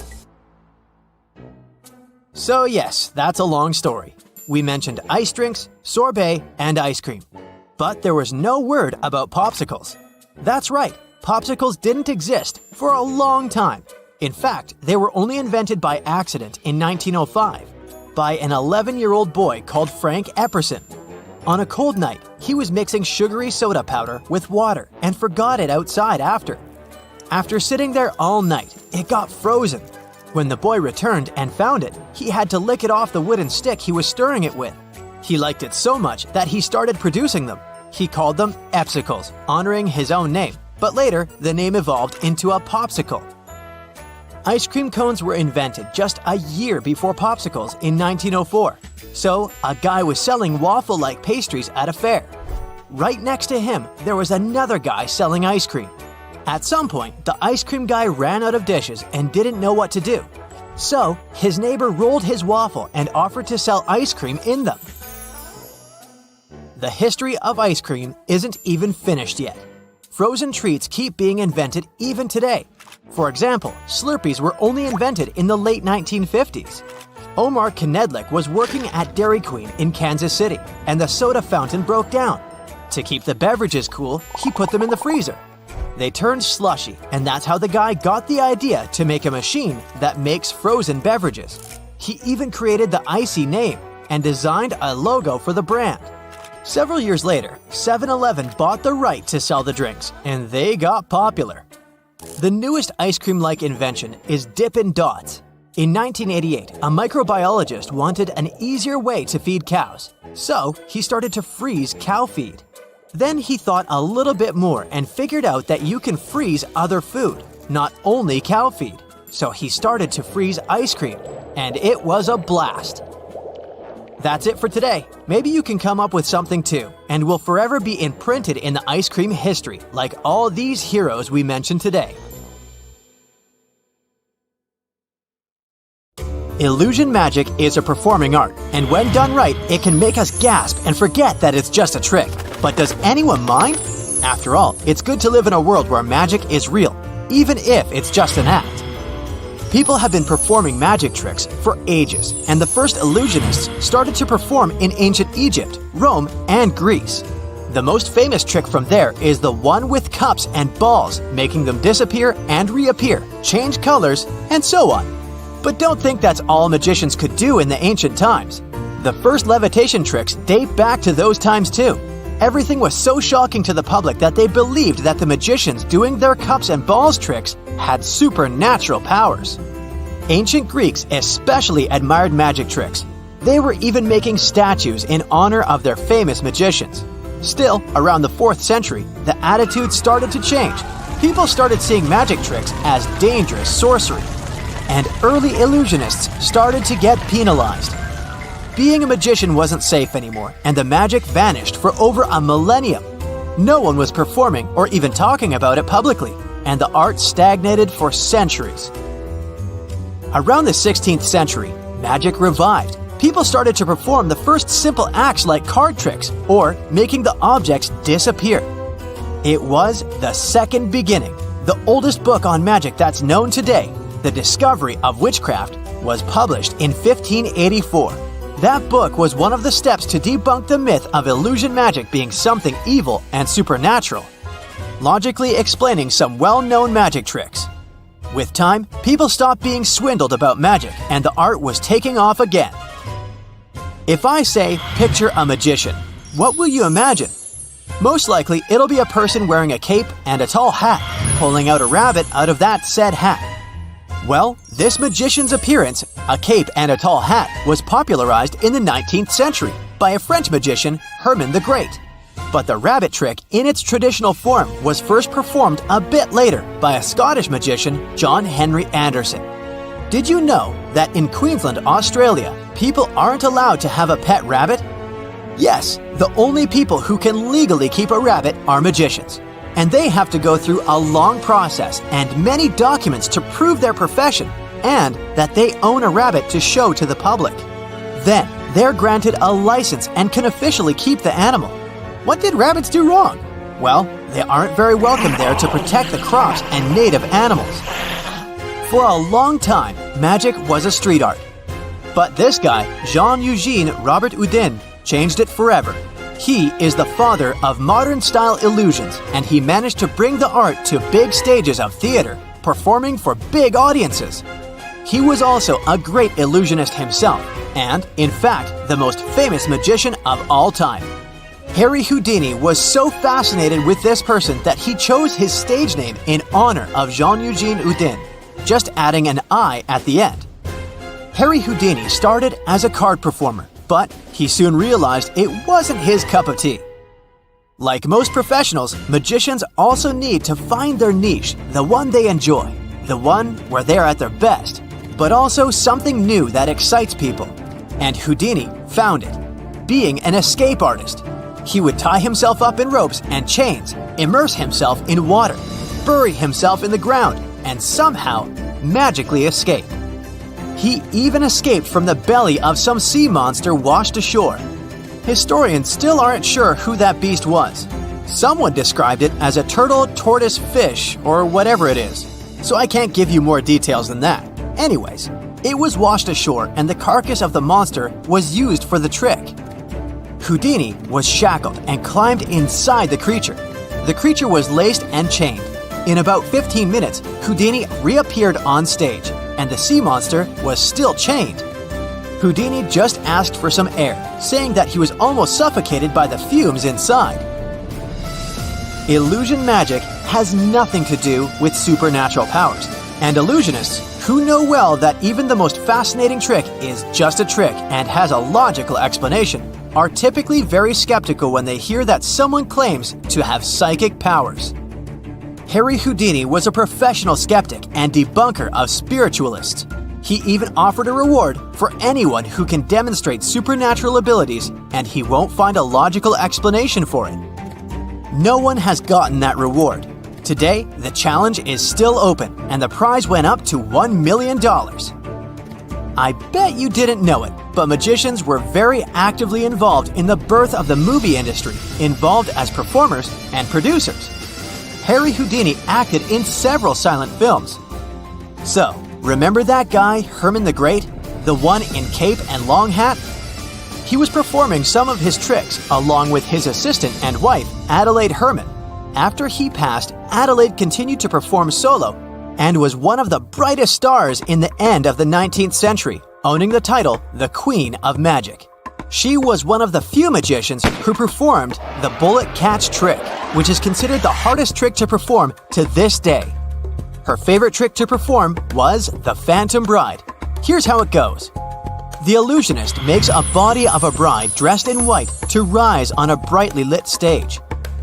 So yes, that's a long story. We mentioned ice drinks, sorbet, and ice cream. But there was no word about popsicles. That's right, popsicles didn't exist for a long time. In fact, they were only invented by accident in 1905 by an 11-year-old boy called Frank Epperson. On a cold night, he was mixing sugary soda powder with water and forgot it outside after. After sitting there all night, it got frozen. When the boy returned and found it, he had to lick it off the wooden stick he was stirring it with. He liked it so much that he started producing them. He called them Epsicles, honoring his own name, but later the name evolved into a popsicle. Ice cream cones were invented just a year before popsicles in 1904. So, a guy was selling waffle-like pastries at a fair. Right next to him, there was another guy selling ice cream. At some point, the ice cream guy ran out of dishes and didn't know what to do. So, his neighbor rolled his waffle and offered to sell ice cream in them. The history of ice cream isn't even finished yet. Frozen treats keep being invented even today. For example, Slurpees were only invented in the late 1950s. Omar Knedlik was working at Dairy Queen in Kansas City, and the soda fountain broke down. To keep the beverages cool, he put them in the freezer. They turned slushy, and that's how the guy got the idea to make a machine that makes frozen beverages. He even created the Icy name and designed a logo for the brand. Several years later, 7-Eleven bought the right to sell the drinks, and they got popular. The newest ice cream-like invention is Dippin' Dots. In 1988, a microbiologist wanted an easier way to feed cows, so he started to freeze cow feed. Then he thought a little bit more and figured out that you can freeze other food, not only cow feed. So he started to freeze ice cream, and it was a blast. That's it for today. Maybe you can come up with something too, and will forever be imprinted in the ice cream history, like all these heroes we mentioned today. Illusion magic is a performing art, and when done right, it can make us gasp and forget that it's just a trick. But does anyone mind? After all, it's good to live in a world where magic is real, even if it's just an act. People have been performing magic tricks for ages, and the first illusionists started to perform in ancient Egypt, Rome, and Greece. The most famous trick from there is the one with cups and balls, making them disappear and reappear, change colors, and so on. But don't think that's all magicians could do in the ancient times. The first levitation tricks date back to those times too. Everything was so shocking to the public that they believed that the magicians doing their cups and balls tricks had supernatural powers. Ancient Greeks especially admired magic tricks. They were even making statues in honor of their famous magicians. Still, around the 4th century, the attitude started to change. People started seeing magic tricks as dangerous sorcery, and early illusionists started to get penalized. Being a magician wasn't safe anymore, and the magic vanished for over a millennium. No one was performing or even talking about it publicly, and the art stagnated for centuries. Around the 16th century, magic revived. People started to perform the first simple acts like card tricks or making the objects disappear. It was the Second Beginning. The oldest book on magic that's known today, The Discovery of Witchcraft, was published in 1584. That book was one of the steps to debunk the myth of illusion magic being something evil and supernatural, logically explaining some well-known magic tricks. With time, people stopped being swindled about magic, and the art was taking off again. If I say, picture a magician, what will you imagine? Most likely, it'll be a person wearing a cape and a tall hat, pulling out a rabbit out of that said hat. Well, this magician's appearance, a cape and a tall hat, was popularized in the 19th century by a French magician, Herman the Great. But the rabbit trick in its traditional form was first performed a bit later by a Scottish magician, John Henry Anderson. Did you know that in Queensland, Australia, people aren't allowed to have a pet rabbit? Yes, the only people who can legally keep a rabbit are magicians. And they have to go through a long process and many documents to prove their profession and that they own a rabbit to show to the public. Then, they're granted a license and can officially keep the animal. What did rabbits do wrong? Well, they aren't very welcome there to protect the crops and native animals. For a long time, magic was a street art. But this guy, Jean-Eugène Robert Houdin, changed it forever. He is the father of modern-style illusions, and he managed to bring the art to big stages of theater, performing for big audiences. He was also a great illusionist himself, and, in fact, the most famous magician of all time. Harry Houdini was so fascinated with this person that he chose his stage name in honor of Jean-Eugène Houdin, just adding an I at the end. Harry Houdini started as a card performer, but he soon realized it wasn't his cup of tea. Like most professionals, magicians also need to find their niche, the one they enjoy, the one where they're at their best, but also something new that excites people. And Houdini found it, being an escape artist. He would tie himself up in ropes and chains, immerse himself in water, bury himself in the ground, and somehow magically escape. He even escaped from the belly of some sea monster washed ashore. Historians still aren't sure who that beast was. Someone described it as a turtle, tortoise, fish, or whatever it is, so I can't give you more details than that. Anyways, it was washed ashore and the carcass of the monster was used for the trick. Houdini was shackled and climbed inside the creature. The creature was laced and chained. In about 15 minutes, Houdini reappeared on stage, and the sea monster was still chained. Houdini just asked for some air, saying that he was almost suffocated by the fumes inside. Illusion magic has nothing to do with supernatural powers, and illusionists, who know well that even the most fascinating trick is just a trick and has a logical explanation, are typically very skeptical when they hear that someone claims to have psychic powers. Harry Houdini was a professional skeptic and debunker of spiritualists. He even offered a reward for anyone who can demonstrate supernatural abilities, and he won't find a logical explanation for it. No one has gotten that reward. Today, the challenge is still open, and the prize went up to $1 million. I bet you didn't know it, but magicians were very actively involved in the birth of the movie industry, involved as performers and producers. Harry Houdini acted in several silent films. So, remember that guy, Herman the Great? The one in cape and long hat? He was performing some of his tricks along with his assistant and wife, Adelaide Herman. After he passed, Adelaide continued to perform solo and was one of the brightest stars in the end of the 19th century, owning the title the Queen of Magic. She was one of the few magicians who performed the bullet catch trick, which is considered the hardest trick to perform to this day. Her favorite trick to perform was the Phantom Bride. Here's how it goes. The illusionist makes a body of a bride dressed in white to rise on a brightly lit stage.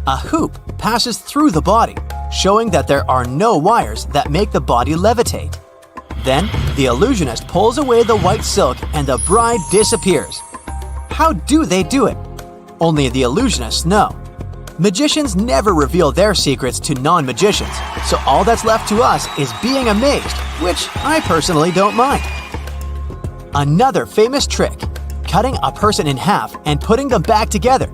A hoop passes through the body, showing that there are no wires that make the body levitate. Then, the illusionist pulls away the white silk and the bride disappears. How do they do it? Only the illusionists know. Magicians never reveal their secrets to non-magicians, so all that's left to us is being amazed, which I personally don't mind. Another famous trick, cutting a person in half and putting them back together.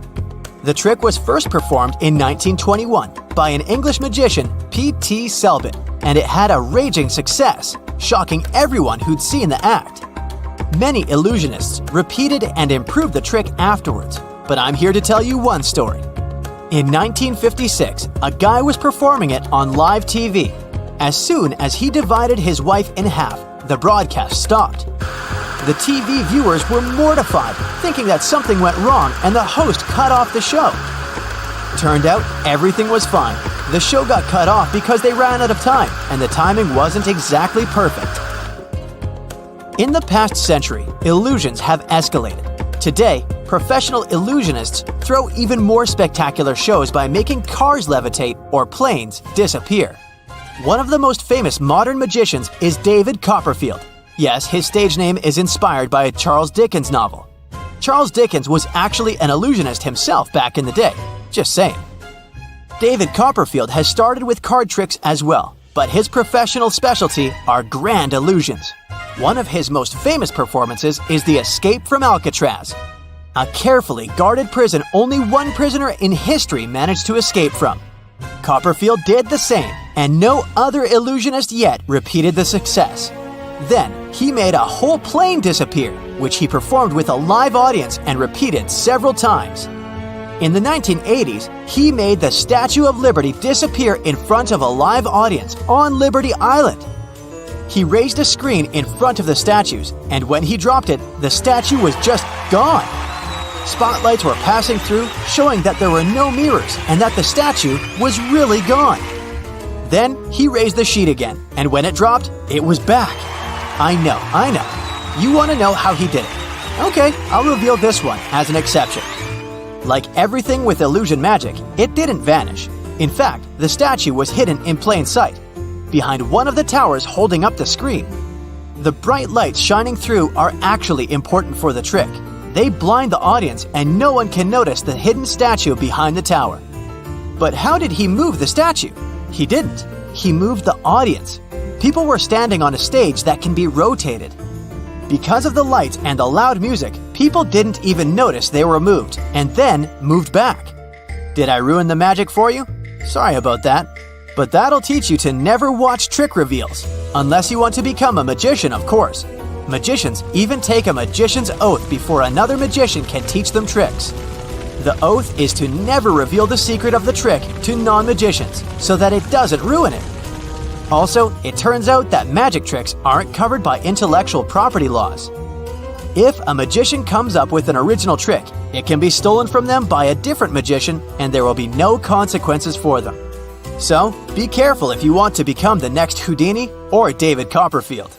The trick was first performed in 1921 by an English magician, P.T. Selbit, and it had a raging success, shocking everyone who'd seen the act. Many illusionists repeated and improved the trick afterwards, but I'm here to tell you one story. In 1956, a guy was performing it on live TV. As soon as he divided his wife in half, the broadcast stopped. The TV viewers were mortified, thinking that something went wrong and the host cut off the show. Turned out everything was fine. The show got cut off because they ran out of time, and the timing wasn't exactly perfect. In the past century, illusions have escalated. Today, professional illusionists throw even more spectacular shows by making cars levitate or planes disappear. One of the most famous modern magicians is David Copperfield. Yes, his stage name is inspired by a Charles Dickens novel. Charles Dickens was actually an illusionist himself back in the day. Just saying. David Copperfield has started with card tricks as well, but his professional specialty are grand illusions. One of his most famous performances is the Escape from Alcatraz, a carefully guarded prison only one prisoner in history managed to escape from. Copperfield did the same, and no other illusionist yet repeated the success. Then, he made a whole plane disappear, which he performed with a live audience and repeated several times. In the 1980s, he made the Statue of Liberty disappear in front of a live audience on Liberty Island. He raised a screen in front of the statues, and when he dropped it, the statue was just gone. Spotlights were passing through, showing that there were no mirrors and that the statue was really gone. Then he raised the sheet again, and when it dropped, it was back. I know. You want to know how he did it. Okay, I'll reveal this one as an exception. Like everything with illusion magic, it didn't vanish. In fact, the statue was hidden in plain sight, behind one of the towers holding up the screen. The bright lights shining through are actually important for the trick. They blind the audience and no one can notice the hidden statue behind the tower. But how did he move the statue? He didn't. He moved the audience. People were standing on a stage that can be rotated. Because of the lights and the loud music, people didn't even notice they were moved, and then moved back. Did I ruin the magic for you? Sorry about that. But that'll teach you to never watch trick reveals. Unless you want to become a magician, of course. Magicians even take a magician's oath before another magician can teach them tricks. The oath is to never reveal the secret of the trick to non-magicians, so that it doesn't ruin it. Also, it turns out that magic tricks aren't covered by intellectual property laws. If a magician comes up with an original trick, it can be stolen from them by a different magician and there will be no consequences for them. So, be careful if you want to become the next Houdini or David Copperfield.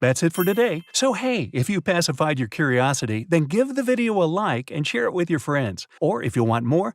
That's it for today. So hey, if you pacified your curiosity, then give the video a like and share it with your friends. Or if you want more,